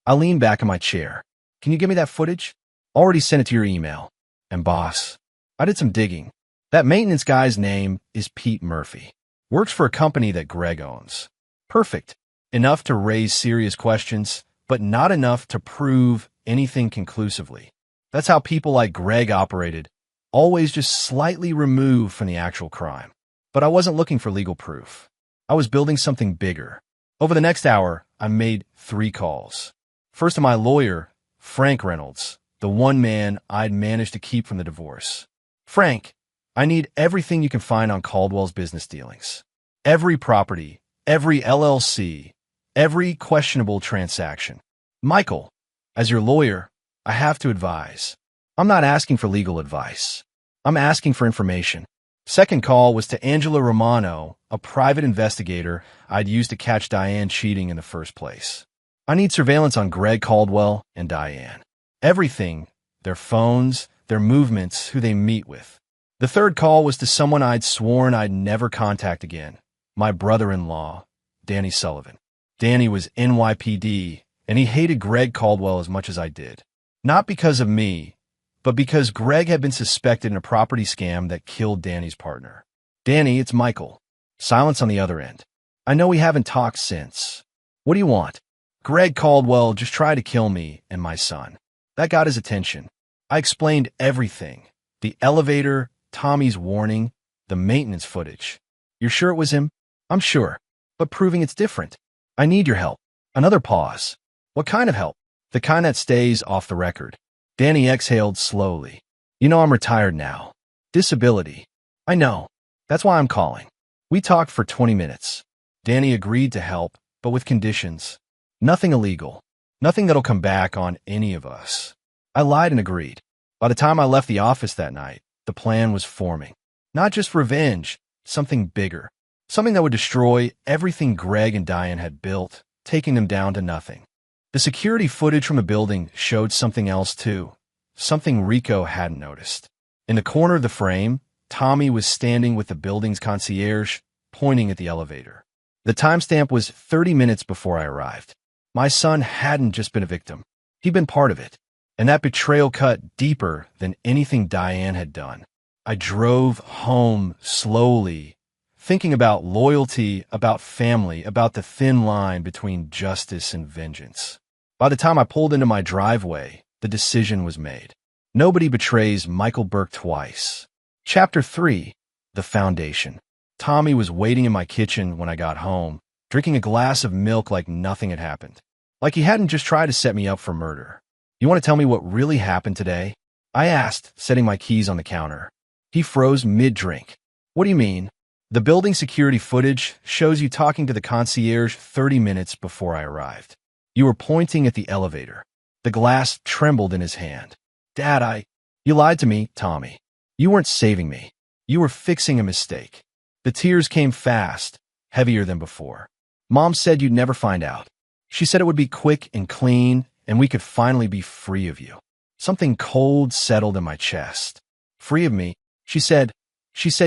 I leaned back in my chair. Can you give me that footage? Already sent it to your email. And boss, I did some digging. That maintenance guy's name is Pete Murphy. Works for a company that Greg owns. Perfect. Enough to raise serious questions, but not enough to prove anything conclusively. That's how people like Greg operated, always just slightly removed from the actual crime. But I wasn't looking for legal proof. I was building something bigger. Over the next hour, I made 3 calls. First to my lawyer, Frank Reynolds, the one man I'd managed to keep from the divorce. Frank, I need everything you can find on Caldwell's business dealings. Every property, every LLC, every questionable transaction. Michael, as your lawyer, I have to advise. I'm not asking for legal advice. I'm asking for information. Second call was to Angela Romano, a private investigator I'd used to catch Diane cheating in the first place. I need surveillance on Greg Caldwell and Diane. Everything, their phones, their movements, who they meet with. The third call was to someone I'd sworn I'd never contact again, my brother-in-law, Danny Sullivan. Danny was NYPD, and he hated Greg Caldwell as much as I did. Not because of me, but because Greg had been suspected in a property scam that killed Danny's partner. Danny, it's Michael. Silence on the other end. I know we haven't talked since. What do you want? Greg Caldwell just tried to kill me and my son. That got his attention. I explained everything. The elevator, Tommy's warning, the maintenance footage. You're sure it was him? I'm sure, but proving it's different. I need your help. Another pause. What kind of help? The kind that stays off the record. Danny exhaled slowly. You know I'm retired now. Disability. I know. That's why I'm calling. We talked for 20 minutes. Danny agreed to help, but with conditions. Nothing illegal. Nothing that'll come back on any of us. I lied and agreed. By the time I left the office that night, the plan was forming. Not just revenge, something bigger. Something that would destroy everything Greg and Diane had built, taking them down to nothing. The security footage from the building showed something else too. Something Rico hadn't noticed. In the corner of the frame, Tommy was standing with the building's concierge, pointing at the elevator. The timestamp was 30 minutes before I arrived. My son hadn't just been a victim. He'd been part of it. And that betrayal cut deeper than anything Diane had done. I drove home slowly, thinking about loyalty, about family, about the thin line between justice and vengeance. By the time I pulled into my driveway, the decision was made. Nobody betrays Michael Burke twice. Chapter 3. The Foundation. Tommy was waiting in my kitchen when I got home, drinking a glass of milk like nothing had happened. Like he hadn't just tried to set me up for murder. "You want to tell me what really happened today?" I asked, setting my keys on the counter. He froze mid-drink. "What do you mean?" "The building security footage shows you talking to the concierge 30 minutes before I arrived. You were pointing at the elevator." The glass trembled in his hand. "Dad, You lied to me, Tommy. You weren't saving me. You were fixing a mistake." The tears came fast, heavier than before. "Mom said you'd never find out. She said it would be quick and clean, and we could finally be free of you." Something cold settled in my chest. "Free of me?" She said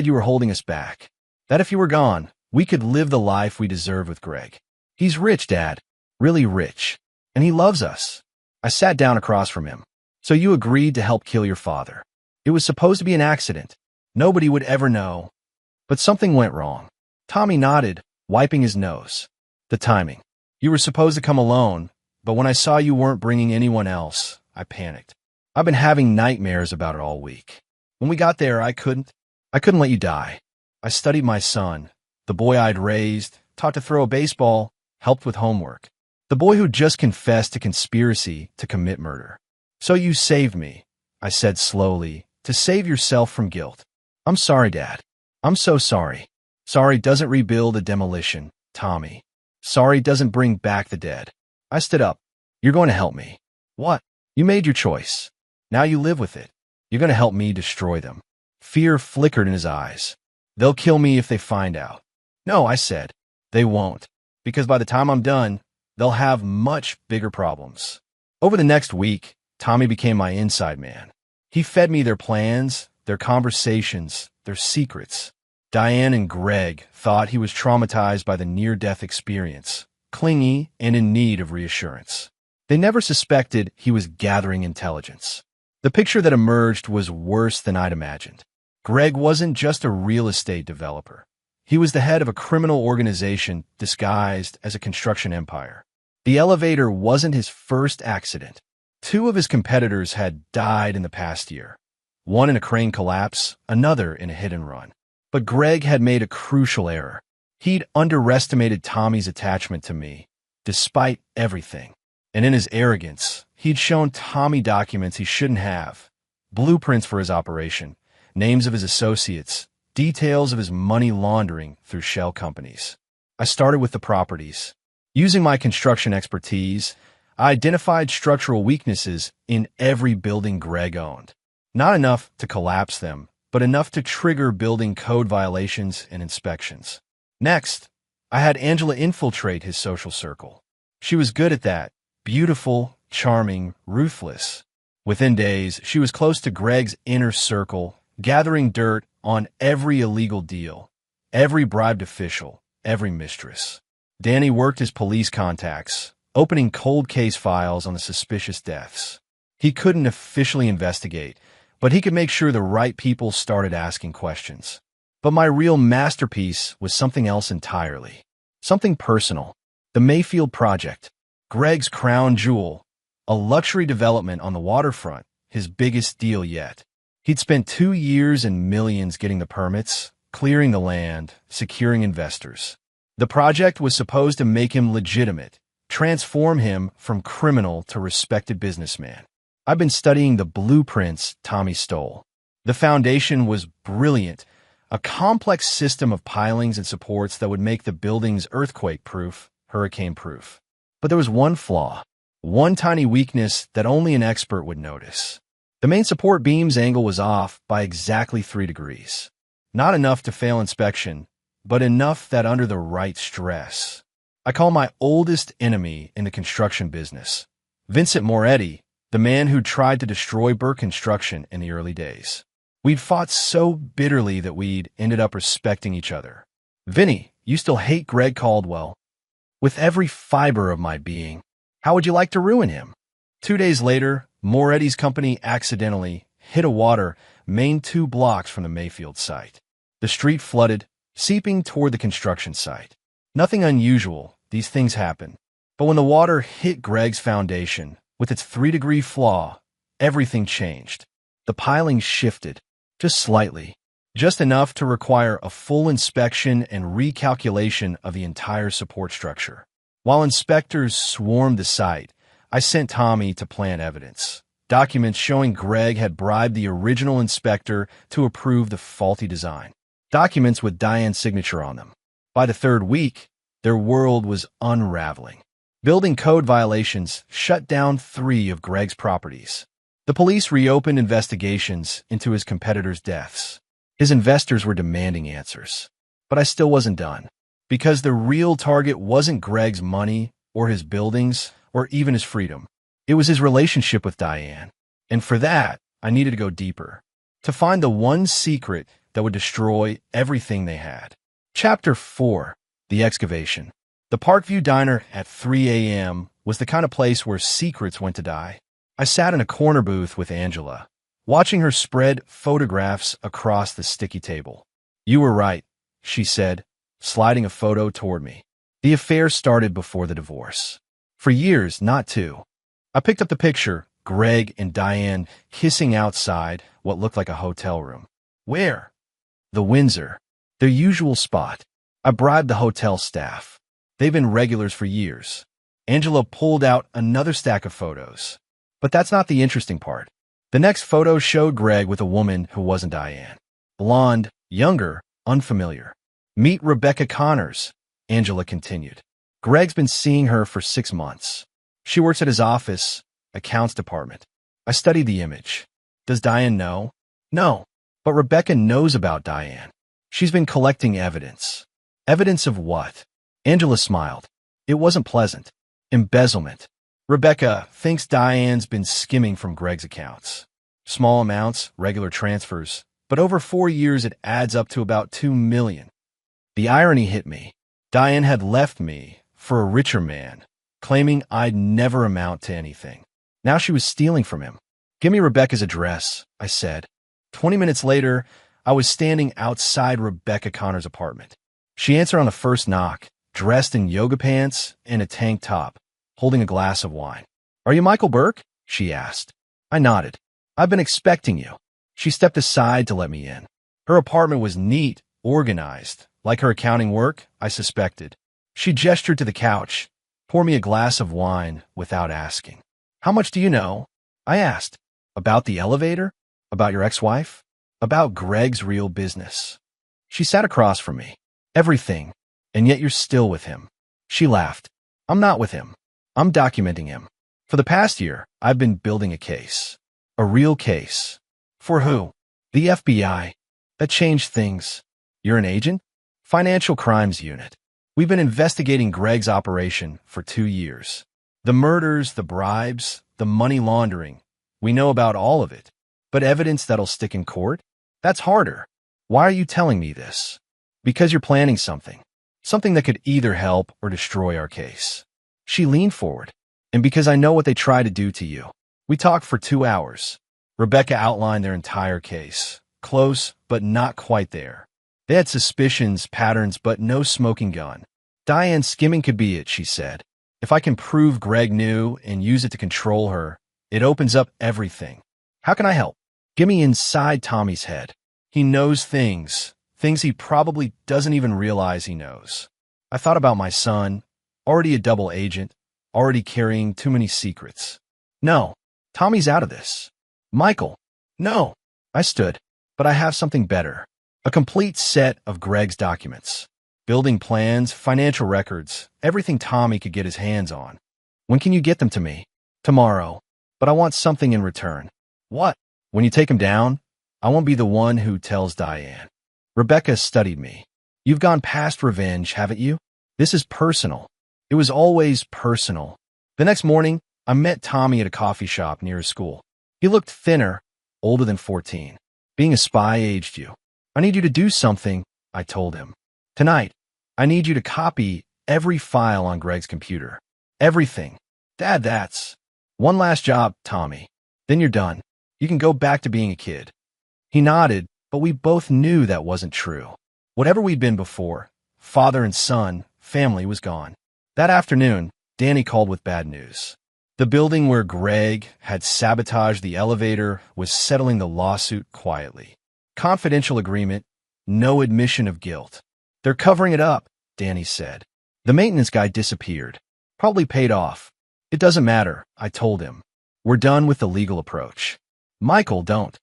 you were holding us back. That if you were gone, we could live the life we deserve with Greg. He's rich, Dad. Really rich. And he loves us. I sat down across from him. "So you agreed to help kill your father. It was supposed to be an accident. Nobody would ever know. But something went wrong." Tommy nodded, wiping his nose. "The timing. You were supposed to come alone, but when I saw you weren't bringing anyone else, I panicked. I've been having nightmares about it all week. When we got there, I couldn't let you die. I studied my son, the boy I'd raised, taught to throw a baseball, helped with homework. The boy who just confessed to conspiracy to commit murder. So you saved me," I said slowly, "to save yourself from guilt." "I'm sorry, Dad. I'm so sorry." "Sorry doesn't rebuild a demolition, Tommy. Sorry doesn't bring back the dead." I stood up. "You're going to help me." "What?" "You made your choice. Now you live with it. You're going to help me destroy them." Fear flickered in his eyes. "They'll kill me if they find out." "No," I said. "They won't. Because by the time I'm done, they'll have much bigger problems." Over the next week, Tommy became my inside man. He fed me their plans, their conversations, their secrets. Diane and Greg thought he was traumatized by the near-death experience, clingy and in need of reassurance. They never suspected he was gathering intelligence. The picture that emerged was worse than I'd imagined. Greg wasn't just a real estate developer. He was the head of a criminal organization disguised as a construction empire. The elevator wasn't his first accident. 2 of his competitors had died in the past year. One in a crane collapse, another in a hit-and-run. But Greg had made a crucial error. He'd underestimated Tommy's attachment to me, despite everything. And in his arrogance, he'd shown Tommy documents he shouldn't have, blueprints for his operation, names of his associates, details of his money laundering through shell companies. I started with the properties. Using my construction expertise, I identified structural weaknesses in every building Greg owned. Not enough to collapse them, but enough to trigger building code violations and inspections. Next, I had Angela infiltrate his social circle. She was good at that. Beautiful, charming, ruthless. Within days, she was close to Greg's inner circle, gathering dirt on every illegal deal, every bribed official, every mistress. Danny worked his police contacts, opening cold case files on the suspicious deaths. He couldn't officially investigate, but he could make sure the right people started asking questions. But my real masterpiece was something else entirely. Something personal. The Mayfield Project. Greg's crown jewel. A luxury development on the waterfront, his biggest deal yet. He'd spent 2 years and millions getting the permits, clearing the land, securing investors. The project was supposed to make him legitimate, transform him from criminal to respected businessman. I've been studying the blueprints Tommy stole. The foundation was brilliant, a complex system of pilings and supports that would make the buildings earthquake-proof, hurricane-proof. But there was one flaw, one tiny weakness that only an expert would notice. The main support beam's angle was off by exactly 3 degrees. Not enough to fail inspection, but enough that under the right stress. I call my oldest enemy in the construction business, Vincent Moretti, the man who tried to destroy Burke Construction in the early days. We'd fought so bitterly that we'd ended up respecting each other. "Vinny, you still hate Greg Caldwell." "With every fiber of my being. How would you like to ruin him?" 2 days later, Moretti's company accidentally hit a water main 2 blocks from the Mayfield site. The street flooded, seeping toward the construction site. Nothing unusual, these things happen. But when the water hit Greg's foundation, with its 3-degree flaw, everything changed. The piling shifted, just slightly, just enough to require a full inspection and recalculation of the entire support structure. While inspectors swarmed the site, I sent Tommy to plant evidence. Documents showing Greg had bribed the original inspector to approve the faulty design. Documents with Diane's signature on them. By the third week, their world was unraveling. Building code violations shut down 3 of Greg's properties. The police reopened investigations into his competitors' deaths. His investors were demanding answers. But I still wasn't done. Because the real target wasn't Greg's money or his buildings or even his freedom. It was his relationship with Diane. And for that, I needed to go deeper. To find the one secret that would destroy everything they had. Chapter 4. The Excavation. The Parkview Diner at 3 a.m. was the kind of place where secrets went to die. I sat in a corner booth with Angela, watching her spread photographs across the sticky table. "You were right," she said, sliding a photo toward me. The affair started before the divorce. For years, not 2. I picked up the picture, Greg and Diane kissing outside what looked like a hotel room. Where? The Windsor, their usual spot. I bribed the hotel staff. They've been regulars for years. Angela pulled out another stack of photos. But that's not the interesting part. The next photo showed Greg with a woman who wasn't Diane. Blonde, younger, unfamiliar. "Meet Rebecca Connors," Angela continued. "Greg's been seeing her for 6 months. She works at his office, accounts department." I studied the image. Does Diane know? No. But Rebecca knows about Diane. She's been collecting evidence. Evidence of what? Angela smiled. It wasn't pleasant. Embezzlement. Rebecca thinks Diane's been skimming from Greg's accounts. Small amounts, regular transfers, but over 4 years it adds up to about $2 million. The irony hit me. Diane had left me for a richer man, claiming I'd never amount to anything. Now she was stealing from him. "Give me Rebecca's address," I said. 20 minutes later, I was standing outside Rebecca Connor's apartment. She answered on the first knock, dressed in yoga pants and a tank top, holding a glass of wine. "Are you Michael Burke?" she asked. I nodded. "I've been expecting you." She stepped aside to let me in. Her apartment was neat, organized, like her accounting work, I suspected. She gestured to the couch, poured me a glass of wine without asking. "How much do you know?" I asked. "About the elevator? About your ex-wife? About Greg's real business?" She sat across from me. "Everything, and yet you're still with him." She laughed. "I'm not with him. I'm documenting him. For the past year, I've been building a case. A real case." "For who?" "The FBI. That changed things." "You're an agent?" "Financial Crimes Unit. We've been investigating Greg's operation for 2 years. The murders, the bribes, the money laundering. We know about all of it. But evidence that'll stick in court? That's harder. Why are you telling me this?" "Because you're planning something. Something that could either help or destroy our case." She leaned forward. "And because I know what they try to do to you." We talked for 2 hours. Rebecca outlined their entire case. Close, but not quite there. They had suspicions, patterns, but no smoking gun. "Diane's skimming could be it," she said. "If I can prove Greg knew and use it to control her, it opens up everything." "How can I help?" "Get me inside Tommy's head. He knows things he probably doesn't even realize he knows." I thought about my son, already a double agent, already carrying too many secrets. "No, Tommy's out of this." "Michael." "No." I stood. "But I have something better. A complete set of Greg's documents. Building plans, financial records, everything Tommy could get his hands on." "When can you get them to me?" "Tomorrow. But I want something in return." "What?" "When you take him down, I won't be the one who tells Diane." Rebecca studied me. "You've gone past revenge, haven't you? This is personal." It was always personal. The next morning, I met Tommy at a coffee shop near his school. He looked thinner, older than 14. "Being a spy aged you. I need you to do something," I told him. "Tonight, I need you to copy every file on Greg's computer. Everything." "Dad, that's..." "One last job, Tommy. Then you're done. You can go back to being a kid." He nodded, but we both knew that wasn't true. Whatever we'd been before, father and son, family was gone. That afternoon, Danny called with bad news. The building where Greg had sabotaged the elevator was settling the lawsuit quietly. Confidential agreement, no admission of guilt. They're covering it up, Danny said. The maintenance guy disappeared. Probably paid off. It doesn't matter, I told him. We're done with the legal approach. Michael, don't.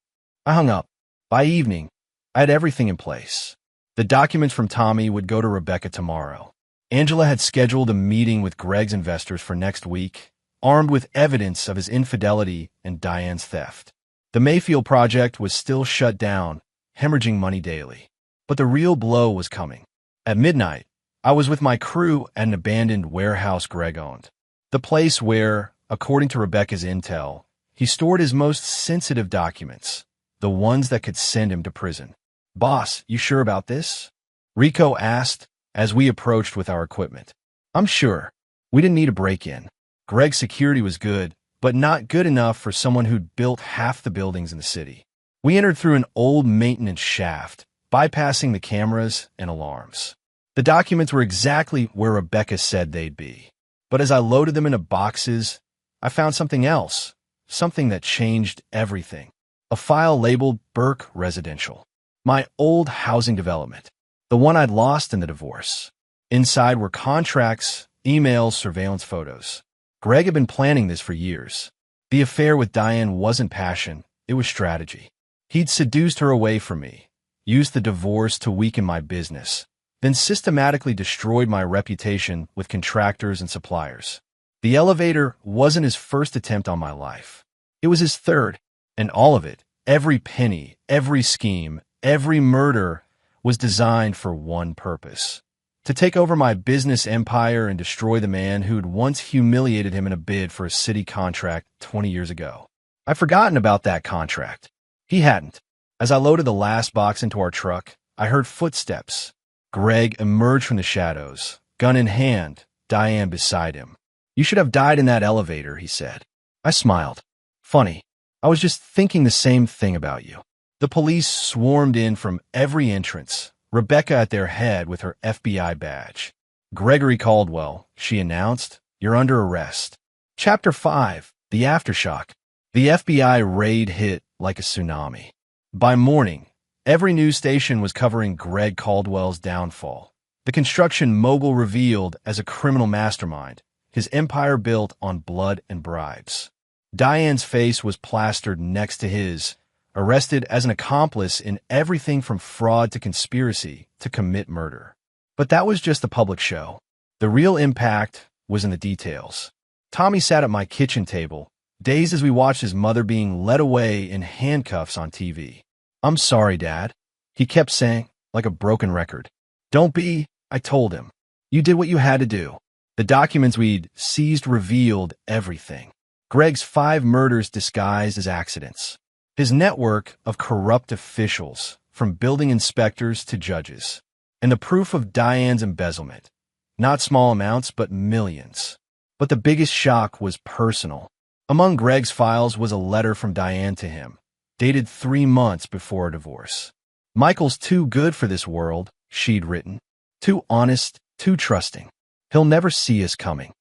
I hung up. By evening, I had everything in place. The documents from Tommy would go to Rebecca tomorrow. Angela had scheduled a meeting with Greg's investors for next week, armed with evidence of his infidelity and Diane's theft. The Mayfield project was still shut down, hemorrhaging money daily. But the real blow was coming. At midnight, I was with my crew at an abandoned warehouse Greg owned. The place where, according to Rebecca's intel, he stored his most sensitive documents, the ones that could send him to prison. Boss, you sure about this? Rico asked as we approached with our equipment. I'm sure. We didn't need a break-in. Greg's security was good, but not good enough for someone who'd built half the buildings in the city. We entered through an old maintenance shaft, bypassing the cameras and alarms. The documents were exactly where Rebecca said they'd be. But as I loaded them into boxes, I found something else, something that changed everything. A file labeled Burke Residential. My old housing development, the one I'd lost in the divorce. Inside were contracts, emails, surveillance photos. Greg had been planning this for years. The affair with Diane wasn't passion, it was strategy. He'd seduced her away from me, used the divorce to weaken my business, then systematically destroyed my reputation with contractors and suppliers. The elevator wasn't his first attempt on my life. It was his third, and all of it, every penny, every scheme, every murder, was designed for one purpose: to take over my business empire and destroy the man who'd once humiliated him in a bid for a city contract 20 years ago. I'd forgotten about that contract. He hadn't. As I loaded the last box into our truck, I heard footsteps. Greg emerged from the shadows, gun in hand, Diane beside him. You should have died in that elevator, he said. I smiled. Funny. I was just thinking the same thing about you. The police swarmed in from every entrance, Rebecca at their head with her FBI badge. Gregory Caldwell, she announced, you're under arrest. Chapter 5, The Aftershock. The FBI raid hit like a tsunami. By morning, every news station was covering Greg Caldwell's downfall. The construction mogul revealed as a criminal mastermind, his empire built on blood and bribes. Diane's face was plastered next to his, arrested as an accomplice in everything from fraud to conspiracy to commit murder. But that was just the public show. The real impact was in the details. Tommy sat at my kitchen table, dazed as we watched his mother being led away in handcuffs on TV. I'm sorry, Dad, he kept saying, like a broken record. Don't be, I told him. You did what you had to do. The documents we'd seized revealed everything. Greg's 5 murders disguised as accidents. His network of corrupt officials, from building inspectors to judges. And the proof of Diane's embezzlement. Not small amounts, but millions. But the biggest shock was personal. Among Greg's files was a letter from Diane to him, dated 3 months before a divorce. Michael's too good for this world, she'd written. Too honest, too trusting. He'll never see us coming.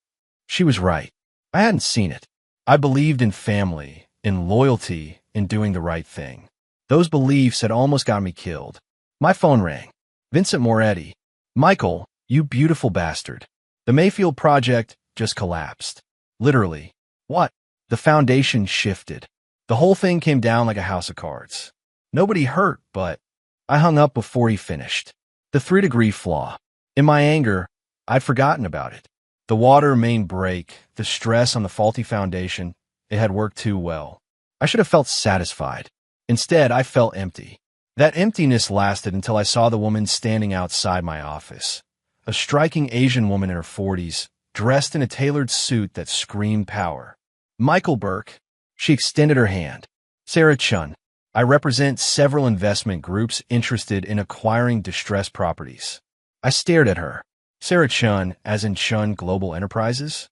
She was right. I hadn't seen it. I believed in family, in loyalty, in doing the right thing. Those beliefs had almost got me killed. My phone rang. Vincent Moretti. Michael, you beautiful bastard. The Mayfield project just collapsed. Literally. What? The foundation shifted. The whole thing came down like a house of cards. Nobody hurt, but I hung up before he finished. The 3-degree flaw. In my anger, I'd forgotten about it. The water main break, the stress on the faulty foundation, it had worked too well. I should have felt satisfied. Instead, I felt empty. That emptiness lasted until I saw the woman standing outside my office. A striking Asian woman in her 40s, dressed in a tailored suit that screamed power. Michael Burke. She extended her hand. Sarah Chun. I represent several investment groups interested in acquiring distressed properties. I stared at her. Sarah Chun, as in Chun Global Enterprises?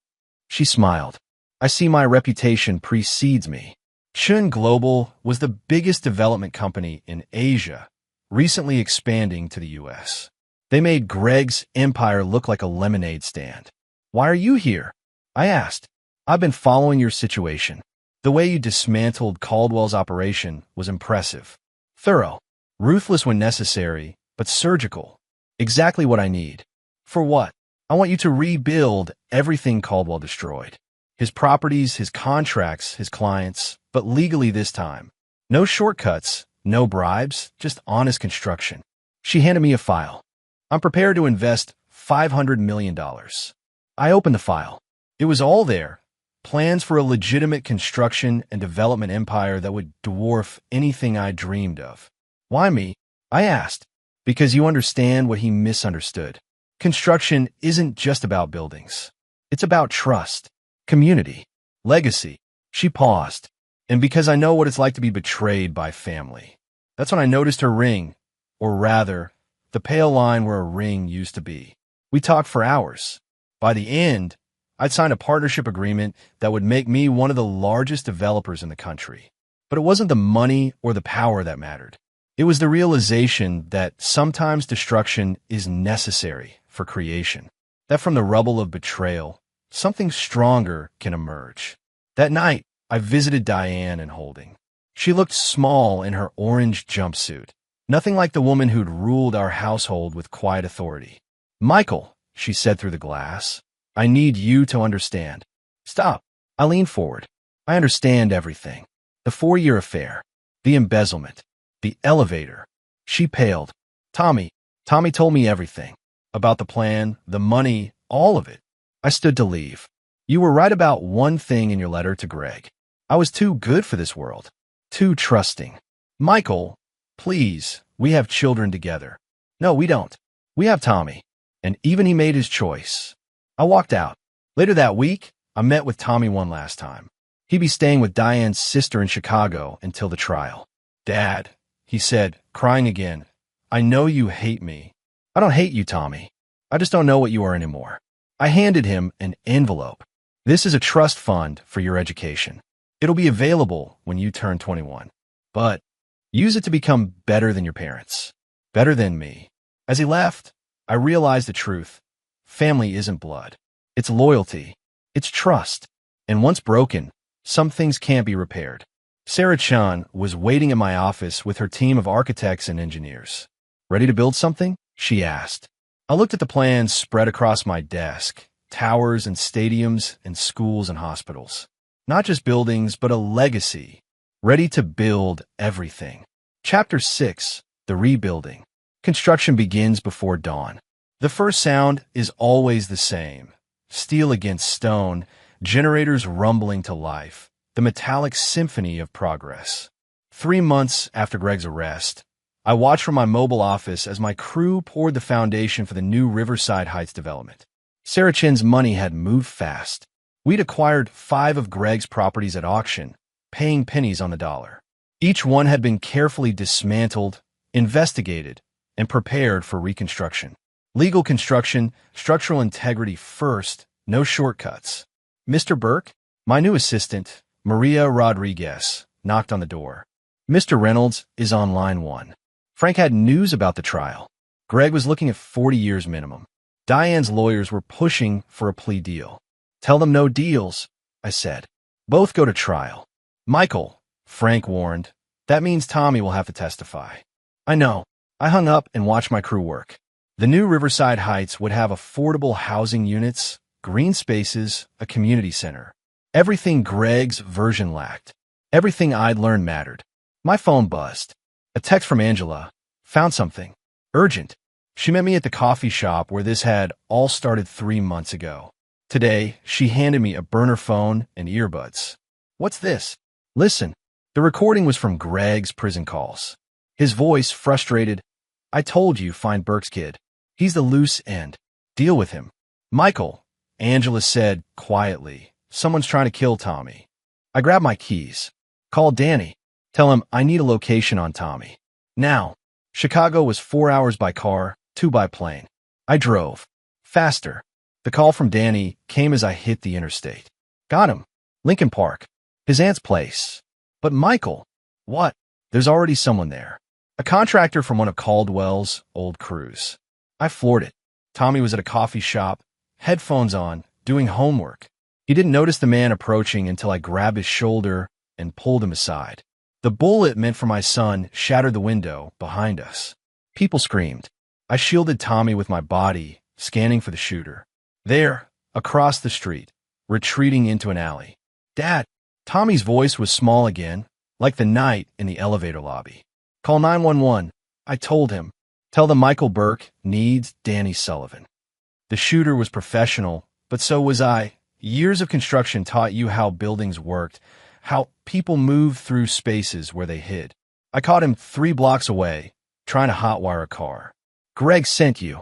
She smiled. I see my reputation precedes me. Chun Global was the biggest development company in Asia, recently expanding to the U.S. They made Greg's empire look like a lemonade stand. "Why are you here?" I asked. "I've been following your situation. The way you dismantled Caldwell's operation was impressive. Thorough, ruthless when necessary, but surgical. Exactly what I need." "For what?" "I want you to rebuild everything Caldwell destroyed. His properties, his contracts, his clients, but legally this time. No shortcuts, no bribes, just honest construction." She handed me a file. "I'm prepared to invest $500 million. I opened the file. It was all there. Plans for a legitimate construction and development empire that would dwarf anything I dreamed of. "Why me?" I asked. "Because you understand what he misunderstood. Construction isn't just about buildings. It's about trust, community, legacy." She paused. "And because I know what it's like to be betrayed by family." That's when I noticed her ring, or rather, the pale line where a ring used to be. We talked for hours. By the end, I'd signed a partnership agreement that would make me one of the largest developers in the country. But it wasn't the money or the power that mattered. It was the realization that sometimes destruction is necessary for creation. That from the rubble of betrayal, something stronger can emerge. That night, I visited Diane in Holding. She looked small in her orange jumpsuit. Nothing like the woman who'd ruled our household with quiet authority. "Michael," she said through the glass, "I need you to understand." "Stop." I leaned forward. "I understand everything. The 4-year affair, the embezzlement, the elevator." She paled. Tommy told me everything. About the plan, the money, all of it." I stood to leave. "You were right about one thing in your letter to Greg. I was too good for this world. Too trusting." "Michael, please, we have children together." "No, we don't. We have Tommy. And even he made his choice." I walked out. Later that week, I met with Tommy one last time. He'd be staying with Diane's sister in Chicago until the trial. "Dad," he said, crying again, "I know you hate me." "I don't hate you, Tommy. I just don't know what you are anymore." I handed him an envelope. "This is a trust fund for your education. It'll be available when you turn 21. But use it to become better than your parents. Better than me." As he left, I realized the truth. Family isn't blood. It's loyalty. It's trust. And once broken, some things can't be repaired. Sarah Chan was waiting in my office with her team of architects and engineers. "Ready to build something?" she asked. I looked at the plans spread across my desk, towers and stadiums and schools and hospitals. Not just buildings, but a legacy. Ready to build everything. Chapter 6, The Rebuilding. Construction begins before dawn. The first sound is always the same. Steel against stone, generators rumbling to life, the metallic symphony of progress. 3 months after Greg's arrest, I watched from my mobile office as my crew poured the foundation for the new Riverside Heights development. Sarah Chin's money had moved fast. We'd acquired 5 of Greg's properties at auction, paying pennies on the dollar. Each one had been carefully dismantled, investigated, and prepared for reconstruction. Legal construction, structural integrity first, no shortcuts. "Mr. Burke?" My new assistant, Maria Rodriguez, knocked on the door. "Mr. Reynolds is on line 1. Frank had news about the trial. Greg was looking at 40 years minimum. Diane's lawyers were pushing for a plea deal." "Tell them no deals," I said. "Both go to trial." "Michael," Frank warned, "that means Tommy will have to testify." "I know." I hung up and watched my crew work. The new Riverside Heights would have affordable housing units, green spaces, a community center. Everything Greg's version lacked. Everything I'd learned mattered. My phone buzzed. A text from Angela. "Found something. Urgent." She met me at the coffee shop where this had all started 3 months ago. Today, she handed me a burner phone and earbuds. "What's this?" "Listen." The recording was from Greg's prison calls. His voice frustrated. "I told you, find Burke's kid. He's the loose end. Deal with him." "Michael," Angela said quietly, "someone's trying to kill Tommy." I grabbed my keys. "Call Danny. Tell him I need a location on Tommy. Now." Chicago was 4 hours by car, 2 by plane. I drove. Faster. The call from Danny came as I hit the interstate. "Got him. Lincoln Park. His aunt's place." "But Michael." "What?" "There's already someone there. A contractor from one of Caldwell's old crews. I floored it. Tommy was at a coffee shop, headphones on, doing homework. He didn't notice the man approaching until I grabbed his shoulder and pulled him aside. The bullet meant for my son shattered the window behind us. People screamed. I shielded Tommy with my body, scanning for the shooter. There, across the street, retreating into an alley. Dad! Tommy's voice was small again, like the night in the elevator lobby. Call 911. I told him. Tell them Michael Burke needs Danny Sullivan. The shooter was professional, but so was I. Years of construction taught you how buildings worked, how people moved through spaces where they hid. I caught him 3 blocks away, trying to hotwire a car. Greg sent you,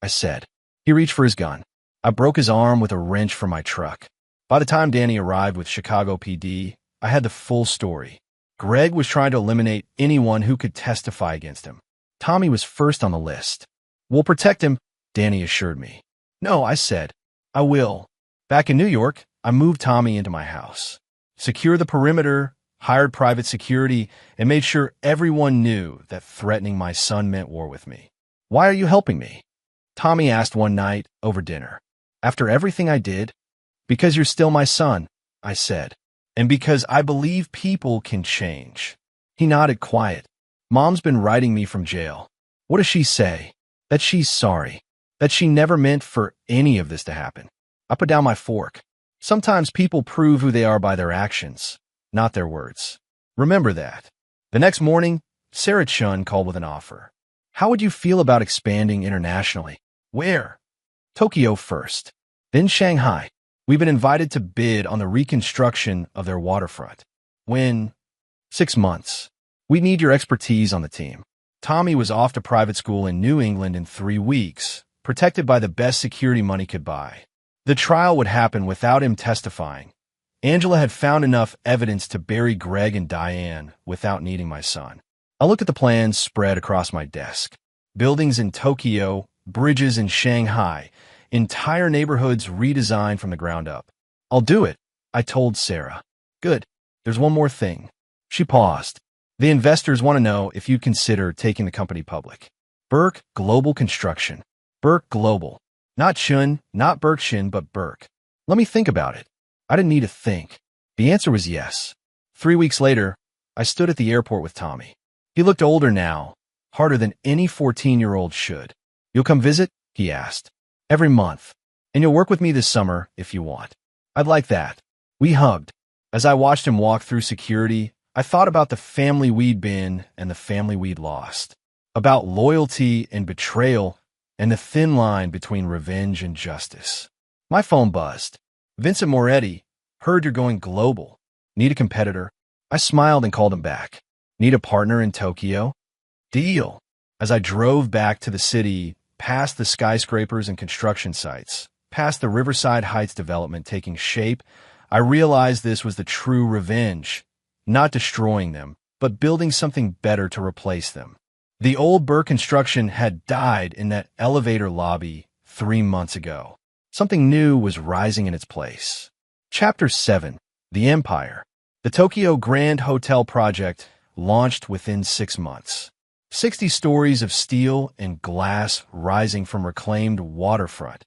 I said. He reached for his gun. I broke his arm with a wrench from my truck. By the time Danny arrived with Chicago PD, I had the full story. Greg was trying to eliminate anyone who could testify against him. Tommy was first on the list. We'll protect him, Danny assured me. No, I said. I will. Back in New York, I moved Tommy into my house. Secured the perimeter, hired private security, and made sure everyone knew that threatening my son meant war with me. Why are you helping me? Tommy asked one night over dinner. After everything I did? Because you're still my son, I said. And because I believe people can change. He nodded quiet. Mom's been writing me from jail. What does she say? That she's sorry. That she never meant for any of this to happen. I put down my fork. Sometimes people prove who they are by their actions, not their words. Remember that. The next morning, Sarah Chun called with an offer. How would you feel about expanding internationally? Where? Tokyo first, then Shanghai. We've been invited to bid on the reconstruction of their waterfront. When? 6 months. We need your expertise on the team. Tommy was off to private school in New England in 3 weeks, protected by the best security money could buy. The trial would happen without him testifying. Angela had found enough evidence to bury Greg and Diane without needing my son. I looked at the plans spread across my desk. Buildings in Tokyo, bridges in Shanghai, entire neighborhoods redesigned from the ground up. I'll do it, I told Sarah. Good. There's one more thing. She paused. The investors want to know if you'd consider taking the company public. Burke Global Construction. Burke Global. Not Chun, not Burke Shin, but Burke. Let me think about it. I didn't need to think. The answer was yes. 3 weeks later, I stood at the airport with Tommy. He looked older now, harder than any 14-year-old should. You'll come visit? He asked. Every month. And you'll work with me this summer if you want. I'd like that. We hugged. As I watched him walk through security, I thought about the family we'd been and the family we'd lost. About loyalty and betrayal and the thin line between revenge and justice. My phone buzzed. Vincent Moretti, heard you're going global. Need a competitor? I smiled and called him back. Need a partner in Tokyo? Deal. As I drove back to the city, past the skyscrapers and construction sites, past the Riverside Heights development taking shape, I realized this was the true revenge. Not destroying them, but building something better to replace them. The old Burke construction had died in that elevator lobby 3 months ago. Something new was rising in its place. Chapter 7. The Empire. The Tokyo Grand Hotel project launched within 6 months. 60 stories of steel and glass rising from reclaimed waterfront.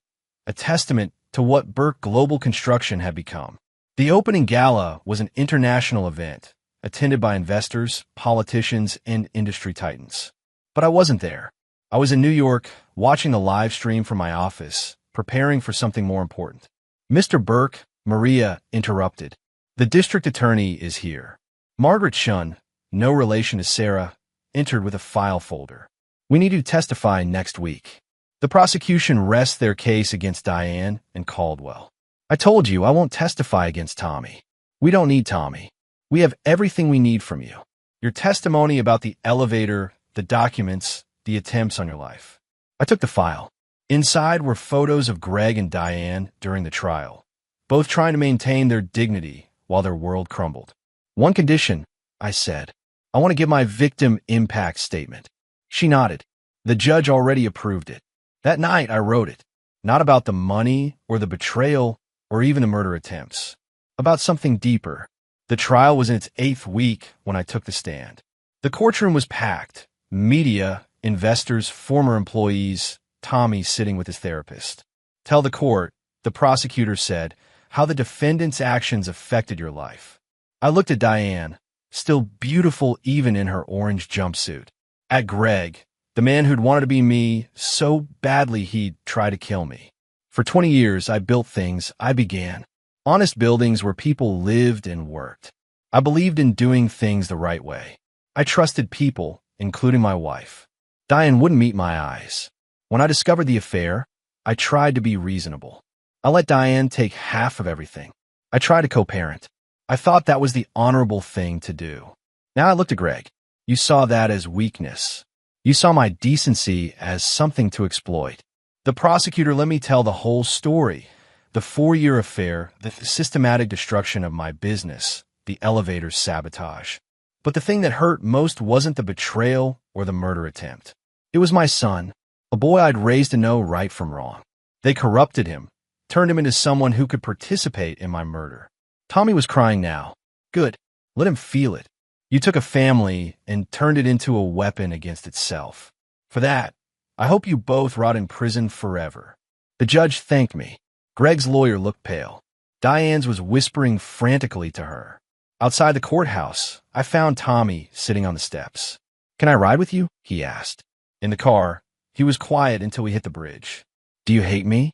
A testament to what Burke Global Construction had become. The opening gala was an international event, attended by investors, politicians, and industry titans. But I wasn't there. I was in New York, watching the live stream from my office, preparing for something more important. Mr. Burke, Maria interrupted. The district attorney is here. Margaret Chun, no relation to Sarah, entered with a file folder. We need you to testify next week. The prosecution rests their case against Diane and Caldwell. I told you I won't testify against Tommy. We don't need Tommy. We have everything we need from you. Your testimony about the elevator, the documents, the attempts on your life. I took the file. Inside were photos of Greg and Diane during the trial, both trying to maintain their dignity while their world crumbled. One condition, I said. I want to give my victim impact statement. She nodded. The judge already approved it. That night I wrote it. Not about the money or the betrayal or even the murder attempts. About something deeper. The trial was in its 8th week when I took the stand. The courtroom was packed. Media, investors, former employees, Tommy sitting with his therapist. Tell the court, the prosecutor said, how the defendant's actions affected your life. I looked at Diane, still beautiful even in her orange jumpsuit. At Greg, the man who'd wanted to be me so badly he'd try to kill me. For 20 years, I built things I began. Honest buildings where people lived and worked. I believed in doing things the right way. I trusted people, including my wife. Diane wouldn't meet my eyes. When I discovered the affair, I tried to be reasonable. I let Diane take half of everything. I tried to co-parent. I thought that was the honorable thing to do. Now I looked at Greg. You saw that as weakness. You saw my decency as something to exploit. The prosecutor let me tell the whole story. The 4-year affair, the systematic destruction of my business, the elevator's sabotage. But the thing that hurt most wasn't the betrayal or the murder attempt. It was my son, a boy I'd raised to know right from wrong. They corrupted him, turned him into someone who could participate in my murder. Tommy was crying now. Good. Let him feel it. You took a family and turned it into a weapon against itself. For that, I hope you both rot in prison forever. The judge thanked me. Greg's lawyer looked pale. Diane's was whispering frantically to her. Outside the courthouse, I found Tommy sitting on the steps. Can I ride with you? He asked. In the car, he was quiet until we hit the bridge. Do you hate me?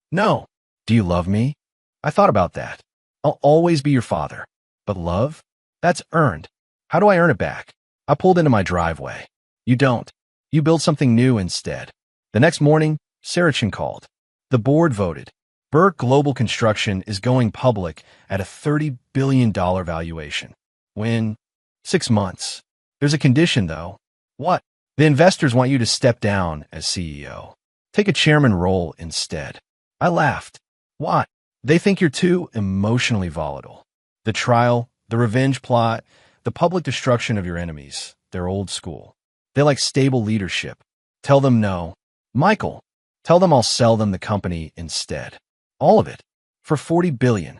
No. Do you love me? I thought about that. I'll always be your father. But love? That's earned. How do I earn it back? I pulled into my driveway. You don't. You build something new instead. The next morning, Sarachin called. The board voted. Burke Global Construction is going public at a $30 billion valuation. When? 6 months. There's a condition, though. What? The investors want you to step down as CEO. Take a chairman role instead. I laughed. Why? They think you're too emotionally volatile. The trial, the revenge plot, the public destruction of your enemies. They're old school. They like stable leadership. Tell them no. Michael, tell them I'll sell them the company instead. All of it. For $40 billion.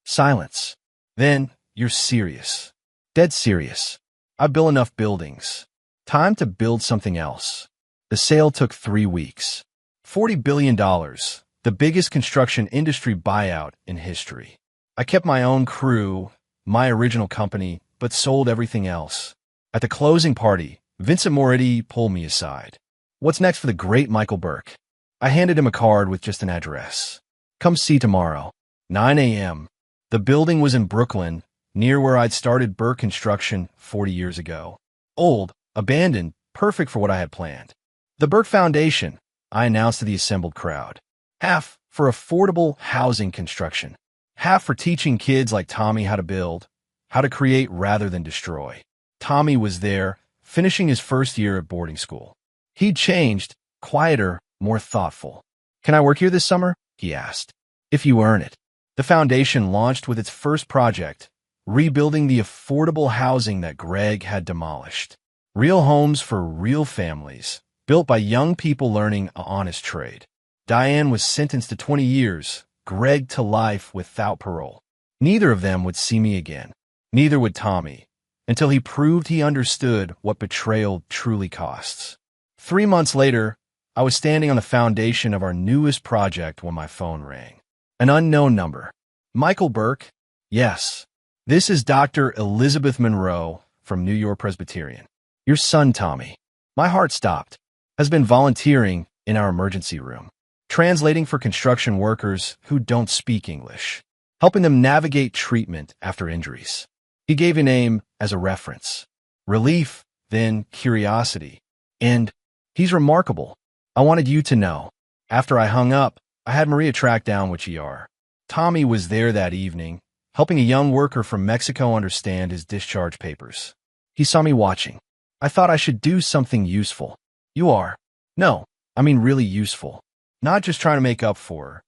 Silence. Then, you're serious. Dead serious. I built enough buildings. Time to build something else. The sale took 3 weeks. $40 billion. The biggest construction industry buyout in history. I kept my own crew, my original company, but sold everything else. At the closing party, Vincent Moretti pulled me aside. What's next for the great Michael Burke? I handed him a card with just an address. Come see tomorrow, 9 a.m. The building was in Brooklyn, near where I'd started Burke Construction 40 years ago. Old, abandoned, perfect for what I had planned. The Burke Foundation, I announced to the assembled crowd. Half for affordable housing construction. Half for teaching kids like Tommy how to build, how to create rather than destroy. Tommy was there, finishing his first year at boarding school. He'd changed, quieter, more thoughtful. Can I work here this summer? He asked. If you earn it. The foundation launched with its first project, rebuilding the affordable housing that Greg had demolished. Real homes for real families, built by young people learning an honest trade. Diane was sentenced to 20 years, Greg to life without parole. Neither of them would see me again. Neither would Tommy, until he proved he understood what betrayal truly costs. 3 months later, I was standing on the foundation of our newest project when my phone rang. An unknown number. Michael Burke? Yes. This is Dr. Elizabeth Monroe from New York Presbyterian. Your son, Tommy. My heart stopped. Has been volunteering in our emergency room, translating for construction workers who don't speak English, helping them navigate treatment after injuries. He gave a name as a reference. Relief, then curiosity. And he's remarkable. I wanted you to know. After I hung up, I had Maria track down which ER. Tommy was there that evening, helping a young worker from Mexico understand his discharge papers. He saw me watching. I thought I should do something useful. You are. No, I mean really useful. Not just trying to make up for her.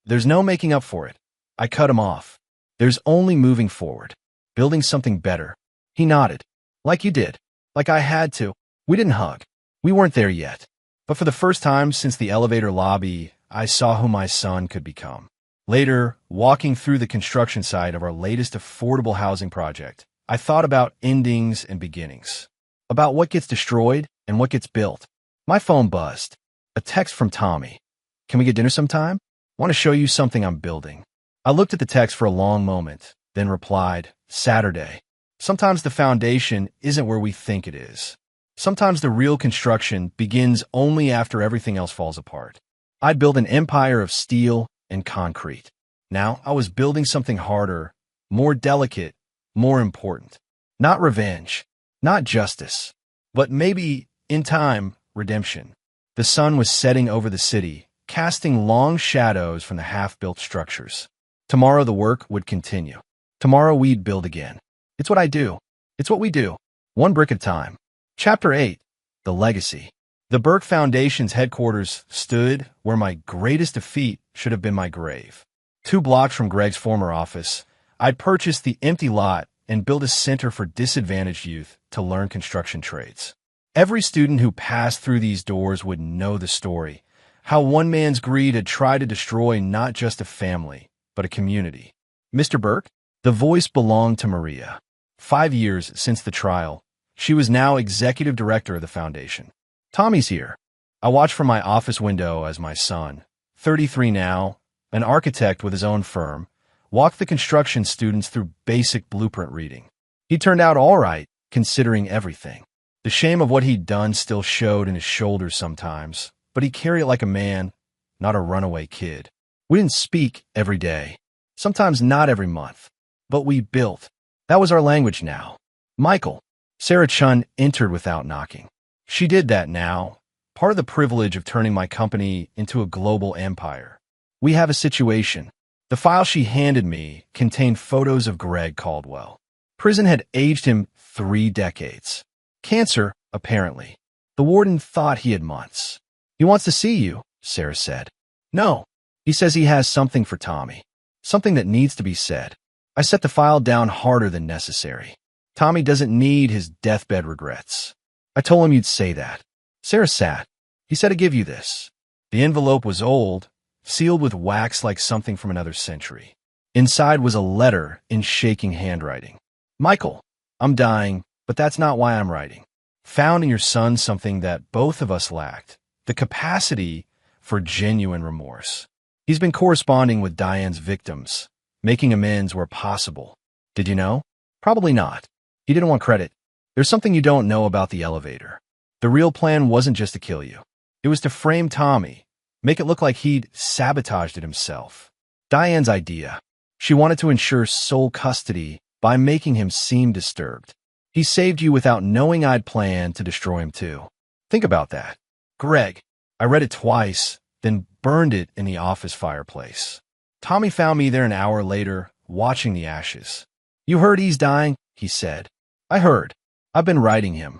There's no making up for it. I cut him off. There's only moving forward. Building something better. He nodded. Like you did. Like I had to. We didn't hug. We weren't there yet. But for the first time since the elevator lobby, I saw who my son could become. Later, walking through the construction site of our latest affordable housing project, I thought about endings and beginnings. About what gets destroyed And what gets built? My phone buzzed. A text from Tommy. Can we get dinner sometime? Want to show you something I'm building. I looked at the text for a long moment, then replied, Saturday. Sometimes the foundation isn't where we think it is. Sometimes the real construction begins only after everything else falls apart. I'd built an empire of steel and concrete. Now I was building something harder, more delicate, more important. Not revenge, not justice, but maybe, in time, redemption. The sun was setting over the city, casting long shadows from the half-built structures. Tomorrow the work would continue. Tomorrow we'd build again. It's what I do. It's what we do. One brick at a time. Chapter 8. The Legacy. The Burke Foundation's headquarters stood where my greatest defeat should have been my grave. 2 blocks from Greg's former office, I'd purchased the empty lot and built a center for disadvantaged youth to learn construction trades. Every student who passed through these doors would know the story, how one man's greed had tried to destroy not just a family, but a community. Mr. Burke? The voice belonged to Maria. 5 years since the trial, she was now executive director of the foundation. Tommy's here. I watched from my office window as my son, 33 now, an architect with his own firm, walked the construction students through basic blueprint reading. He turned out all right, considering everything. The shame of what he'd done still showed in his shoulders sometimes, but he carried it like a man, not a runaway kid. We didn't speak every day, sometimes not every month, but we built. That was our language now. Michael. Sarah Chun entered without knocking. She did that now, part of the privilege of turning my company into a global empire. We have a situation. The file she handed me contained photos of Greg Caldwell. Prison had aged him 3 decades. Cancer, apparently. The warden thought he had months. He wants to see you, Sarah said. No. He says he has something for Tommy. Something that needs to be said. I set the file down harder than necessary. Tommy doesn't need his deathbed regrets. I told him you'd say that. Sarah sat. He said to give you this. The envelope was old, sealed with wax like something from another century. Inside was a letter in shaking handwriting. Michael, I'm dying, but that's not why I'm writing. Found in your son something that both of us lacked, the capacity for genuine remorse. He's been corresponding with Diane's victims, making amends where possible. Did you know? Probably not. He didn't want credit. There's something you don't know about the elevator. The real plan wasn't just to kill you. It was to frame Tommy, make it look like he'd sabotaged it himself. Diane's idea. She wanted to ensure sole custody by making him seem disturbed. He saved you without knowing I'd planned to destroy him too. Think about that. Greg. I read it twice, then burned it in the office fireplace. Tommy found me there an hour later, watching the ashes. You heard he's dying? He said. I heard. I've been writing him.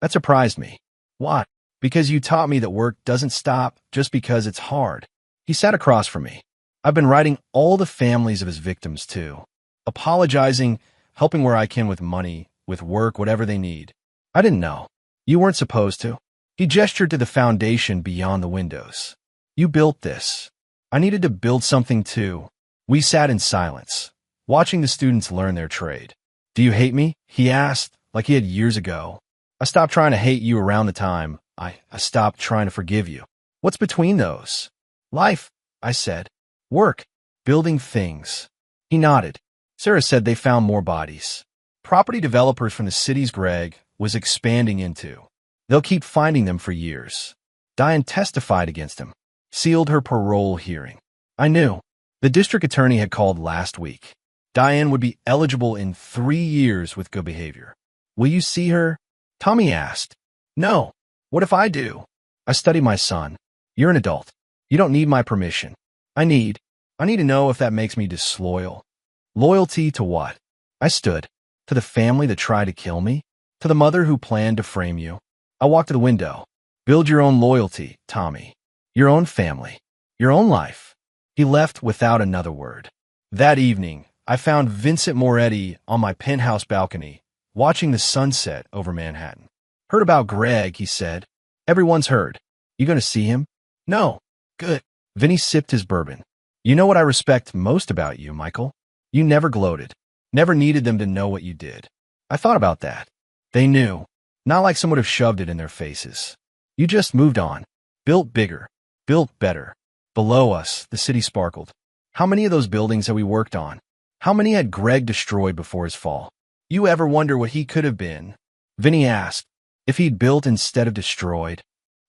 That surprised me. Why? Because you taught me that work doesn't stop just because it's hard. He sat across from me. I've been writing all the families of his victims too. Apologizing, helping where I can with money, with work, whatever they need. I didn't know. You weren't supposed to. He gestured to the foundation beyond the windows. You built this. I needed to build something too. We sat in silence, watching the students learn their trade. Do you hate me? He asked, like he had years ago. I stopped trying to hate you around the time I stopped trying to forgive you. What's between those? Life, I said. Work. Building things. He nodded. Sarah said they found more bodies. Property developers from the cities Greg was expanding into. They'll keep finding them for years. Diane testified against him, sealed her parole hearing. I knew. The district attorney had called last week. Diane would be eligible in 3 years with good behavior. Will you see her? Tommy asked. No. What if I do? I study my son. You're an adult. You don't need my permission. I need to know if that makes me disloyal. Loyalty to what? I stood. To the family that tried to kill me? To the mother who planned to frame you? I walked to the window. Build your own loyalty, Tommy. Your own family. Your own life. He left without another word. That evening, I found Vincent Moretti on my penthouse balcony, watching the sunset over Manhattan. Heard about Greg, he said. Everyone's heard. You gonna see him? No. Good. Vinny sipped his bourbon. You know what I respect most about you, Michael? You never gloated. Never needed them to know what you did. I thought about that. They knew. Not like someone would have shoved it in their faces. You just moved on. Built bigger. Built better. Below us, the city sparkled. How many of those buildings had we worked on? How many had Greg destroyed before his fall? You ever wonder what he could have been? Vinny asked. If he'd built instead of destroyed?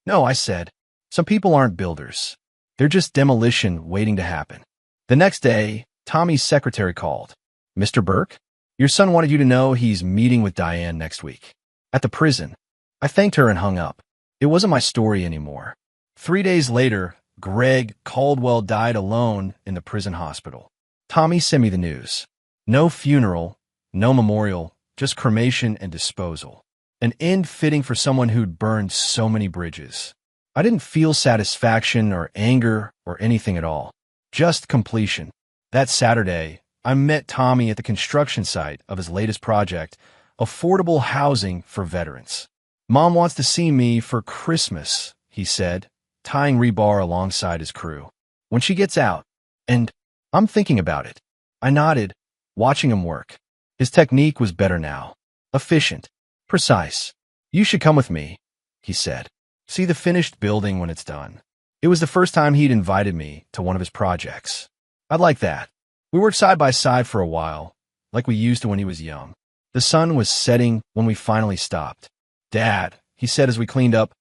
No, I said. Some people aren't builders. They're just demolition waiting to happen. The next day, Tommy's secretary called. Mr. Burke? Your son wanted you to know he's meeting with Diane next week. At the prison. I thanked her and hung up. It wasn't my story anymore. 3 days later, Greg Caldwell died alone in the prison hospital. Tommy sent me the news. No funeral, no memorial, just cremation and disposal. An end fitting for someone who'd burned so many bridges. I didn't feel satisfaction or anger or anything at all. Just completion. That Saturday, I met Tommy at the construction site of his latest project, affordable housing for veterans. Mom wants to see me for Christmas, he said, tying rebar alongside his crew. When she gets out, and I'm thinking about it. I nodded, watching him work. His technique was better now. Efficient. Precise. You should come with me, he said. See the finished building when it's done. It was the first time he'd invited me to one of his projects. I'd like that. We worked side by side for a while, like we used to when he was young. The sun was setting when we finally stopped. Dad, he said as we cleaned up,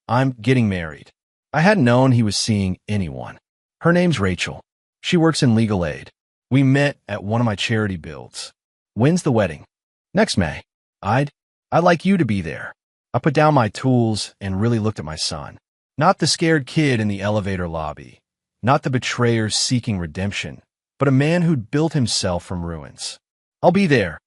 I'm getting married. I hadn't known he was seeing anyone. Her name's Rachel. She works in legal aid. We met at one of my charity builds. When's the wedding? Next May. I'd like you to be there. I put down my tools and really looked at my son. Not the scared kid in the elevator lobby. Not the betrayer seeking redemption, but a man who'd built himself from ruins. I'll be there,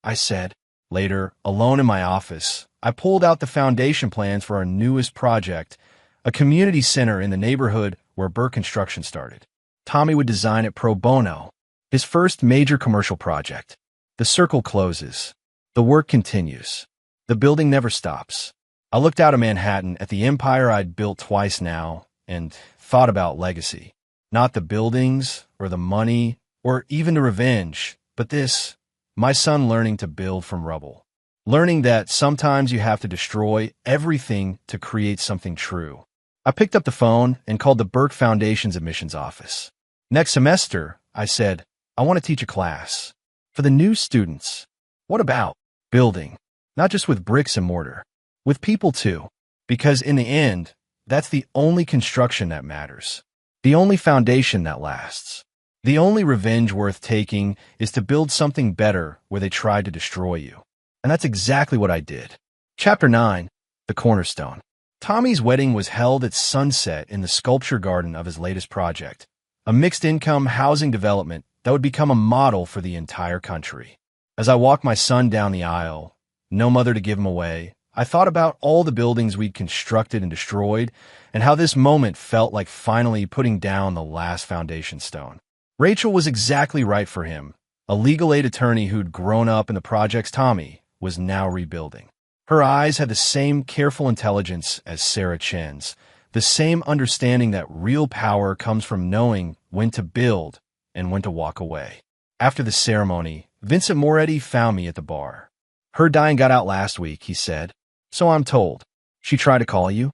I said. Later, alone in my office, I pulled out the foundation plans for our newest project, a community center in the neighborhood where Burke Construction started. Tommy would design it pro bono, his first major commercial project. The circle closes. The work continues. The building never stops. I looked out of Manhattan at the empire I'd built twice now and thought about legacy. Not the buildings or the money or even the revenge, but this, my son learning to build from rubble. Learning that sometimes you have to destroy everything to create something true. I picked up the phone and called the Burke Foundation's admissions office. Next semester, I said, I want to teach a class. For the new students. What about building? Not just with bricks and mortar. With people too. Because in the end, that's the only construction that matters. The only foundation that lasts. The only revenge worth taking is to build something better where they tried to destroy you. And that's exactly what I did. Chapter 9, The Cornerstone. Tommy's wedding was held at sunset in the sculpture garden of his latest project, a mixed-income housing development that would become a model for the entire country. As I walked my son down the aisle, no mother to give him away, I thought about all the buildings we'd constructed and destroyed and how this moment felt like finally putting down the last foundation stone. Rachel was exactly right for him. A legal aid attorney who'd grown up in the projects Tommy was now rebuilding. Her eyes had the same careful intelligence as Sarah Chen's, the same understanding that real power comes from knowing when to build and when to walk away. After the ceremony, Vincent Moretti found me at the bar. Her dying got out last week, he said. So I'm told. She tried to call you?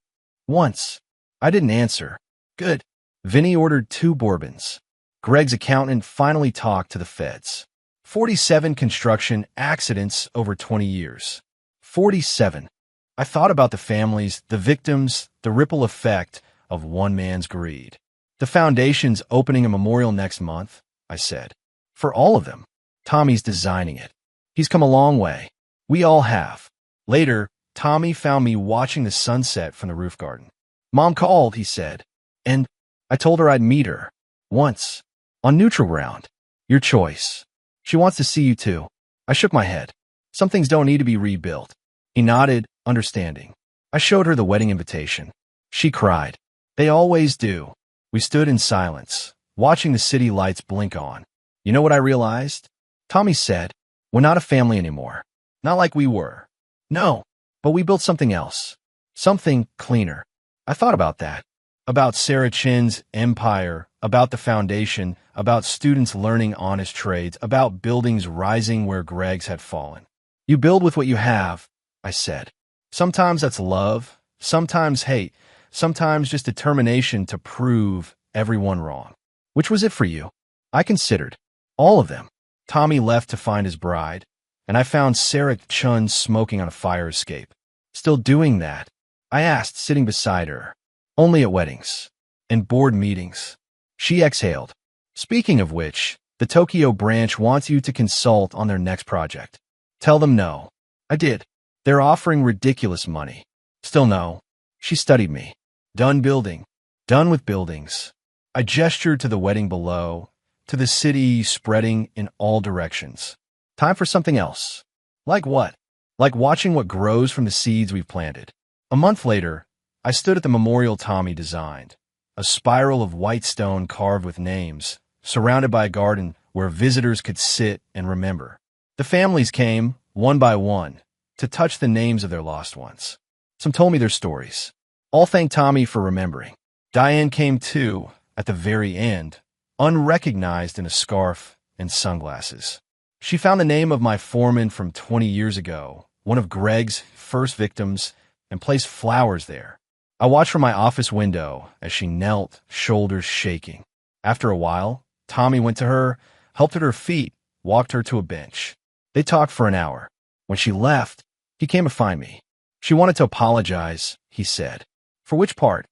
Once. I didn't answer. Good. Vinny ordered 2 bourbons. Greg's accountant finally talked to the feds. 47 construction accidents over 20 years. 47. I thought about the families, the victims, the ripple effect of one man's greed. The foundation's opening a memorial next month, I said. For all of them. Tommy's designing it. He's come a long way. We all have. Later, Tommy found me watching the sunset from the roof garden. Mom called, he said, and I told her I'd meet her. Once. On neutral ground. Your choice. She wants to see you too. I shook my head. Some things don't need to be rebuilt. He nodded, understanding. I showed her the wedding invitation. She cried. They always do. We stood in silence, watching the city lights blink on. You know what I realized? Tommy said, we're not a family anymore. Not like we were. No, but we built something else. Something cleaner. I thought about that. About Sarah Chen's empire, about the foundation, about students learning honest trades, about buildings rising where Greg's had fallen. You build with what you have, I said. Sometimes that's love, sometimes hate, sometimes just determination to prove everyone wrong. Which was it for you? I considered. All of them. Tommy left to find his bride, and I found Sarah Chun smoking on a fire escape. Still doing that? I asked, sitting beside her. Only at weddings. And board meetings. She exhaled. Speaking of which, the Tokyo branch wants you to consult on their next project. Tell them no. I did. They're offering ridiculous money. Still no. She studied me. Done building. Done with buildings. I gestured to the wedding below, to the city spreading in all directions. Time for something else. Like what? Like watching what grows from the seeds we've planted. A month later, I stood at the memorial Tommy designed, a spiral of white stone carved with names, surrounded by a garden where visitors could sit and remember. The families came, one by one, to touch the names of their lost ones. Some told me their stories. All thanked Tommy for remembering. Diane came too, at the very end, unrecognized in a scarf and sunglasses. She found the name of my foreman from 20 years ago, one of Greg's first victims, and placed flowers there. I watched from my office window as she knelt, shoulders shaking. After a while, Tommy went to her, helped her to her feet, walked her to a bench. They talked for an hour. When she left, he came to find me. She wanted to apologize, he said. For which part?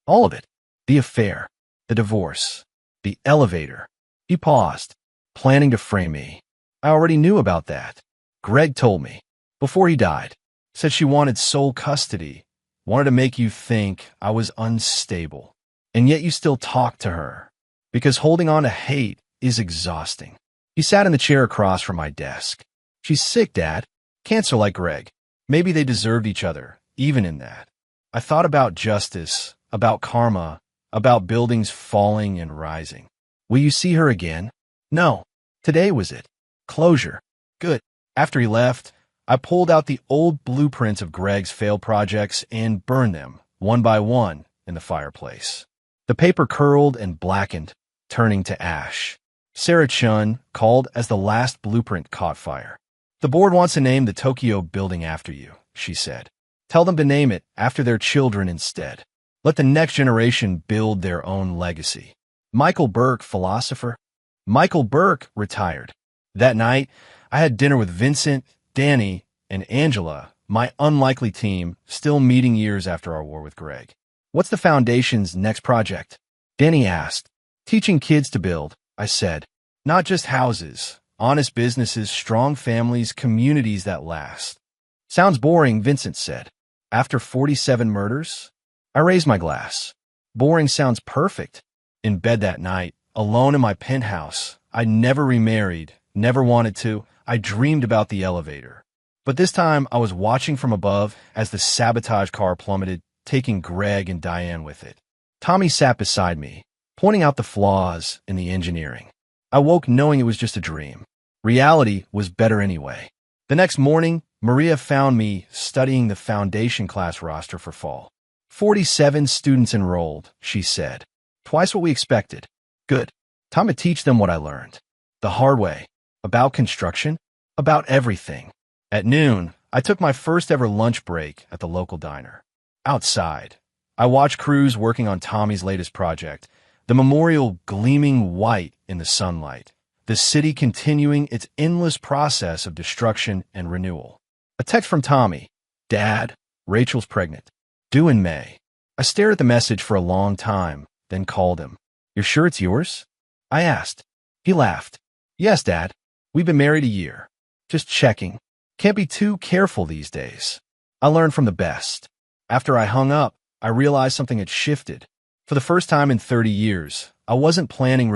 All of it. The affair, the divorce, the elevator. He paused, planning to frame me. I already knew about that. Greg told me. Before he died. Said she wanted sole custody. Wanted to make you think I was unstable. And yet you still talk to her. Because holding on to hate is exhausting. He sat in the chair across from my desk. She's sick, Dad. Cancer like Greg. Maybe they deserved each other, even in that. I thought about justice, about karma, about buildings falling and rising. Will you see her again? No. Today was it. Closure. Good. After he left, I pulled out the old blueprints of Greg's failed projects and burned them, one by one, in the fireplace. The paper curled and blackened, turning to ash. Sarah Chun called as the last blueprint caught fire. The board wants to name the Tokyo building after you, she said. Tell them to name it after their children instead. Let the next generation build their own legacy. Michael Burke, philosopher. Michael Burke retired. That night, I had dinner with Vincent, Danny, and Angela, my unlikely team, still meeting years after our war with Greg. What's the foundation's next project? Danny asked. Teaching kids to build, I said. Not just houses, honest businesses, strong families, communities that last. Sounds boring, Vincent said. After 47 murders? I raised my glass. Boring sounds perfect. In bed that night, alone in my penthouse, I never remarried, never wanted to. I dreamed about the elevator. But this time, I was watching from above as the sabotage car plummeted, taking Greg and Diane with it. Tommy sat beside me, pointing out the flaws in the engineering. I woke knowing it was just a dream. Reality was better anyway. The next morning, Maria found me studying the foundation class roster for fall. 47 students enrolled, she said. Twice what we expected. Good. Time to teach them what I learned. The hard way. About construction. About everything. At noon, I took my first ever lunch break at the local diner. Outside, I watched crews working on Tommy's latest project, the memorial gleaming white in the sunlight, the city continuing its endless process of destruction and renewal. A text from Tommy. Dad, Rachel's pregnant. Due in May. I stared at the message for a long time, then called him. You're sure it's yours? I asked. He laughed. Yes, Dad. We've been married a year. Just checking. Can't be too careful these days. I learned from the best. After I hung up, I realized something had shifted. For the first time in 30 years, I wasn't planning